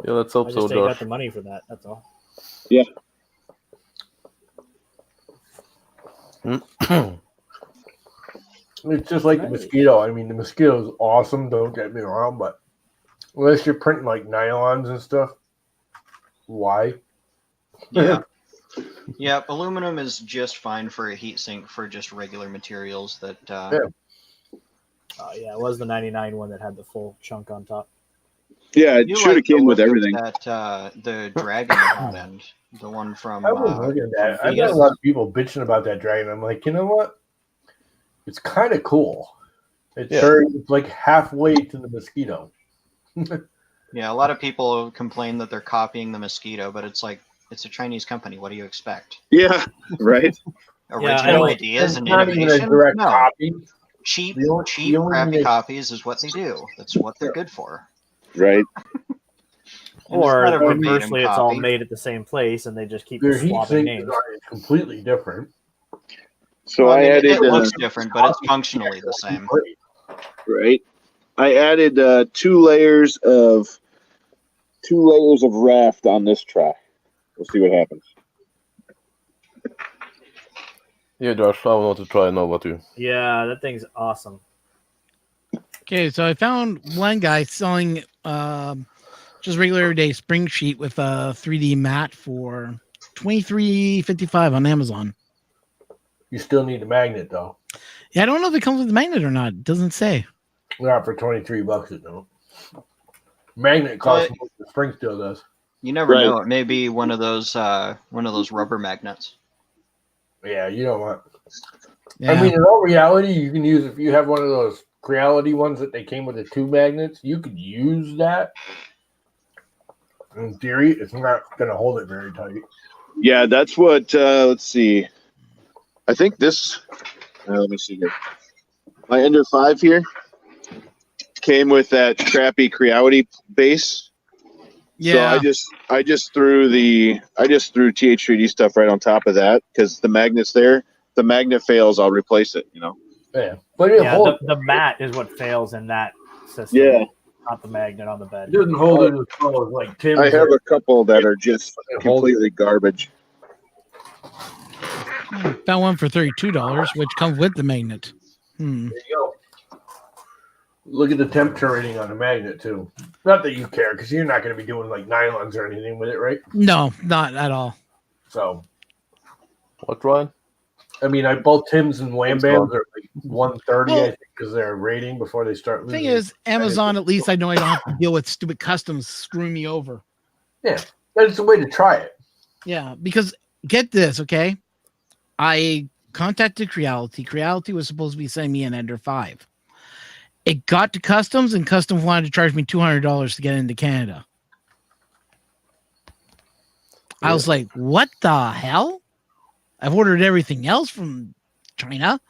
Yeah, let's hope I so, just ain't got Josh. the money for that. That's all. Yeah. It's just like the Mosquito. I mean, the Mosquito is awesome. Don't get me wrong, but unless you're printing like nylons and stuff, why? Yeah. Yeah, aluminum is just fine for a heatsink for just regular materials that Yeah, it was the 99 one that had the full chunk on top. Yeah, it you should have like the came with look of everything. That the Dragon hot end, the one from I was looking at that. from I've got a Vegas. lot of people bitching about that dragon. I'm like, you know what? It's kind of cool. It's it's like halfway to the Mosquito. Yeah, a lot of people complain that they're copying the Mosquito, but it's like it's a Chinese company. What do you expect? Yeah, right. Original I ideas It's and not even a innovation? direct No. copy. Cheap, The only crappy thing they- copies is what they do. That's what they're good for. Right. And it's Or not a verbatim conversely, it's all copy. made at the same place, and they just keep Their heat swapping sink names. design is completely different. So Well, I I mean, added it looks different, but it's functionally the same. right. I added 2 layers of raft on this try. We'll see what happens. Yeah, Josh, I want to try Nova too. Yeah, that thing's awesome. Okay, so I found one guy selling just regular everyday spring sheet with a 3D mat for $23.55 on Amazon. You still need a magnet though. Yeah, I don't know if it comes with a magnet or not. It doesn't say. Not for $23 it don't. Magnet costs But- more than the spring still does. You never Right. know. It may be one of those rubber magnets. Yeah, you don't want. Yeah. I mean, in all reality, you can use if you have one of those Creality ones that they came with the 2 magnets. You could use that. In theory, it's not going to hold it very tight. Yeah, that's what. Let's see. I think this. Let me see here. My Ender 5 here came with that crappy Creality base. yeah. So I just threw TH3D stuff right on top of that because the magnet's there. If the magnet fails, I'll replace it. You know. Yeah, but it Yeah, holds. the mat is what fails in that system. Yeah. not the magnet on the It bed. doesn't hold it as well as like Tim. I have a couple that are just completely garbage. Found one for $32, which comes with the magnet. There you go. Look at the temperature rating on the magnet too. Not that you care, because you're not going to be doing like nylons or anything with it, right? No, not at all. So, What, Ryan? I mean, both Tim's and Wham Bams are like 130, Well, I think, because they're rating before they start losing. Thing is, Amazon, at least I know I don't have to deal with stupid customs screwing me over. Yeah, but it's a way to try it. Yeah, because get this, okay? I contacted Creality. Creality was supposed to be sending me an Ender 5. It got to customs, and customs wanted to charge me $200 to get into Canada. I was like, what the hell? I've ordered everything else from China.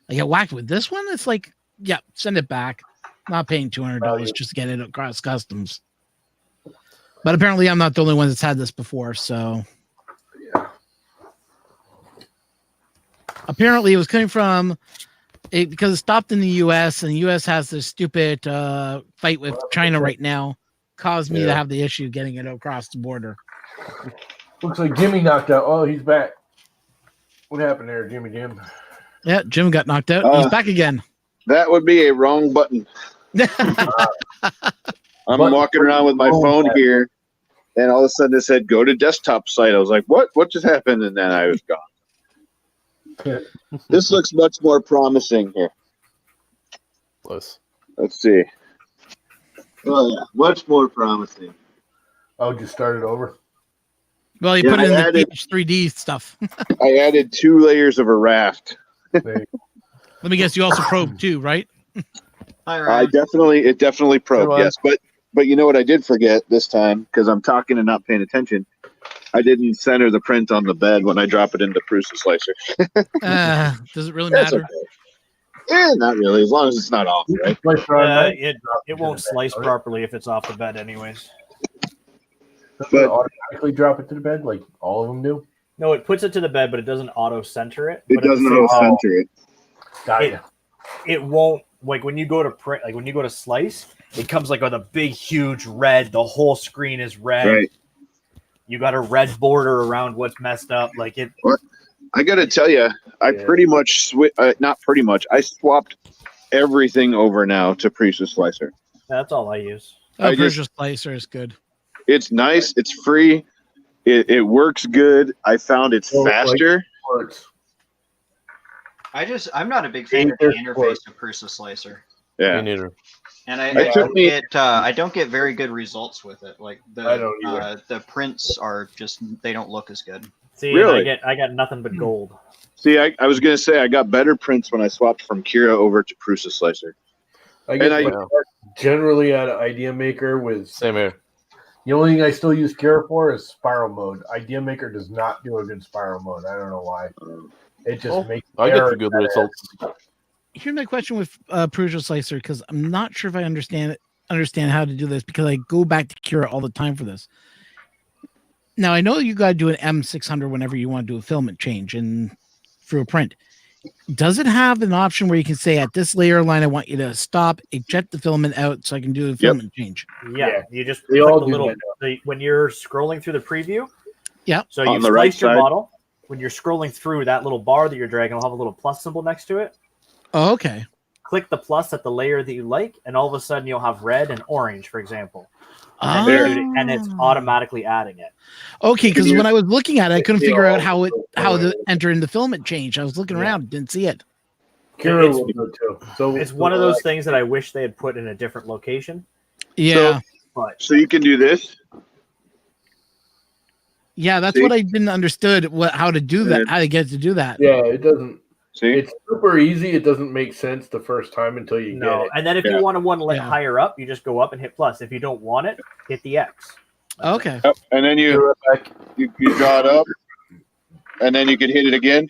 I get whacked with this one? It's like, yeah, send it back. Not paying $200 just to get it across customs. But apparently I'm not the only one that's had this before, so... Yeah. Apparently it was coming from... because it stopped in the U.S., and the U.S. has this stupid fight with China right now, caused me to have the issue getting it across the border. Looks like Jimmy knocked out. Oh, he's back. What happened there, Jim? Yeah, Jim got knocked out. He's back again. That would be a wrong button. I'm walking around with my phone here, and all of a sudden it said, go to desktop site. I was like, what? What just happened? And then I was gone. This looks much more promising here. Close. Let's see. Oh, yeah, much more promising. Oh, just started over. Well, you put it in the PH3D stuff. I added 2 layers of a raft. Let me guess, you also probed too, right? It definitely probed, yes. But you know what I did forget this time, because I'm talking and not paying attention. I didn't center the print on the bed when I drop it into Prusa Slicer. Does it really matter? Okay. Not really, as long as it's not off, right? It won't slice properly if it's off the bed anyways. Does it automatically drop it to the bed like all of them do? No, it puts it to the bed, but it doesn't auto-center it. It doesn't auto-center it. Got it. It won't, like when you go to print, like when you go to slice, it comes like with a big, huge red. The whole screen is red. Right. You got a red border around what's messed up. Like it. I got to tell you, I pretty much not pretty much. I swapped everything over now to Prusa Slicer. That's all I use. Prusa Slicer is good. It's nice. It's free. It works good. I found it's faster. I'm not a big fan of the interface of Prusa Slicer. Yeah. Me neither. And I don't get very good results with it. Like the prints are just, they don't look as good. See, really? I got nothing but gold. See, I was gonna say I got better prints when I swapped from Kira over to Prusa Slicer. I generally at Idea Maker with same here. The only thing I still use Kira for is spiral mode. Idea Maker does not do a good spiral mode. I don't know why. It just makes. I get the good results. Here's my question with Prusa Slicer, because I'm not sure if I understand how to do this, because I go back to Kira all the time for this. Now I know you got to do an M600 whenever you want to do a filament change and through a print. Does it have an option where you can say at this layer line I want you to stop, eject the filament out so I can do a filament change? Yeah, you just click the little when you're scrolling through the preview. Yeah. So you slice your model. When you're scrolling through, that little bar that you're dragging will have a little plus symbol next to it. Oh, okay. Click the plus at the layer that you like, and all of a sudden you'll have red and orange, for example. And it's automatically adding it. Okay, because when I was looking at it, I couldn't figure out how to enter in the filament change. I was looking around, didn't see it. Kira will do it too. So it's one of those things that I wish they had put in a different location. Yeah. So you can do this. Yeah, that's what I didn't understood. How to do that? How to get to do that? Yeah, it doesn't. See, it's super easy. It doesn't make sense the first time until you get it. And then if you want one higher up, you just go up and hit plus. If you don't want it, hit the X. Okay. And then you draw it up, and then you can hit it again.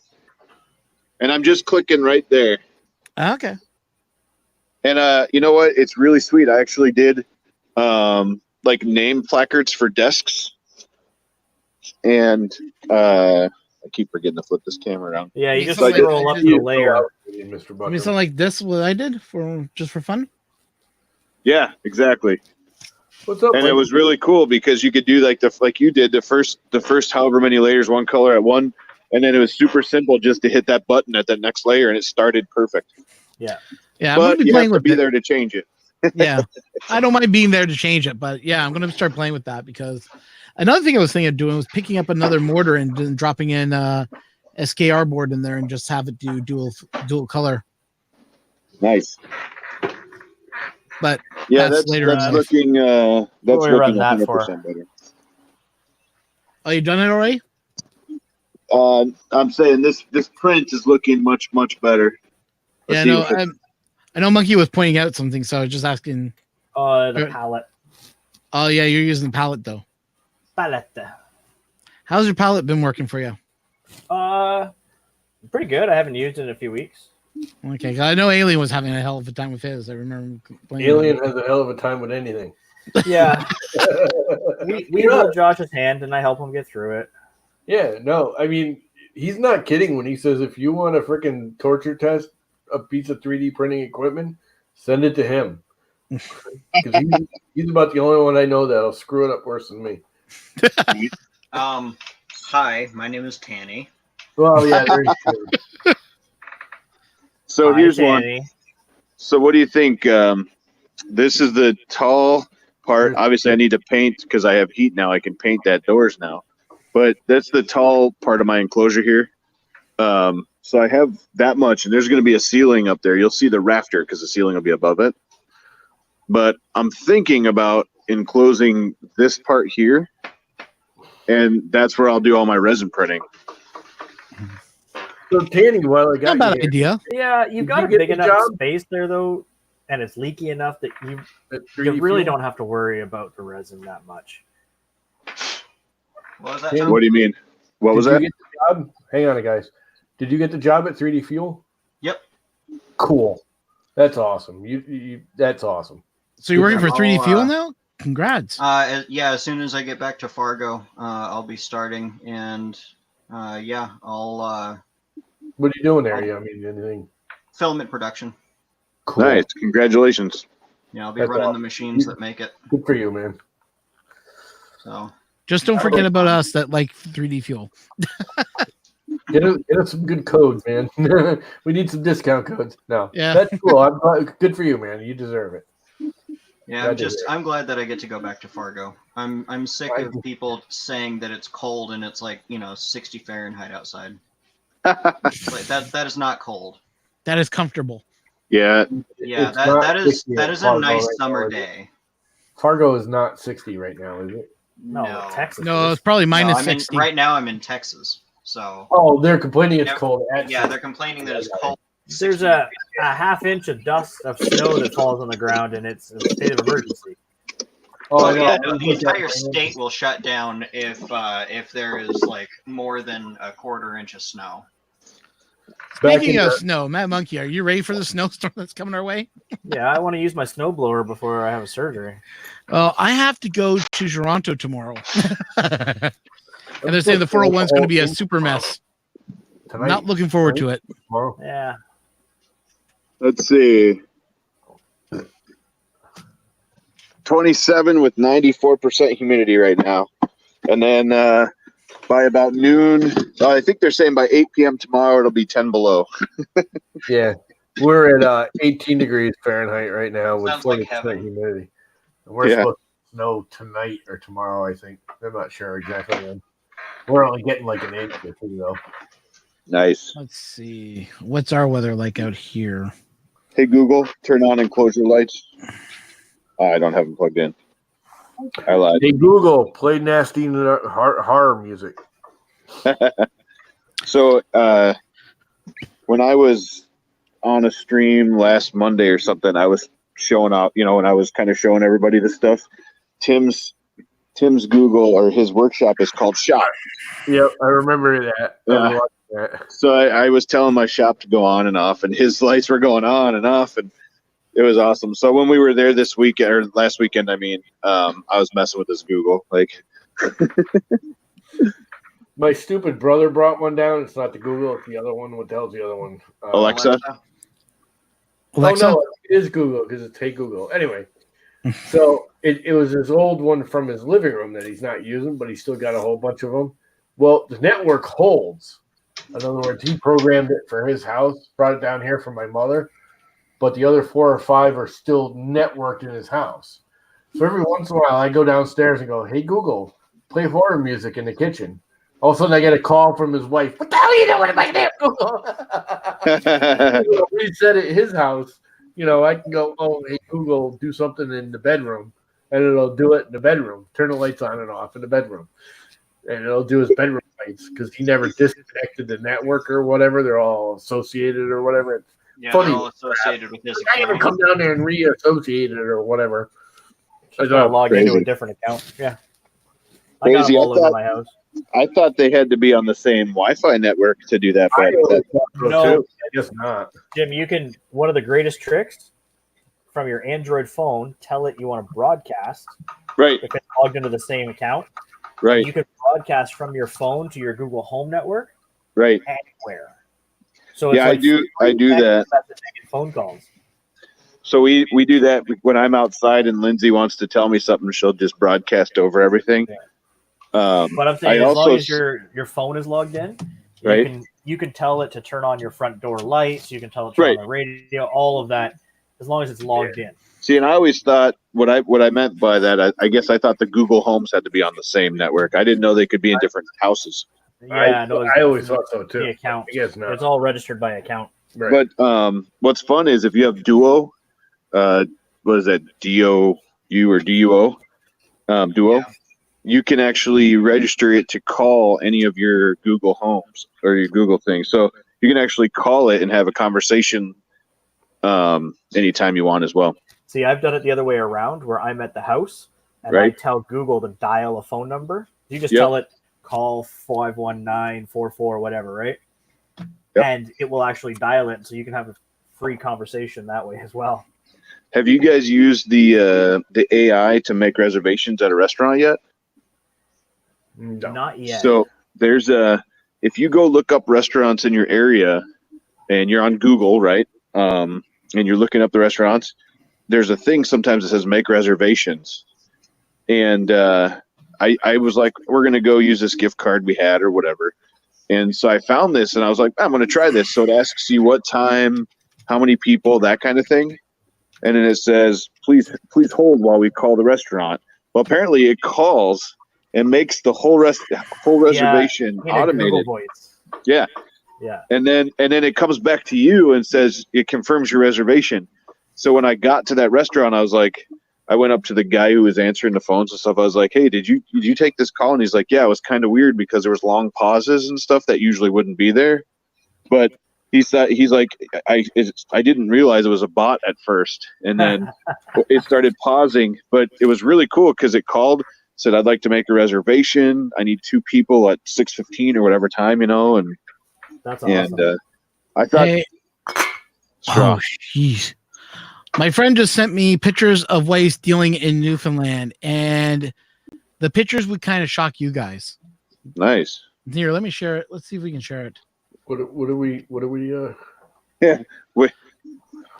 And I'm just clicking right there. Okay. And you know what? It's really sweet. I actually did like name placards for desks, and I keep forgetting to flip this camera around. Yeah, you just scroll up the layer. I mean, something like this, what I did for fun. Yeah, exactly. What's up? And Mike? it was really cool because you could do like you did the first however many layers, one color at one, and then it was super simple just to hit that button at that next layer, and it started perfect. Yeah. Yeah, I'm gonna But be you playing have to with be it. there to change it. Yeah, I don't mind being there to change it, but yeah, I'm gonna start playing with that because another thing I was thinking of doing was picking up another mortar and then dropping in SKR board in there and just have it do dual color. Nice. But Yeah, that's later in life. looking that's What are we looking running that for? 100% better. Oh, you done it already? I'm saying this print is looking much better. Yeah, Let's see no, if it- I know Monkey was pointing out something, so I was just asking. The palette. Oh yeah, you're using the palette though. Palette. How's your palette been working for you? Pretty good. I haven't used it in a few weeks. Okay, 'cause I know Alien was having a hell of a time with his. I remember playing Alien has a hell of a time with anything. Yeah. we hold Josh's hand and I help him get through it. Yeah, no, I mean, he's not kidding when he says if you want to freaking torture test a piece of 3D printing equipment, send it to him. Because he's about the only one I know that'll screw it up worse than me. Hi, my name is Tanny. Well, yeah, there you go. So Hi, here's Danny. one. So what do you think? This is the tall part. Obviously, I need to paint because I have heat now. I can paint that doors now. But that's the tall part of my enclosure here. So I have that much, and there's going to be a ceiling up there. You'll see the rafter because the ceiling will be above it. But I'm thinking about enclosing this part here, and that's where I'll do all my resin printing. So, Tanny, while I Not got a bad you here, idea. Yeah, you've Did got you a get big the enough job? space there though, and it's leaky enough that you that you 3D really fuel- don't have to worry about the resin that much. What was that? Yeah. Tom? What do you mean? What was Did that? you get the job? Hang on, guys. Did you get the job at 3D Fuel? Yep. Cool. That's awesome. You that's awesome. So you're working for I'll, 3D Fuel now? Congrats. Yeah, as soon as I get back to Fargo, I'll be starting, and yeah, I'll What are you doing there? I mean, anything filament production. cool? Nice. Congratulations. Yeah, I'll be That's running the awesome. machines that make it. Good for you, man. So Just don't forget about us that like 3D Fuel. Get us some good codes, man. We need some discount codes. No, Yeah. that's cool. I'm glad, good for you, man. You deserve it. yeah, Glad to hear it. I'm glad that I get to go back to Fargo. I'm sick of people saying that it's cold and it's like 60 Fahrenheit outside. Like that is not cold. That is comfortable. Yeah. Yeah, It's not that is 60 that at is a Fargo nice right summer now, is it? day. Fargo is not 60 right now, is it? No, Texas. No, is. it's probably minus No, I'm in, 60. right now I'm in Texas. So Oh, they're complaining it's Yep. cold. At yeah, 60. they're complaining that it's cold. There's a half inch of dust of snow that falls on the ground, and it's a state of emergency. Oh, I Oh know. yeah, I no, was the looking at entire it. state will shut down if there is like more than a quarter inch of snow. Back Speaking in of the- snow, Matt Monkey, are you ready for the snowstorm that's coming our way? Yeah, I want to use my snowblower before I have a surgery. I have to go to Toronto tomorrow. And they're saying the 401 is going to be a super mess. Tonight, Not looking forward to it. tomorrow. Yeah. Let's see. 27 with 94% humidity right now. And then by about noon, I think they're saying by 8 p.m. tomorrow, it'll be 10 below. Yeah, we're at 18 degrees Fahrenheit right now with Sounds like 40% heaven. humidity. And we're Yeah. supposed to snow tonight or tomorrow, I think. I'm not sure exactly when. We're only getting like an inch or two, though. Nice. Let's see. What's our weather like out here? Hey, Google, turn on enclosure lights. Oh, I don't have them plugged in. I lied. Hey, Google, play nasty horror music. So when I was on a stream last Monday or something, I was showing off, when I was kind of showing everybody this stuff. Tim's Google or his workshop is called Shop. Yep, I remember that. I was Yeah. watching that. So I was telling my shop to go on and off, and his lights were going on and off, and it was awesome. So when we were there this weekend or last weekend, I was messing with his Google. Like, My stupid brother brought one down. It's not the Google, it's the other one. What the hell's the other one? Alexa? Alexa? Oh, no, it is Google because it's Hey Google. Anyway, So it was his old one from his living room that he's not using, but he's still got a whole bunch of them. Well, the network holds. In other words, he programmed it for his house, brought it down here for my mother, but the other 4 or 5 are still networked in his house. So every once in a while, I go downstairs and go, "Hey Google, play horror music in the kitchen." All of a sudden, I get a call from his wife. "What the hell are you doing in my damn Google?" Reset at his house. I can go, "Oh, hey Google, do something in the bedroom," and it'll do it in the bedroom. Turn the lights on and off in the bedroom, and it'll do his bedroom lights because he never disconnected the network or whatever. They're all associated or whatever. Yeah, Funny they're all associated with his I gotta account. come down there and reassociate it or whatever. Just gotta log into a crazy. different account. Yeah. I got Crazy. them all over my house. I thought they had to be on the same Wi-Fi network to do that. I But always thought so No. too. I guess not. Jim, you can, one of the greatest tricks from your Android phone, tell it you want to broadcast right, if it's logged into the same account. right, You can broadcast from your phone to your Google Home network right. anywhere. So it's Yeah, like I do that. messaging and phone calls. So we do that when I'm outside and Lindsay wants to tell me something. She'll just broadcast over everything. Yeah. I But I'm saying, as long also as your phone is logged in, Right. you can tell it to turn on your front door lights. You can tell it to turn Right. on the radio. All of that, as long as it's logged in. see, and I always thought what I meant by that. I guess I thought the Google Homes had to be on the same network. I didn't know they could be in different houses. Yeah, no, I always thought so the too. account. I guess not. It's all registered by account. Right. But what's fun is if you have Duo, what is that? DOU or DUO? Duo. Yeah. You can actually register it to call any of your Google Homes or your Google things. So you can actually call it and have a conversation anytime you want as well. See, I've done it the other way around, where I'm at the house and I Right. tell Google to dial a phone number. You just Yep. tell it call 51944 whatever, right? Yep. And it will actually dial it, so you can have a free conversation that way as well. Have you guys used the AI to make reservations at a restaurant yet? No. Not yet. So there's if you go look up restaurants in your area and you're on Google, right? And you're looking up the restaurants, there's a thing sometimes that says make reservations. And I was like, we're going to go use this gift card we had or whatever. And so I found this and I was like, I'm going to try this. So it asks you what time, how many people, that kind of thing. And then it says, please hold while we call the restaurant. Well, apparently it calls and makes the whole reservation in a automated. Google voice. Yeah. Yeah. And then it comes back to you and says it confirms your reservation. So when I got to that restaurant, I was like, I went up to the guy who was answering the phones and stuff. I was like, hey, did you take this call? And he's like, yeah, it was kind of weird because there was long pauses and stuff that usually wouldn't be there. But he's like, I didn't realize it was a bot at first. And then it started pausing, but it was really cool because it called, said, I'd like to make a reservation. I need 2 people at 6:15 or whatever time, and That's awesome. I thought, Hey, strong. oh, jeez. My friend just sent me pictures of what he's dealing in Newfoundland, and the pictures would kind of shock you guys. Nice. Here, let me share it. Let's see if we can share it. What are we?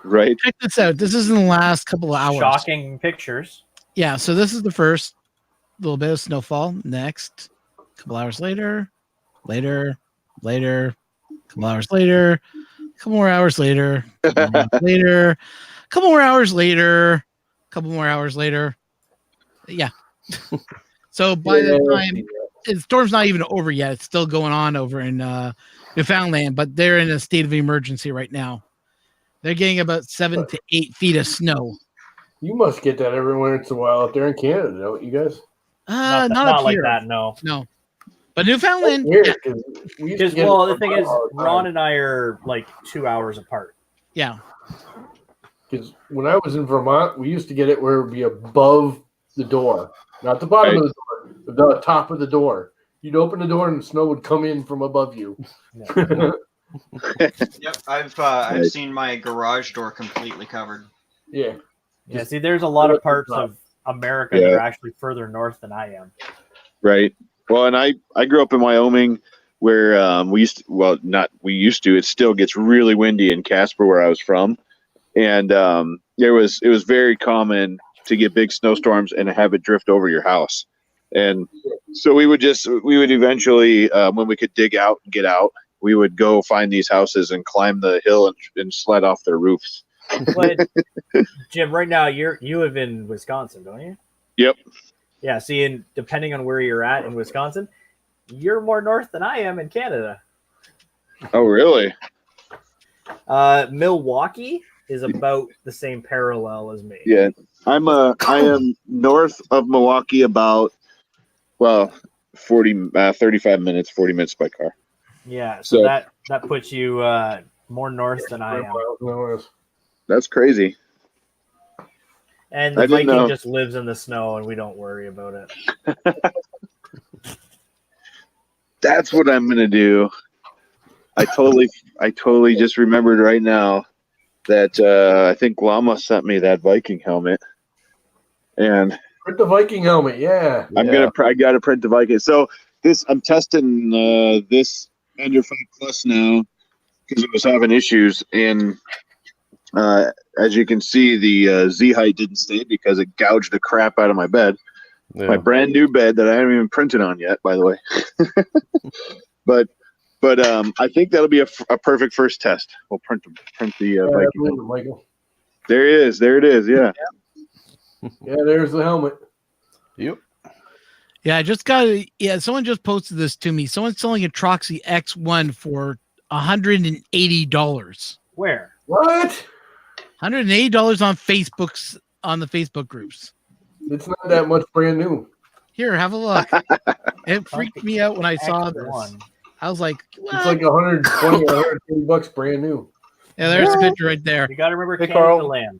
Right. Check this out. This is in the last couple of hours. Shocking pictures. Yeah, so this is the first little bit of snowfall. Next, a couple hours later, couple hours later, couple more hours later, couple more hours later, couple more hours later. Yeah. So by the time the storm's not even over yet, it's still going on over in Newfoundland, but they're in a state of emergency right now. They're getting about 7 to 8 feet of snow. You must get that every once in a while up there in Canada, don't you guys? Not Not up like here. that, no. No. But Newfoundland, Weird, yeah. 'cause we used to Because, get well, it the thing is, all the time. Ron and I are like 2 hours apart. Yeah. Because when I was in Vermont, we used to get it where it would be above the door, not the bottom of the door, the top of the door. You'd open the door and the snow would come in from above you. Yep, I've seen my garage door completely covered. Yeah. Yeah, see, there's a lot of parts of America that are actually further north than I am. Right. Well, and I grew up in Wyoming where we used to, it still gets really windy in Casper where I was from. And it was very common to get big snowstorms and have it drift over your house. And so we would eventually, when we could dig out and get out, we would go find these houses and climb the hill and sled off their roofs. But Jim, right now you live in Wisconsin, don't you? Yep. Yeah. See, and depending on where you're at in Wisconsin, you're more north than I am in Canada. Oh, really? Milwaukee is about the same parallel as me. Yeah. I am north of Milwaukee about 35 minutes, 40 minutes by car. Yeah. So that puts you more north than I am. That's crazy. And the Viking just lives in the snow, and we don't worry about it. That's what I'm gonna do. I totally just remembered right now that I think Llama sent me that Viking helmet, and Print the Viking helmet, yeah. I gotta print the Viking. So I'm testing this Ender 5 Plus now because it was having issues, and as you can see, the Z height didn't stay because it gouged the crap out of my bed. Yeah. My brand new bed that I haven't even printed on yet, by the way. but I think that'll be a perfect first test. We'll print the Viking. Michael. There it is. Yeah. Yeah, there's the helmet. Yep. Yeah, I just got someone just posted this to me. Someone's selling a Troxy X1 for $180. Where? What? $180 on the Facebook groups. It's not that much brand new. Here, have a look. It freaked me out when I saw this. I was like, what? It's like 120 or 130 bucks brand new. Yeah, there's the picture right there. You got to remember Hey, Canada Carl. land.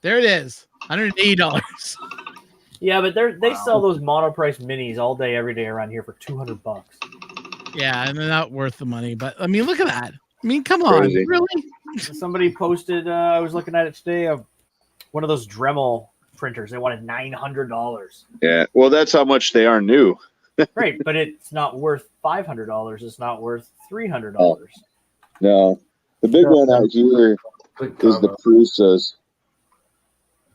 There it is. $180. Yeah, but they sell those monoprice minis all day, every day around here for $200. Yeah, and they're not worth the money. But I mean, look at that. I mean, come on, Crazy. really? Somebody posted. I was looking at it today. One of those Dremel printers. They wanted $900. Yeah. Well, that's how much they are new. Right, but it's not worth $500. It's not worth $300. No. The big one out here is the Prusas.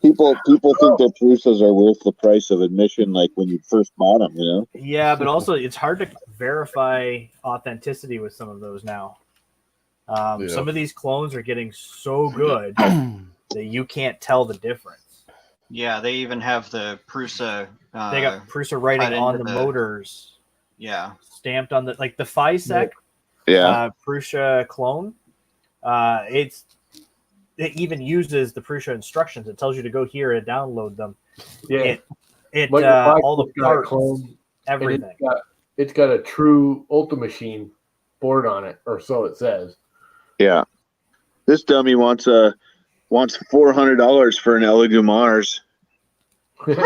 People think their Prusas are worth the price of admission, like when you first bought them, you know? Yeah, but also it's hard to verify authenticity with some of those now. Some of these clones are getting so good that you can't tell the difference. Yeah, they even have the Prusa. They got Prusa writing on the motors. Yeah, stamped on the the FISEC. Yeah. Prusa clone. It even uses the Prusa instructions. It tells you to go here and download them. Yeah. All the parts, clone, everything. It's got a true Ultra Machine board on it, or so it says. Yeah. This dummy wants $400 for an Elegoo Mars. It's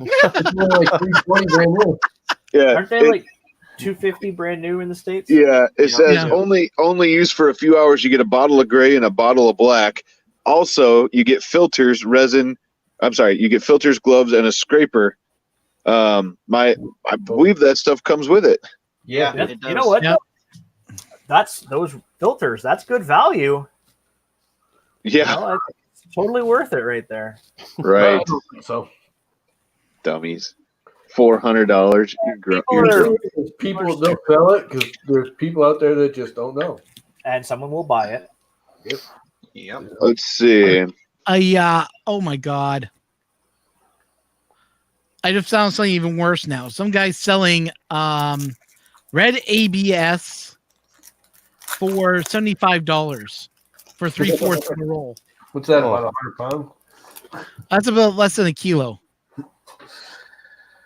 only like 320 brand new. Yeah. Aren't they like $250 brand new in the States? Yeah, it says only used for a few hours. You get a bottle of gray and a bottle of black. Also, you get filters, resin. I'm sorry, you get filters, gloves, and a scraper. I believe that stuff comes with it. yeah, it does. You know what? Yep. That's those filters. That's good value. Yeah, You know, it's totally worth it right there. right. So Dummies. $400. people they'll sell it because there's people out there that just don't know. And someone will buy it. Yep. Let's see. Oh my God. I just found something even worse now. Some guy's selling red ABS for $75 for 3/4 of a roll. What's that, about 100 pounds? That's about less than a kilo.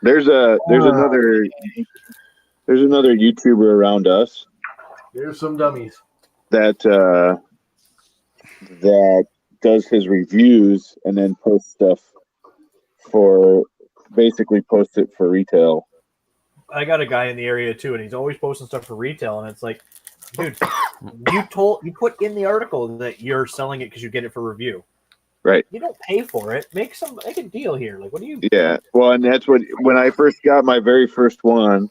There's another YouTuber around us There's some dummies. that does his reviews and then posts stuff posts it for retail. I got a guy in the area too, and he's always posting stuff for retail. And it's like, dude, you put in the article that you're selling it because you get it for review. Right. You don't pay for it. Make a deal here. Like, what do you? Yeah. Well, and that's when I first got my very first one,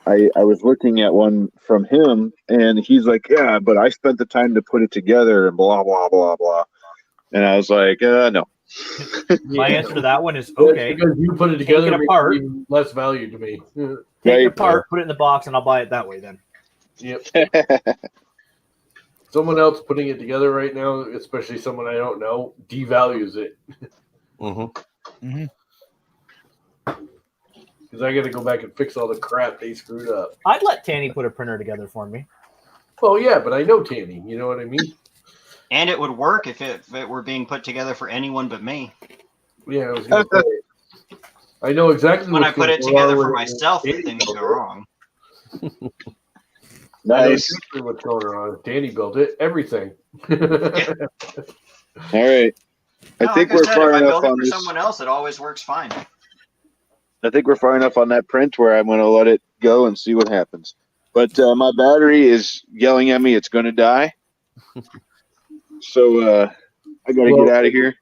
I was looking at one from him, and he's like, "Yeah, but I spent the time to put it together and blah blah blah blah," and I was like, "No." My answer to that one is That's okay. because you put it Take together, it makes apart. even less value to me. Take Right. it apart, put it in the box, and I'll buy it that way then. Yep. Someone else putting it together right now, especially someone I don't know, devalues it Mm-hmm. because I got to go back and fix all the crap they screwed up. I'd let Tanny put a printer together for me. Well, yeah, but I know Tanny. You know what I mean? And it would work if it were being put together for anyone but me. Yeah, I was going to say. I know exactly When I what's put gonna it go together wrong for with it. myself, Tanny things built go it. wrong. I know Nice. exactly what's going on. Danny built it. Everything. All right. I No, think like I we're said, far if I enough build it on for this. someone else, it always works fine. I think we're far enough on that print where I'm going to let it go and see what happens. But my battery is yelling at me it's going to die. So I got to get out of here.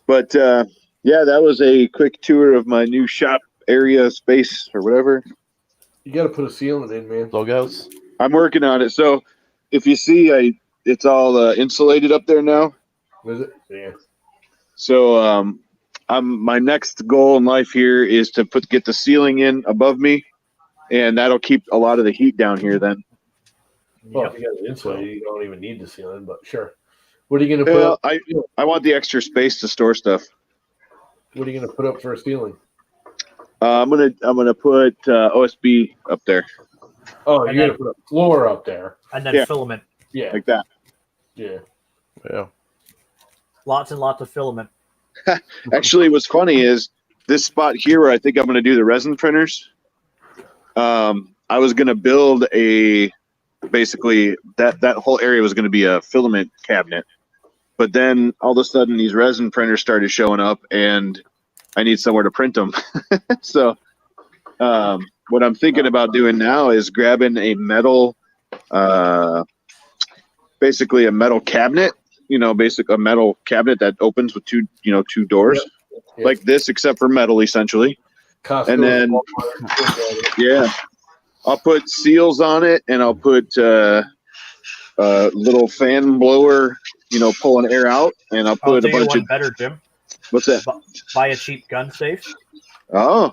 But yeah, that was a quick tour of my new shop area space or whatever. You got to put a ceiling in, man. Doghouse. I'm working on it. So if you see, it's all insulated up there now. Was it? Yeah. So my next goal in life here is to get the ceiling in above me, and that'll keep a lot of the heat down here then. Well, if you got it insulated, you don't even need the ceiling. But sure. What are you going to put Well, up? I want the extra space to store stuff. What are you going to put up for a ceiling? I'm gonna put OSB up there. Oh, And you're then- going to put a floor up there. And then Yeah. filament. Yeah. Like that. Yeah. Yeah. Lots and lots of filament. Actually, what's funny is this spot here where I think I'm gonna do the resin printers. I was gonna build basically that whole area was gonna be a filament cabinet, but then all of a sudden these resin printers started showing up, and I need somewhere to print them. So what I'm thinking about doing now is grabbing a metal, basically a metal cabinet. A metal cabinet that opens with two doors, Yep. like this, except for metal, essentially. Costco, And then- Walmart. Yeah, I'll put seals on it, and I'll put little fan blower, pulling air out, and I'll I'll put a tell you bunch one of better, Jim. what's that? Buy a cheap gun safe. Oh,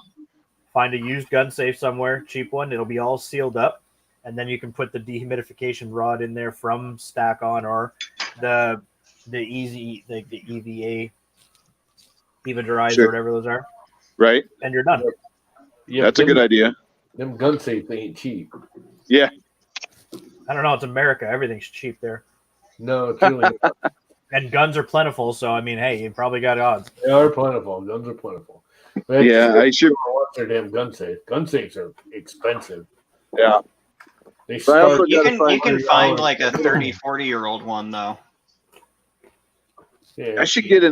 Find a used gun safe somewhere, cheap one. It'll be all sealed up, and then you can put the dehumidification rod in there from Stack On or the EVA Derize Sure. or whatever those are, right. and you're done. Yeah, That's a good idea. Them gun safes ain't cheap. Yeah. I don't know. It's America. Everything's cheap there, No, it's really not. and guns are plentiful. So I mean, hey, you probably got odds. They are plentiful. Guns are plentiful. But Yeah, I should. want their damn gun safe. Gun safes are expensive. Yeah. They But I start. also You gotta can find like a $30. 40-year-old one though. Yeah, I should get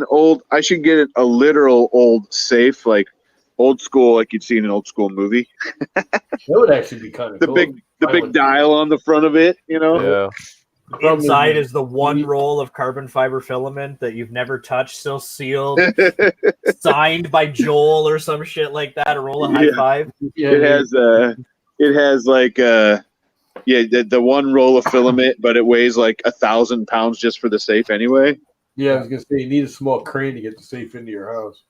a literal old safe, like old school, like you'd see in an old school movie. that would actually be kind of The cool. big dial on the front of it, Yeah. Problem Inside is- is the one roll of carbon fiber filament that you've never touched, still sealed, signed by Joel or some shit like that. A roll of high Yeah. five. Yeah, it has like the one roll of filament, but it weighs like 1,000 pounds just for the safe anyway. yeah. I was gonna say you need a small crane to get the safe into your house.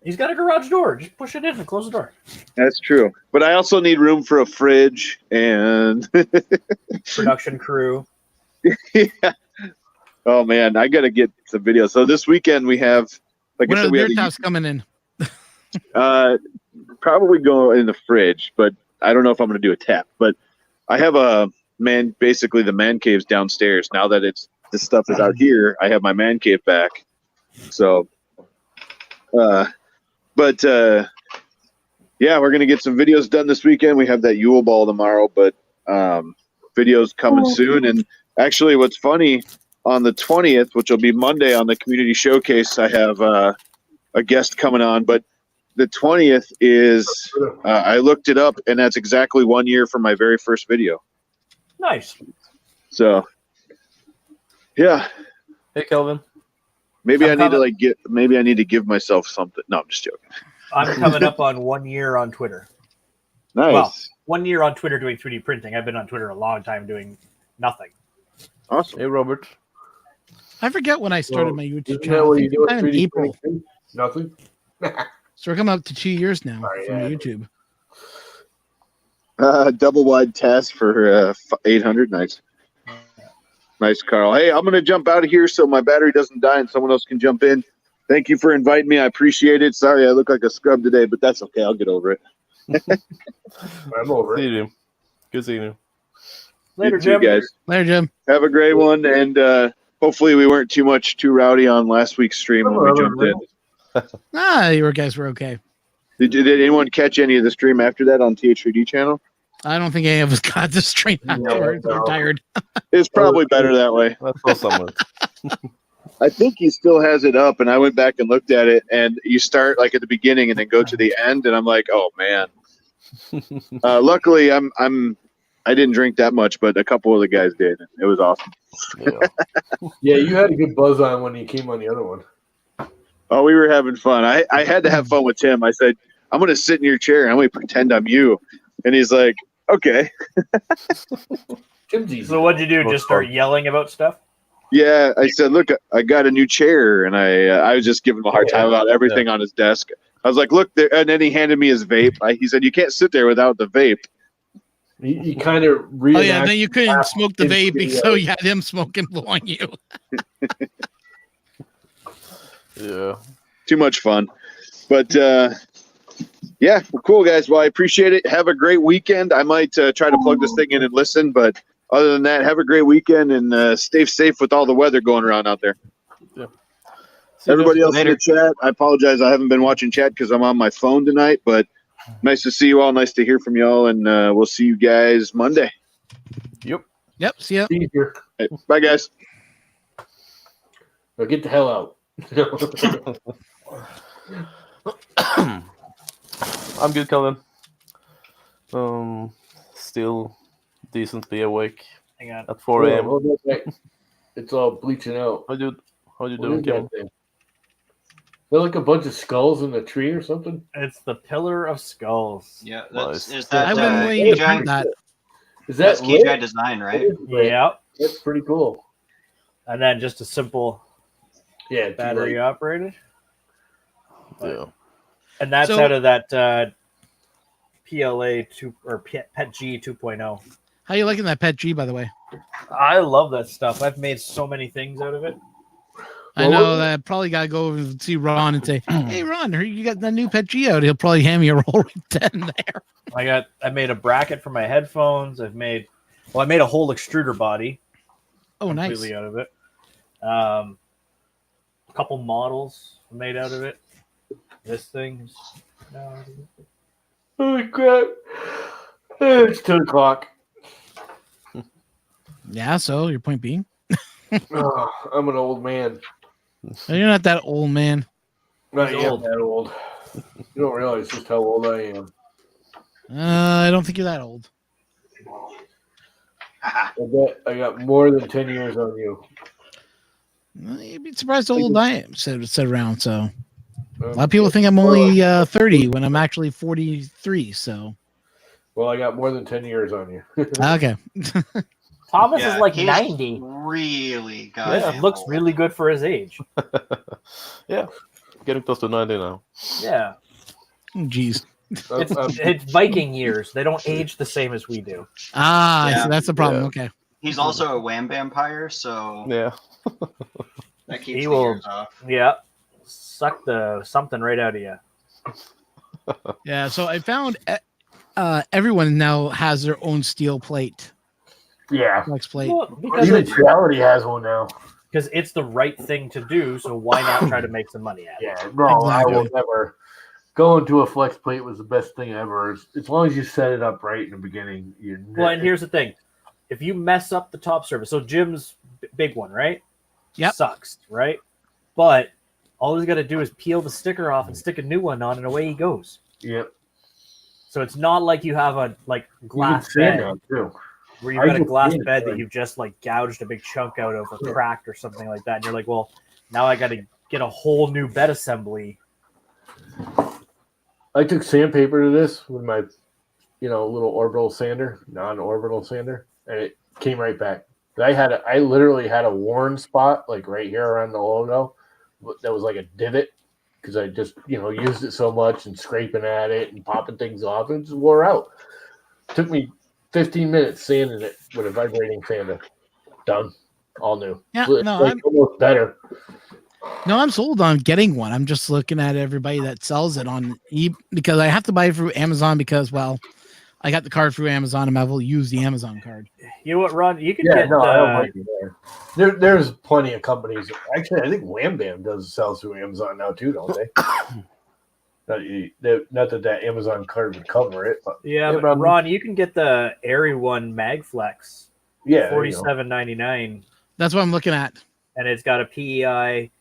He's got a garage door. Just push it in and close the door. That's true. But I also need room for a fridge and Production crew. yeah. Oh man, I gotta get some videos. So this weekend we have, like When I are said, the we beer have tops coming in? probably go in the fridge, but I don't know if I'm gonna do a tap. But I have basically the man cave's downstairs. Now that this stuff is out here, I have my man cave back. So yeah, we're gonna get some videos done this weekend. We have that Yule Ball tomorrow, but videos coming soon. And actually, what's funny, on the 20th, which will be Monday on the community showcase, I have a guest coming on. But the 20th is I looked it up, and that's exactly 1 year from my very first video. Nice. So yeah, Hey, Kelvin. maybe I'm I need to give myself something. No, I'm just joking. I'm coming up on 1 year on Twitter. Nice. Well, 1 year on Twitter doing 3D printing. I've been on Twitter a long time doing nothing. Awesome. Hey, Robert. I forget when I started Well, my YouTube Isn't that channel. what I you think do with sometime in 3D April. printing? Nothing. So we're coming up to 2 years now Oh, from yeah. YouTube. Double wide test for 800. Nice. Nice, Carl. Hey, I'm going to jump out of here so my battery doesn't die and someone else can jump in. Thank you for inviting me. I appreciate it. Sorry I look like a scrub today, but that's okay. I'll get over it. I'm over See it. you. Good seeing you. Later, You too, Jim. guys. Later, Jim. Have a great one, and hopefully we weren't too rowdy on last week's stream when we jumped in. You guys were okay. Did anyone catch any of the stream after that on TH3D channel? I don't think any of us got the stream afterwards. We're tired. It's probably better that way. That's all summer. I think he still has it up, and I went back and looked at it, and you start like at the beginning and then go to the end, and I'm like, oh man. Luckily, I didn't drink that much, but a couple of the guys did. It was awesome. Yeah. Yeah, you had a good buzz on when you came on the other one. Oh, we were having fun. I had to have fun with Tim. I said, I'm going to sit in your chair and I'm going to pretend I'm you. And he's like, okay. Tim's easy. So what'd you do? Just start yelling about stuff? Yeah, I said, look, I got a new chair, and I was just giving him a hard time about everything on his desk. I was like, look, there, and then he handed me his vape. He said, you can't sit there without the vape. He kind of Oh yeah, then you couldn't smoke the vape, so you had him smoking blowing you. Yeah. Too much fun. But yeah, well, cool, guys. Well, I appreciate it. Have a great weekend. I might try to plug this thing in and listen, but other than that, have a great weekend and stay safe with all the weather going around out there. Yeah. Everybody else in the chat, I apologize. I haven't been watching chat because I'm on my phone tonight, but nice to see you all. Nice to hear from y'all, and we'll see you guys Monday. Yep. See ya. Hey, bye, guys. Now get the hell out. I'm good, Calvin. Still decently awake Hang on. at 4 a.m. Hold on, hold on. It's all bleaching out. How you What doing, is Kevin? that thing? They're like a bunch of skulls in a tree or something. It's the Pillar of Skulls. Yeah, Nice. is I've that been waiting to KJ? print that. Is That's that KJ lit? design, right? Yeah. That's pretty cool. And then just a simple Yeah, battery operated. Yeah. And that's So- out of that PLA 2 or PET G 2.0. How you liking that Pet G, by the way? I love that stuff. I've made so many things out of it. I know that I probably got to go over and see Ron and say, hey, Ron, heard you got that new Pet G out. He'll probably hand me a roll right then there. I made a bracket for my headphones. I made a whole extruder body. Oh, nice. Completely out of it. A couple models made out of it. This thing's Holy crap. It's 10 o'clock. Yeah, so your point being? Oh, I'm an old man. You're not that old, man. I He's am old. that old. You don't realize just how old I am. I don't think you're that old. I got more than 10 years on you. You'd be surprised how old I am, said around. So a lot of people think I'm only 30 when I'm actually 43. So Well, I got more than 10 years on you. okay. Thomas Yeah, is like he's 90. Really This goddamn looks old. really good for his age. Yeah. Getting close to 90 now. Yeah. Jeez. It's Viking years. They don't age the same as we do. Yeah. So that's the problem. Yeah. Okay. He's also a wham vampire, so Yeah. that keeps He the will- years off. Yeah. Suck the something right out of you. Yeah. So I found everyone now has their own steel plate, Yeah. flex plate. Well, because Even Reality has one now. it's the right thing to do, so why not try to make some money at it? Yeah, no, I Exactly. will never. Going to a flex plate was the best thing ever. As long as you set it up right in the beginning, you. Well, and here's the thing. If you mess up the top surface, so Jim's big one, right? Yep. Sucks, right? But all he's got to do is peel the sticker off and stick a new one on, and away he goes. Yep. So it's not like you have a glass you can bed sand now too. where you've I got a just glass sand it, bed that right. you've just gouged a big chunk out of or cracked or something like that, and you're like, well, now I got to get a whole new bed assembly. I took sandpaper to this with my, little orbital sander, non-orbital sander, and it came right back. I literally had a worn spot like right here around the logo, that was like a divot because I just used it so much and scraping at it and popping things off, and it just wore out. Took me 15 minutes sanding it with a vibrating sander. Done, all new. Yeah, It's no, like almost better. I'm sold on getting one. I'm just looking at everybody that sells it on because I have to buy it through Amazon because, well, I got the card through Amazon and I will use the Amazon card. You know what, Ron? You can Yeah, get. no, I don't like it there. There's plenty of companies. Actually, I think Wham Bam does sell through Amazon now too, don't they? Not that Amazon card would cover it, but Yeah, but Ron, you can get the Airy One MagFlex. Yeah, $47.99. That's what I'm looking at. And it's got a PEI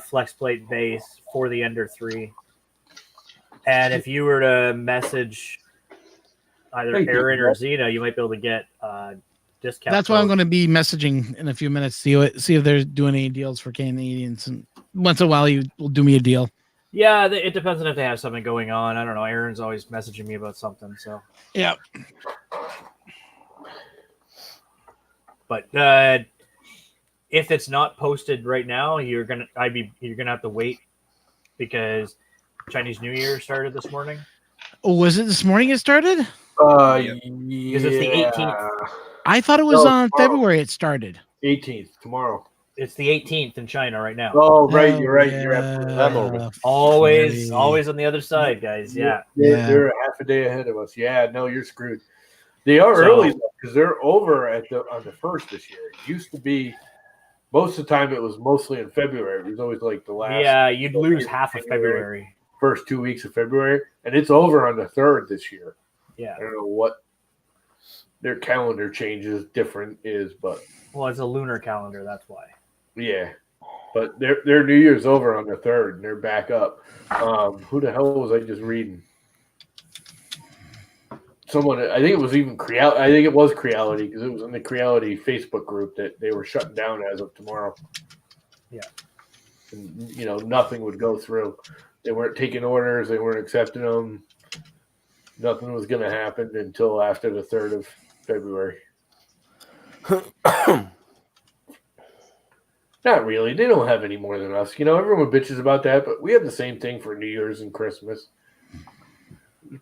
flex plate base for the Ender 3. And if you were to message either Aaron or Zena, you might be able to get discount. That's why I'm going to be messaging in a few minutes. See if they're doing any deals for Canadians, and once in a while you will do me a deal. Yeah, it depends on if they have something going on. I don't know. Aaron's always messaging me about something. So yeah. But if it's not posted right now, you're gonna have to wait because Chinese New Year started this morning. Oh, was it this morning it started? Yeah. Because it's the 18th. I thought it was on February it started. 18th, tomorrow. It's the 18th in China right now. Oh, right, you're right. You're always on the other side, guys. Yeah. They're half a day ahead of us. Yeah, no, you're screwed. They are early because they're over on the 1st this year. It used to be most of the time it was mostly in February. It was always like the last. Yeah, you'd lose half of February. First 2 weeks of February, and it's over on the 3rd this year. Yeah. I don't know what their calendar changes different is, but it's a lunar calendar, that's why. Yeah. But their New Year's over on the 3rd, and they're back up. Who the hell was I just reading? Someone, I think it was even Creality. I think it was Creality because it was in the Creality Facebook group that they were shutting down as of tomorrow. Yeah. And, nothing would go through. They weren't taking orders. They weren't accepting them. Nothing was going to happen until after the 3rd of February. Not really. They don't have any more than us. Everyone bitches about that, but we have the same thing for New Year's and Christmas.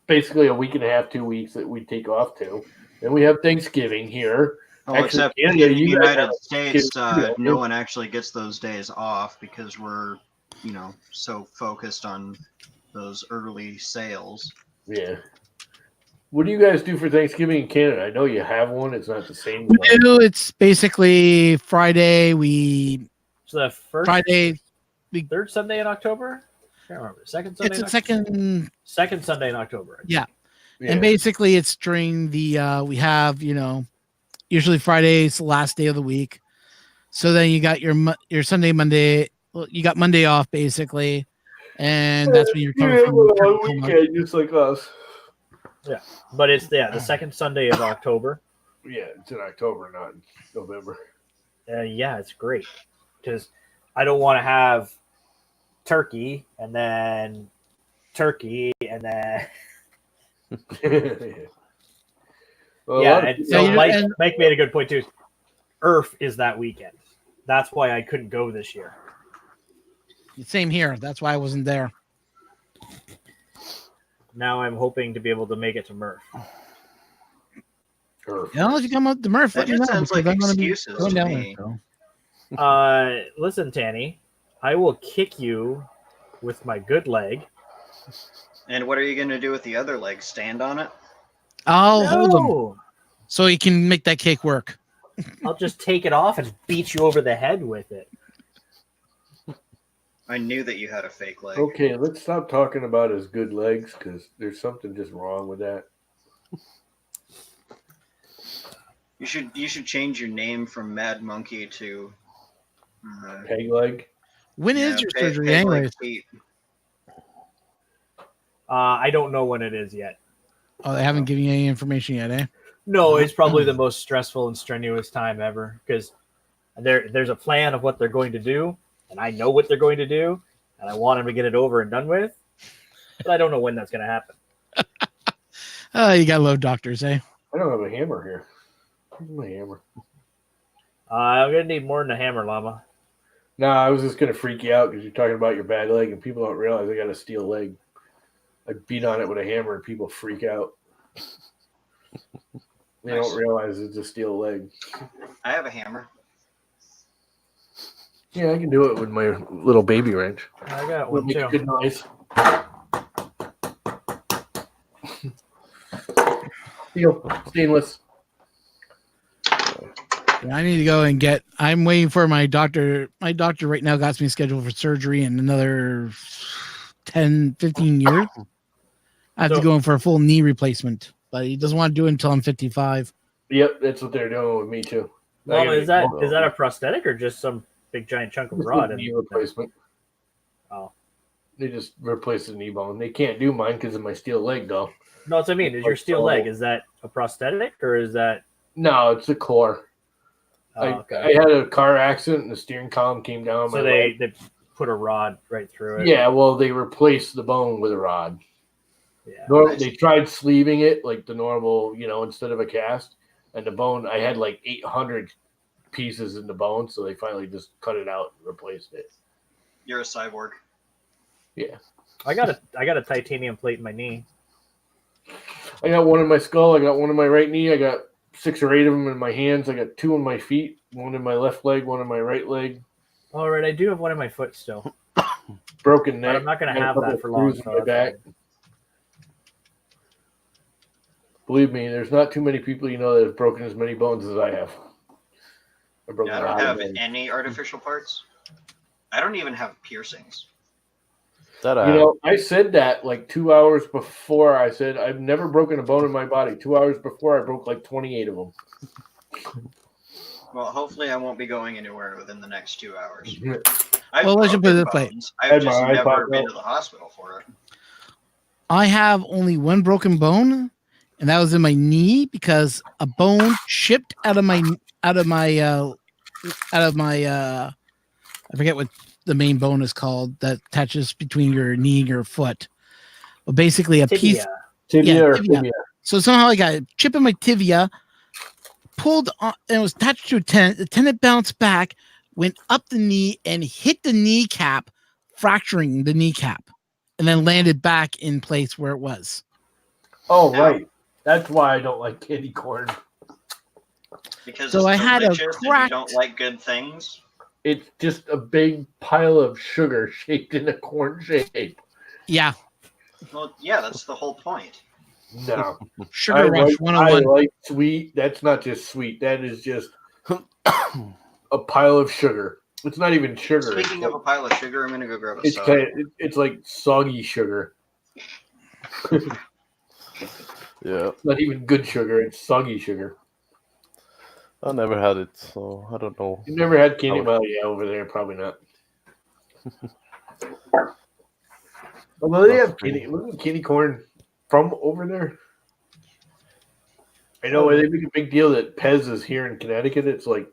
Basically a week and a half, 2 weeks that we take off to. Then we have Thanksgiving here. Oh, except in the United States, no one actually gets those days off because we're, so focused on those early sales. Yeah. What do you guys do for Thanksgiving in Canada? I know you have one. It's not the same. We do. It's basically Friday. So the first Friday, third Sunday in October? I can't remember. Second Sunday. It's a second Sunday in October. Yeah. And basically it's during the we have, usually Friday's the last day of the week. So then you got your Sunday, Monday. Well, you got Monday off basically, and that's when you're coming from one weekend, just like us. Yeah, but it's the second Sunday of October. Yeah, it's in October, not in November. Yeah, it's great because I don't want to have turkey and then well, Mike made a good point too. Earth is that weekend. That's why I couldn't go this year. Same here. That's why I wasn't there. Now I'm hoping to be able to make it to Murph. If you come up to Murph, that just sounds like excuses to me. Listen, Tanny, I will kick you with my good leg. And what are you going to do with the other leg? Stand on it? I'll hold him so he can make that kick work. I'll just take it off and beat you over the head with it. I knew that you had a fake leg. Okay, let's stop talking about his good legs because there's something just wrong with that. You should change your name from Mad Monkey to Peg Leg. When is your surgery, anyways? I don't know when it is yet. Oh, they haven't given you any information yet, eh? No, it's probably the most stressful and strenuous time ever because there's a plan of what they're going to do, and I know what they're going to do, and I want them to get it over and done with, but I don't know when that's going to happen. You got to love doctors, eh? I don't have a hammer here. Where's my hammer? I'm gonna need more than a hammer, llama. No, I was just gonna freak you out because you're talking about your bad leg, and people don't realize I got a steel leg. I beat on it with a hammer, and people freak out. They Nice. don't realize it's a steel leg. I have a hammer. Yeah, I can do it with my little baby wrench. I got It'll one make a too. good noise. Steel, stainless. I need to go and get. I'm waiting for my doctor. My doctor right now got me scheduled for surgery in another 10, 15 years. I have to go in for a full knee replacement, but he doesn't want to do it until I'm 55. Yep, that's what they're doing with me too. Llama, is that more. a prosthetic or just some big giant chunk of rod? knee replacement? Oh, They just replaced the knee bone. They can't do mine because of my steel leg, though. no, that's what I mean. Is your steel leg, is that a prosthetic or is that? No, it's a core. Oh, I okay. had a car accident and the steering column came down. So my they leg. put a rod right through it. Yeah, well, they replaced the bone with a rod. Yeah. They tried sleeving it like the normal, instead of a cast. And the bone, I had like 800 pieces in the bone, so they finally just cut it out and replaced it. You're a cyborg. Yeah. I got a titanium plate in my knee. I got one in my skull. I got one in my right knee. I got 6 or 8 of them in my hands. I got 2 in my feet, one in my left leg, one in my right leg. All right, I do have one in my foot still. Broken neck. But I'm not going to got a have couple that of for long. screws in my back. Believe me, there's not too many people that have broken as many bones as I have. I don't have any artificial parts. I don't even have piercings. I said that like 2 hours before. I said I've never broken a bone in my body. 2 hours before, I broke like 28 of them. Well, hopefully I won't be going anywhere within the next 2 hours. Well, let's just put it this way. I've just never been to the hospital for it. I have only one broken bone, and that was in my knee because a bone chipped out of my I forget what the main bone is called that attaches between your knee and your foot. But basically a piece tibia. So somehow I got a chip in my tibia, pulled on, and it was attached to a tendon. The tendon bounced back, went up the knee, and hit the kneecap, fracturing the kneecap, and then landed back in place where it was. Oh, right. That's why I don't like candy corn. Because so I had a cracked. You don't like good things. It's just a big pile of sugar shaped in a corn shape. Yeah. Well, yeah, that's the whole point. No. Sugar Rush 101. I like sweet. That's not just sweet. That is just a pile of sugar. It's not even sugar. Speaking of a pile of sugar, I'm going to go grab a soda. It's like soggy sugar. Yeah. It's not even good sugar. It's soggy sugar. I never had it, so I don't know. You never had candy? Well, yeah, over there, probably not. Although they have candy corn from over there. I know they make a big deal that Pez is here in Connecticut. It's like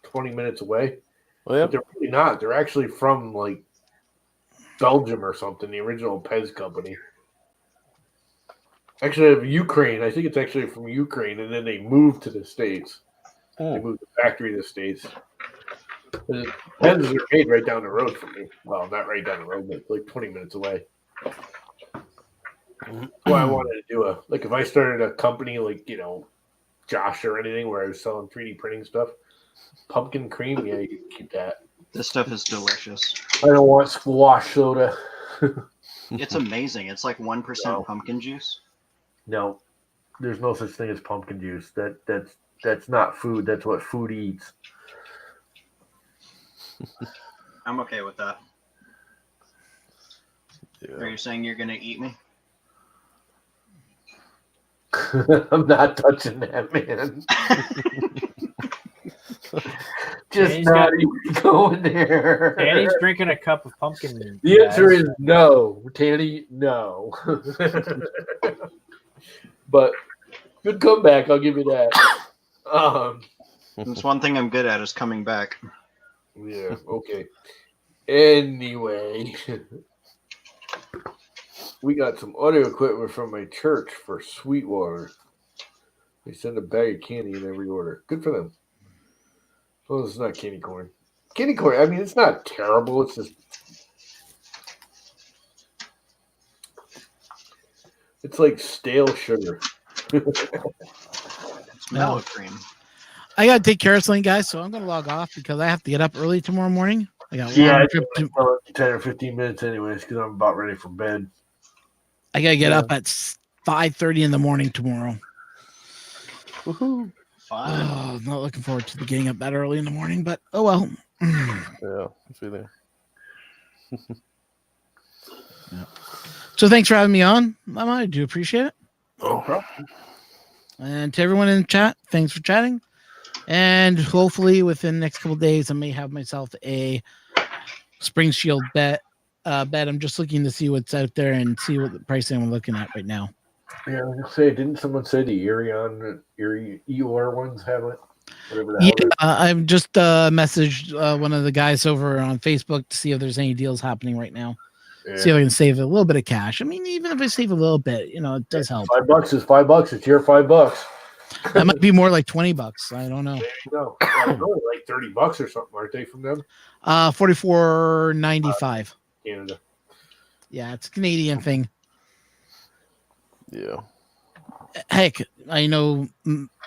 20 minutes away. Oh, yeah. But they're really not. They're actually from like Belgium or something, the original Pez company. Actually, of Ukraine. I think it's actually from Ukraine, and then they moved to the States. They moved the factory to the States. Pez are made right down the road from me. Well, not right down the road, but like 20 minutes away. That's why I wanted to do if I started a company like, Josh or anything where I was selling 3D printing stuff, pumpkin cream, yeah, you can keep that. This stuff is delicious. I don't want squash soda. It's amazing. It's like 1% pumpkin juice. No, there's no such thing as pumpkin juice. That's not food. That's what food eats. I'm okay with that. Yeah. Are you saying you're going to eat me? I'm not touching that, man. Just not even going there. Danny's drinking a cup of pumpkin. The answer is no, Tanny, no. But good comeback, I'll give you that. That's one thing I'm good at is coming back. Yeah, okay. Anyway, we got some audio equipment from my church for Sweetwater. They send a bag of candy in every order. Good for them. Well, it's not candy corn. Candy corn, I mean, it's not terrible. It's just. It's like stale sugar. It's mellow cream. I gotta take care of something, guys. So I'm gonna log off because I have to get up early tomorrow morning. I got Yeah, one I trip to. 10 or 15 minutes anyways because I'm about ready for bed. I gotta get up at 5:30 in the morning tomorrow. Woohoo! Fun. Oh, I'm not looking forward to getting up that early in the morning, but oh well. Yeah, I feel it. So thanks for having me on. I do appreciate it. No problem. And to everyone in the chat, thanks for chatting. And hopefully within the next couple of days, I may have myself a Spring Shield bet. I'm just looking to see what's out there and see what the pricing I'm looking at right now. Yeah, I was gonna say, didn't someone say the Erie EOR ones have it? Whatever the Yeah, hell it is. I've just messaged one of the guys over on Facebook to see if there's any deals happening right now. Yeah. See if I can save a little bit of cash. I mean, even if I save a little bit, it does help. $5 is $5. It's your $5. That might be more like $20. I don't know. There you go. Well, probably like $30 or something, aren't they, from them? $44.95. Canada. Yeah, it's a Canadian thing. Yeah. Heck, I know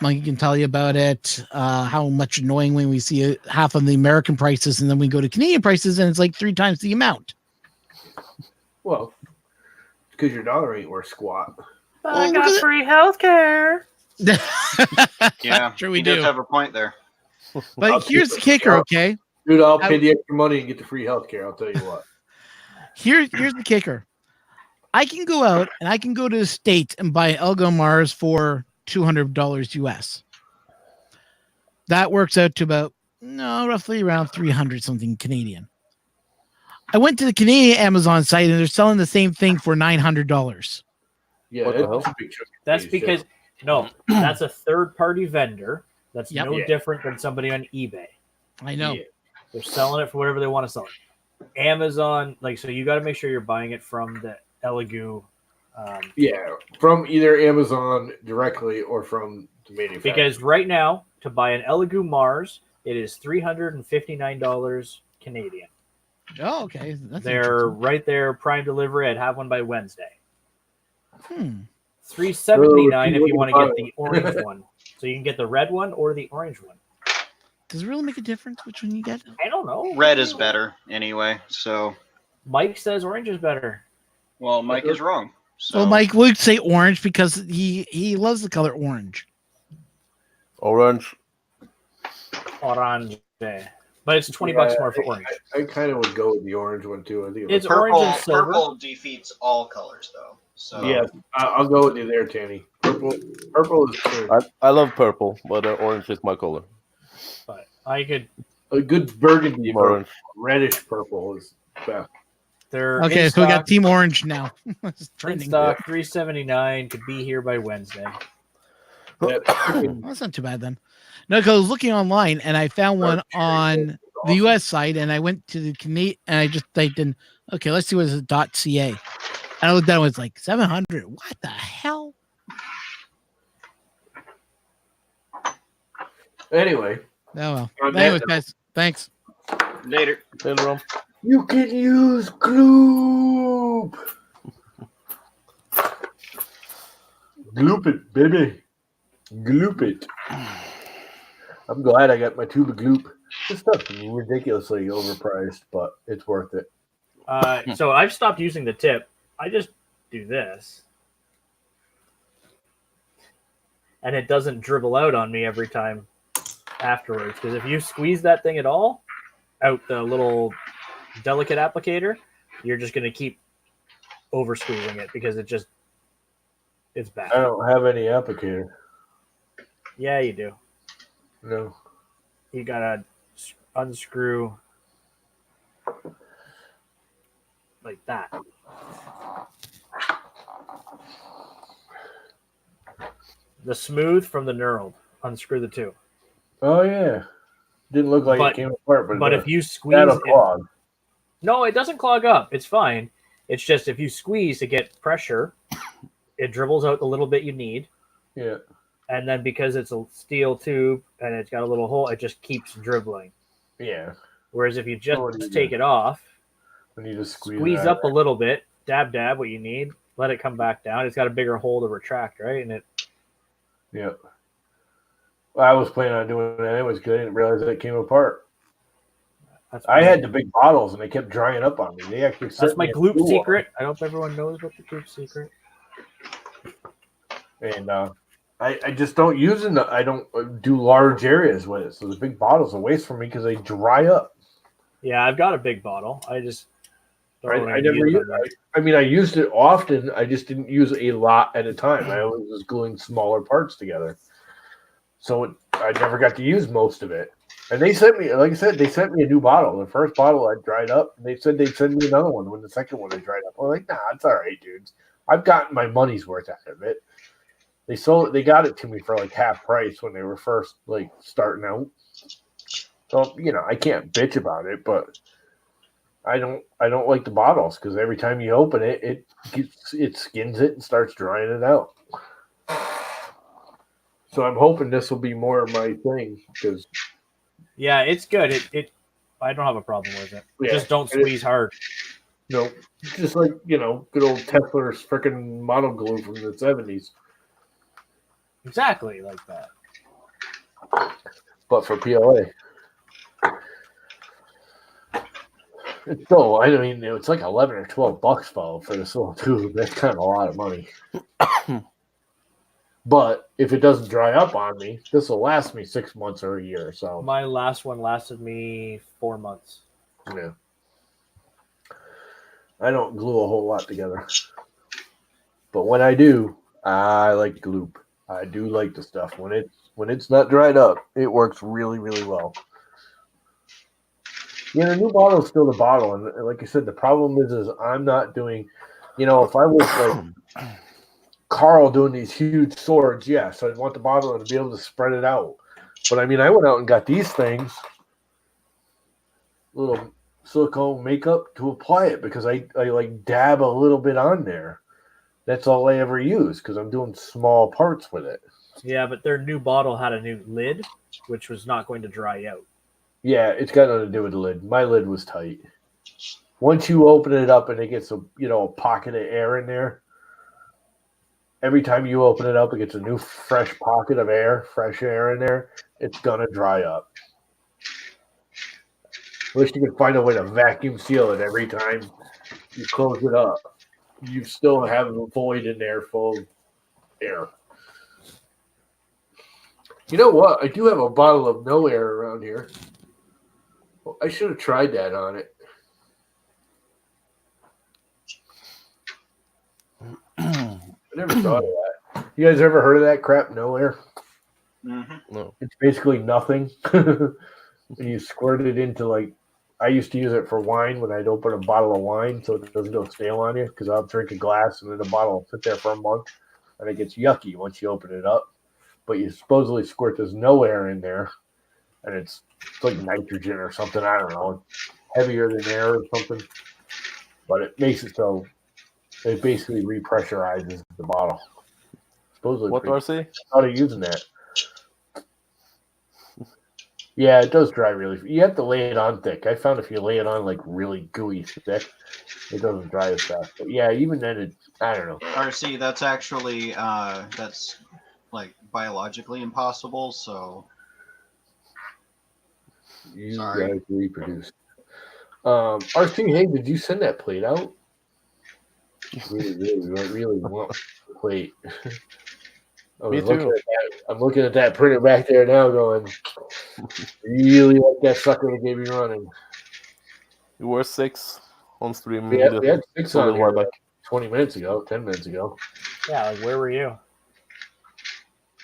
Mike can tell you about it. How much annoying when we see half of the American prices and then we go to Canadian prices and it's like 3 times the amount. Well, because your dollar ain't worth squat. I got free healthcare. Yeah, Sure we he does do. have a point there. But here's the kicker, okay? Dude, I'll pay the extra money and get the free healthcare. I'll tell you what. Here's the kicker. I can go out and I can go to the States and buy Elgo Mars for $200 US. That works out to about roughly around 300 something Canadian. I went to the Canadian Amazon site and they're selling the same thing for $900. Yeah, What the that's hell? a big chunk of That's fees, because no, that's a third-party vendor. That's Yep. no Yeah. different than somebody on eBay. I know. Yeah. They're selling it for whatever they want to sell it. Amazon, so you got to make sure you're buying it from the Elegoo. Yeah, from either Amazon directly or from the manufacturer. Because right now, to buy an Elegoo Mars, it is $359 Canadian. Oh, okay. That's They're interesting. right there, prime delivery. I'd have one by Wednesday. $379 if you want to get the orange one. So you can get the red one or the orange one. Does it really make a difference which one you get? I don't know. Red is better anyway. So, Mike says orange is better. well, Mike is wrong. So, Well, Mike would say orange because he loves the color orange. Orange. Orange. But it's $20 more for orange. I kind of would go with the orange one too. I think It's purple, orange and silver. purple defeats all colors, though. So, yeah, I'll go with you there, Tanny. Purple is good. I love purple, but orange is my color. But I could. A good burgundy Team purple, orange. reddish purple is best. They're Okay, in so we got stock- Team Orange now. It's in trending. stock, $379. Could be here by Wednesday. That's not too bad then. No, because I was looking online and I found one on the US side and I went to the Canadian and I just typed in, okay, let's see what is .ca. And I looked down, it was like 700. What the hell? Anyway, Oh well. On that Anyways, note- guys, thanks. later. Later on. you can use Gloop. Gloop it, baby. Gloop it. I'm glad I got my tube of Gloop. This stuff's ridiculously overpriced, but it's worth it. So I've stopped using the tip. I just do this. And it doesn't dribble out on me every time afterwards. Because if you squeeze that thing at all, out the little delicate applicator, you're just going to keep over squeezing it because it's bad. I don't have any applicator. Yeah, you do. No. You got to unscrew like that. The smooth from the knurled. Unscrew the two. Oh yeah. Didn't look like But- it came apart, but If you squeeze that'll it, clog. no, it doesn't clog up. It's fine. It's just if you squeeze to get pressure, it dribbles out the little bit you need. Yeah. and then because it's a steel tube and it's got a little hole, it just keeps dribbling. Yeah. Whereas if you what do you just take do? it off, When you just squeeze up a little bit, dab what you need, let it come back down. It's got a bigger hole to retract, right? And it. Yeah. Well, I was planning on doing that. It was good. I didn't realize that it came apart. I had the big bottles and they kept drying up on me. They actually That's my me a gloop new secret. I hope everyone knows what the gloop secret. And I just don't use it. I don't do large areas with it. So the big bottles are a waste for me because they dry up. Yeah, I've got a big bottle. I just I never used it. I mean, I used it often. I just didn't use a lot at a time. I always was gluing smaller parts together. So I never got to use most of it. And they sent me, like I said, they sent me a new bottle. The first bottle I dried up, and they said they'd send me another one when the second one I dried up. I'm like, nah, it's all right, dudes. I've gotten my money's worth out of it. They got it to me for like half price when they were first like starting out. So I can't bitch about it, but I don't like the bottles because every time you open it, it skins it and starts drying it out. So I'm hoping this will be more of my thing because yeah, it's good. It I don't have a problem with it. Yeah, just don't squeeze hard. No, just like good old Tesler's freaking mono glue from the 70s. Exactly like that. But for PLA. It's still, I mean, it's like $11 or $12 for this little tube. That's kind of a lot of money. But if it doesn't dry up on me, this will last me 6 months or a year. So my last one lasted me 4 months. Yeah. I don't glue a whole lot together. But when I do, I like gloop. I do like the stuff. When it's not dried up, it works really, really well. Yeah, the new bottle is still the bottle, and like I said, the problem is I'm not doing. If I was like Carl doing these huge swords, yes, I'd want the bottle to be able to spread it out. But I mean, I went out and got these things, little silicone makeup to apply it because I like dab a little bit on there. That's all I ever use because I'm doing small parts with it. Yeah, but their new bottle had a new lid, which was not going to dry out. Yeah, it's got nothing to do with the lid. My lid was tight. Once you open it up and it gets a pocket of air in there, every time you open it up, it gets a new fresh pocket of air, fresh air in there. It's gonna dry up. I wish you could find a way to vacuum seal it every time you close it up. You still have a void in there full of air. You know what? I do have a bottle of no air around here. Well, I should have tried that on it. I never thought of that. You guys ever heard of that crap, no air? Mm-hmm. No. It's basically nothing. And you squirt it into I used to use it for wine when I'd open a bottle of wine so it doesn't go stale on you because I'll drink a glass and then the bottle will sit there for a month and it gets yucky once you open it up. But you supposedly squirt this no air in there and it's like nitrogen or something. I don't know. It's heavier than air or something. But it makes it so it basically repressurizes the bottle. Supposedly, What, RC? How are you using that? Yeah, it does dry really. You have to lay it on thick. I found if you lay it on really gooey thick, it doesn't dry as fast. But yeah, even then, I don't know. RC, that's actually that's biologically impossible. So You Sorry. guys reproduce. RC, hey, did you send that plate out? Really want the plate. Me too. I'm looking at that printer back there now going, really like that sucker that gave me running. You were 6 on stream. We had 6 a on little while there back. 20 minutes ago, 10 minutes ago. Yeah, where were you?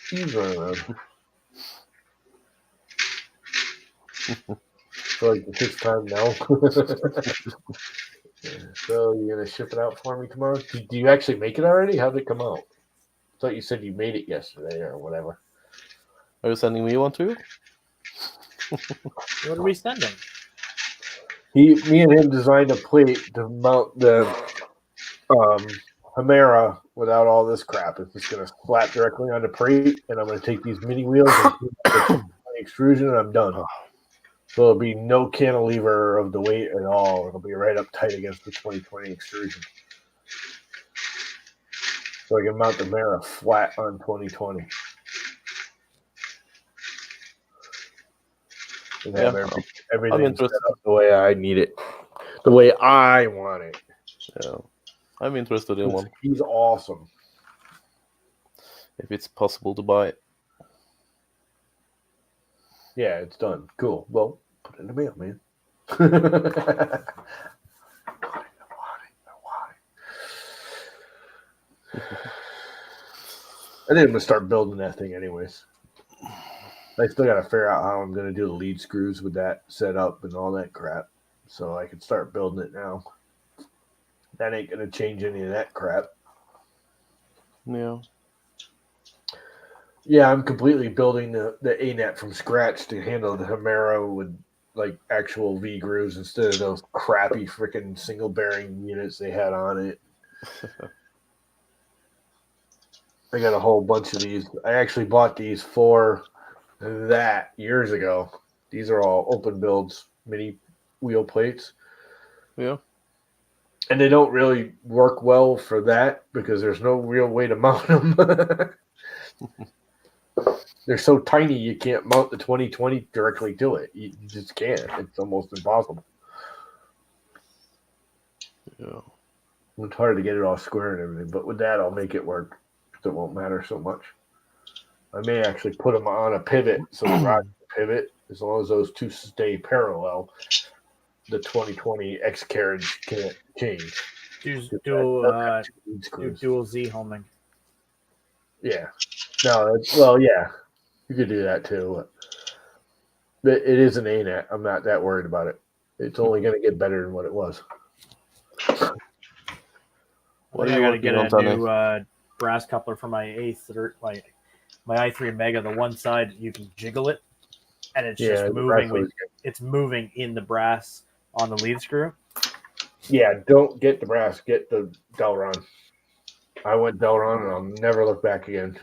He's running around. For the 6th time now. So you're going to ship it out for me tomorrow? Do you actually make it already? How did it come out? I thought you said you made it yesterday or whatever. Are you sending me one too? What are we sending? Me and him designed a plate to mount the Hemera without all this crap. It's just going to slap directly on the plate, and I'm going to take these mini wheels and put the extrusion, and I'm done. So there'll be no cantilever of the weight at all. It'll be right up tight against the 2020 extrusion. So I can mount the Hemera flat on 2020. And have everything set up the way I need it. The way I want it. Yeah. I'm interested in one. He's awesome. If it's possible to buy it. Yeah, it's done. Cool. Well, put it in the mail, man. I think I'm going to start building that thing anyways. I still got to figure out how I'm going to do the lead screws with that set up and all that crap. So I can start building it now. That ain't going to change any of that crap. Yeah. Yeah, I'm completely building the ANET from scratch to handle the Hemera with like actual V grooves instead of those crappy freaking single bearing units they had on it. I got a whole bunch of these. I actually bought these for that years ago. These are all open builds, mini wheel plates. Yeah. And they don't really work well for that because there's no real way to mount them. They're so tiny you can't mount the 2020 directly to it. You just can't. It's almost impossible. Yeah. It's hard to get it all square and everything, but with that I'll make it work. It won't matter so much. I may actually put them on a pivot so the rod can pivot as long as those two stay parallel. The 2020 X carriage can't change. Dual Z homing. Yeah. No, yeah. You could do that too. But it is an ANET. I'm not that worried about it. It's only going to get better than what it was. I got to get a new brass coupler for my A3, my i3 Mega. The one side you can jiggle it, and it's just moving. It's moving in the brass on the lead screw. Yeah, don't get the brass. Get the Delron. I went Delron, and I'll never look back again.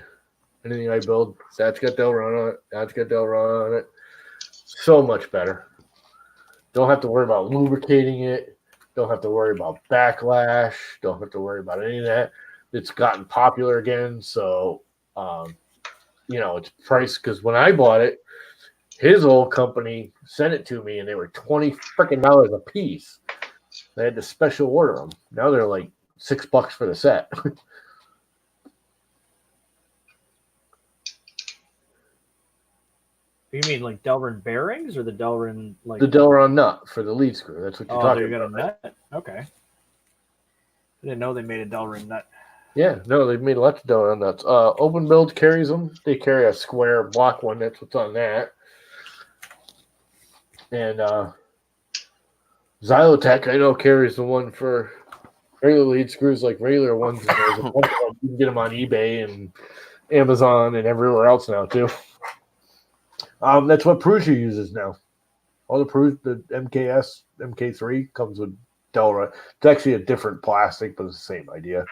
Anything I build, that's got Delron on it. That's got Delron on it. So much better. Don't have to worry about lubricating it. Don't have to worry about backlash. Don't have to worry about any of that. It's gotten popular again. So, it's priced because when I bought it, his old company sent it to me and they were $20 freaking a piece. They had to special order them. Now they're like $6 for the set. You mean like Delrin bearings or the Delrin the Delron nut for the lead screw? That's what you're talking about. Oh, you got a nut? Okay. I didn't know they made a Delrin nut. Yeah, no, they've made lots of Delron nuts. Open Build carries them. They carry a square block one. That's what's on that. And Xylotech, I know, carries the one for regular lead screws, like regular ones. You can get them on eBay and Amazon and everywhere else now too. That's what Prusa uses now. All the MKS, MK3 comes with Delra. It's actually a different plastic, but it's the same idea.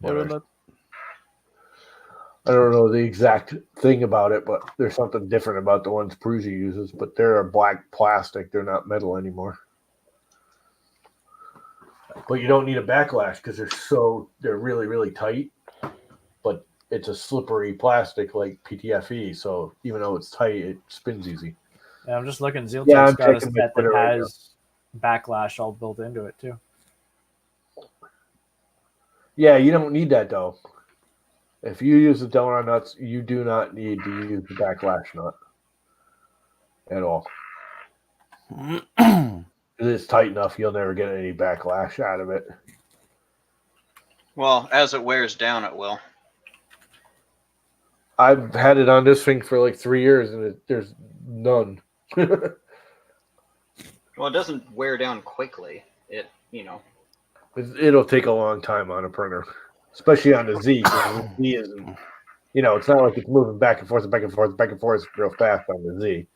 I don't know the exact thing about it, but there's something different about the ones Prusa uses. But they're a black plastic; they're not metal anymore. But you don't need a backlash because they're really, really tight. But it's a slippery plastic like PTFE, so even though it's tight, it spins easy. Yeah, I'm just looking. Zealtech's got a set that has backlash all built into it too. Yeah, you don't need that though. If you use the Delron nuts, you do not need to use the backlash nut at all. It's tight enough, you'll never get any backlash out of it. Well, as it wears down, it will. I've had it on this thing for like 3 years, and there's none. Well, it doesn't wear down quickly. It'll take a long time on a printer, especially on the Z. The Z isn't, it's not like it's moving back and forth and back and forth, back and forth real fast on the Z.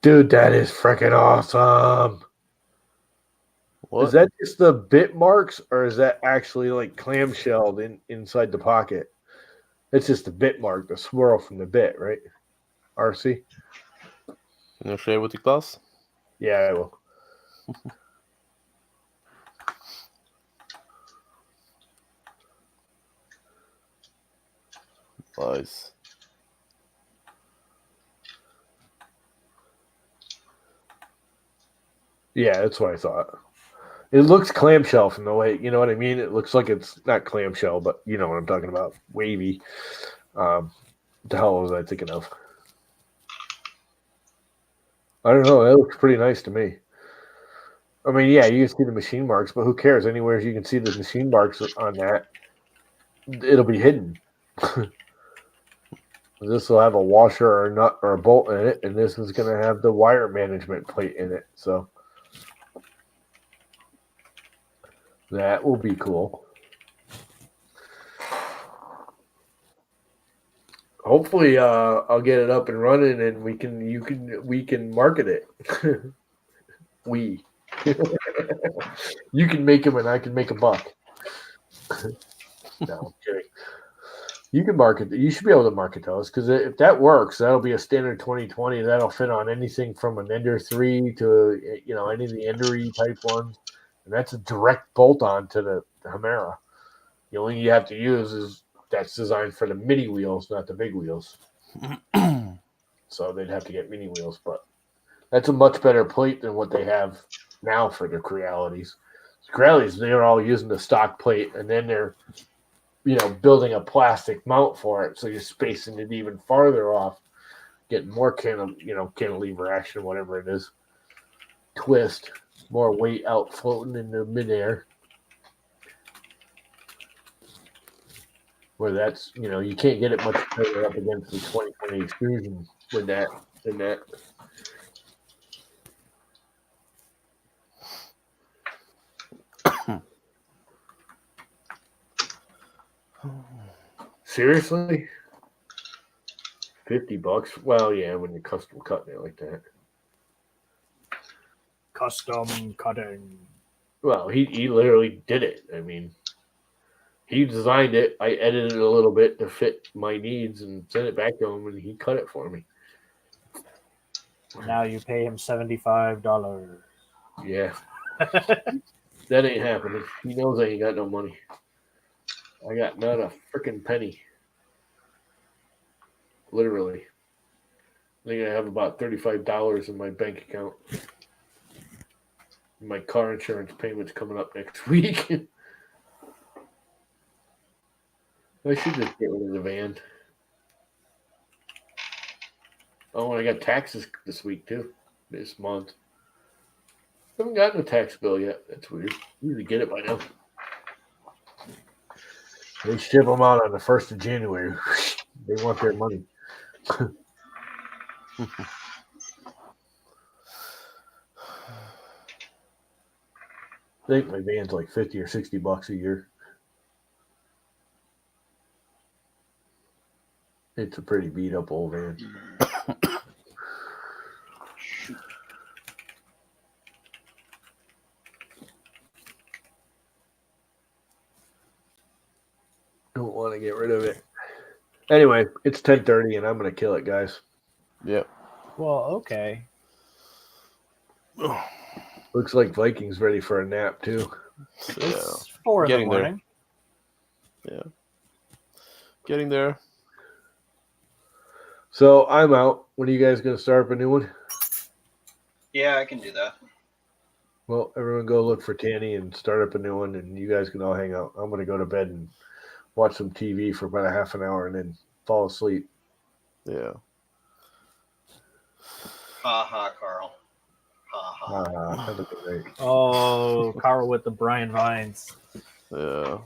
Dude, that is freaking awesome. What? Is that just the bit marks, or is that actually like clamshelled inside the pocket? It's just the bit mark, the swirl from the bit, right? RC? Can you share with the class? Yeah, I will. Nice. Yeah, that's what I thought. It looks clamshell from the way, you know what I mean? It looks like it's not clamshell, but you know what I'm talking about. Wavy. What the hell was I thinking of? I don't know. That looks pretty nice to me. I mean, yeah, you can see the machine marks, but who cares? Anywhere you can see the machine marks on that, it'll be hidden. This will have a washer or a nut or a bolt in it, and this is going to have the wire management plate in it. So that will be cool. Hopefully, I'll get it up and running, and we can market it. You can make them, and I can make a buck. No, I'm kidding. You can market. You should be able to market those because if that works, that'll be a standard 2020. That'll fit on anything from an Ender 3 to any of the Endery type ones, and that's a direct bolt on to the Humera. The only thing you have to use is that's designed for the mini wheels, not the big wheels. So they'd have to get mini wheels, but that's a much better plate than what they have now for the Crealities. Crealities, they're all using the stock plate, and then they're building a plastic mount for it, so you're spacing it even farther off, getting more cantilever action, whatever it is, twist, more weight out floating in the midair. Where that's you can't get it much further up against the 2020 extrusion with that than that. Seriously? $50? Well, yeah, when you're custom cutting it like that. Custom cutting. Well, he literally did it. I mean, he designed it. I edited it a little bit to fit my needs and sent it back to him, and he cut it for me. Now you pay him $75. Yeah. That ain't happening. He knows I ain't got no money. I got not a freaking penny. Literally. I think I have about $35 in my bank account. My car insurance payment's coming up next week. I should just get rid of the van. Oh, and I got taxes this week too. This month. Haven't gotten a tax bill yet. That's weird. Usually get it by now. They ship them out on the 1st of January. They want their money. I think my van's like $50 or $60 a year. It's a pretty beat up old van. Don't want to get rid of it. Anyway, it's 10:30 and I'm going to kill it, guys. Yeah. Well, okay. Looks like Vikings ready for a nap too. It's 4 in the Getting there. morning. Yeah. Getting there. So I'm out. When are you guys going to start up a new one? Yeah, I can do that. Well, everyone go look for Tanny and start up a new one, and you guys can all hang out. I'm going to go to bed and watch some TV for about a half an hour and then fall asleep. Yeah. Ha ha, Carl. Ha ha. That'd be great. Oh, Carl with the Brian Vines. Yeah.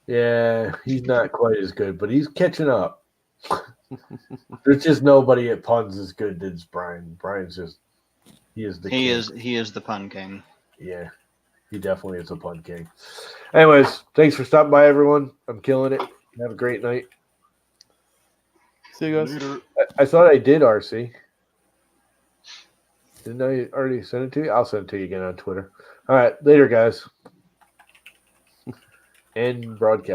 Yeah, he's not quite as good, but he's catching up. There's just nobody at puns as good as Brian. Brian's just he is the king. He is the pun king. Yeah, he definitely is a pun king. Anyways, thanks for stopping by, everyone. I'm killing it. Have a great night. See you guys. I thought I did, RC. Didn't I already send it to you? I'll send it to you again on Twitter. All right, later, guys. End broadcast.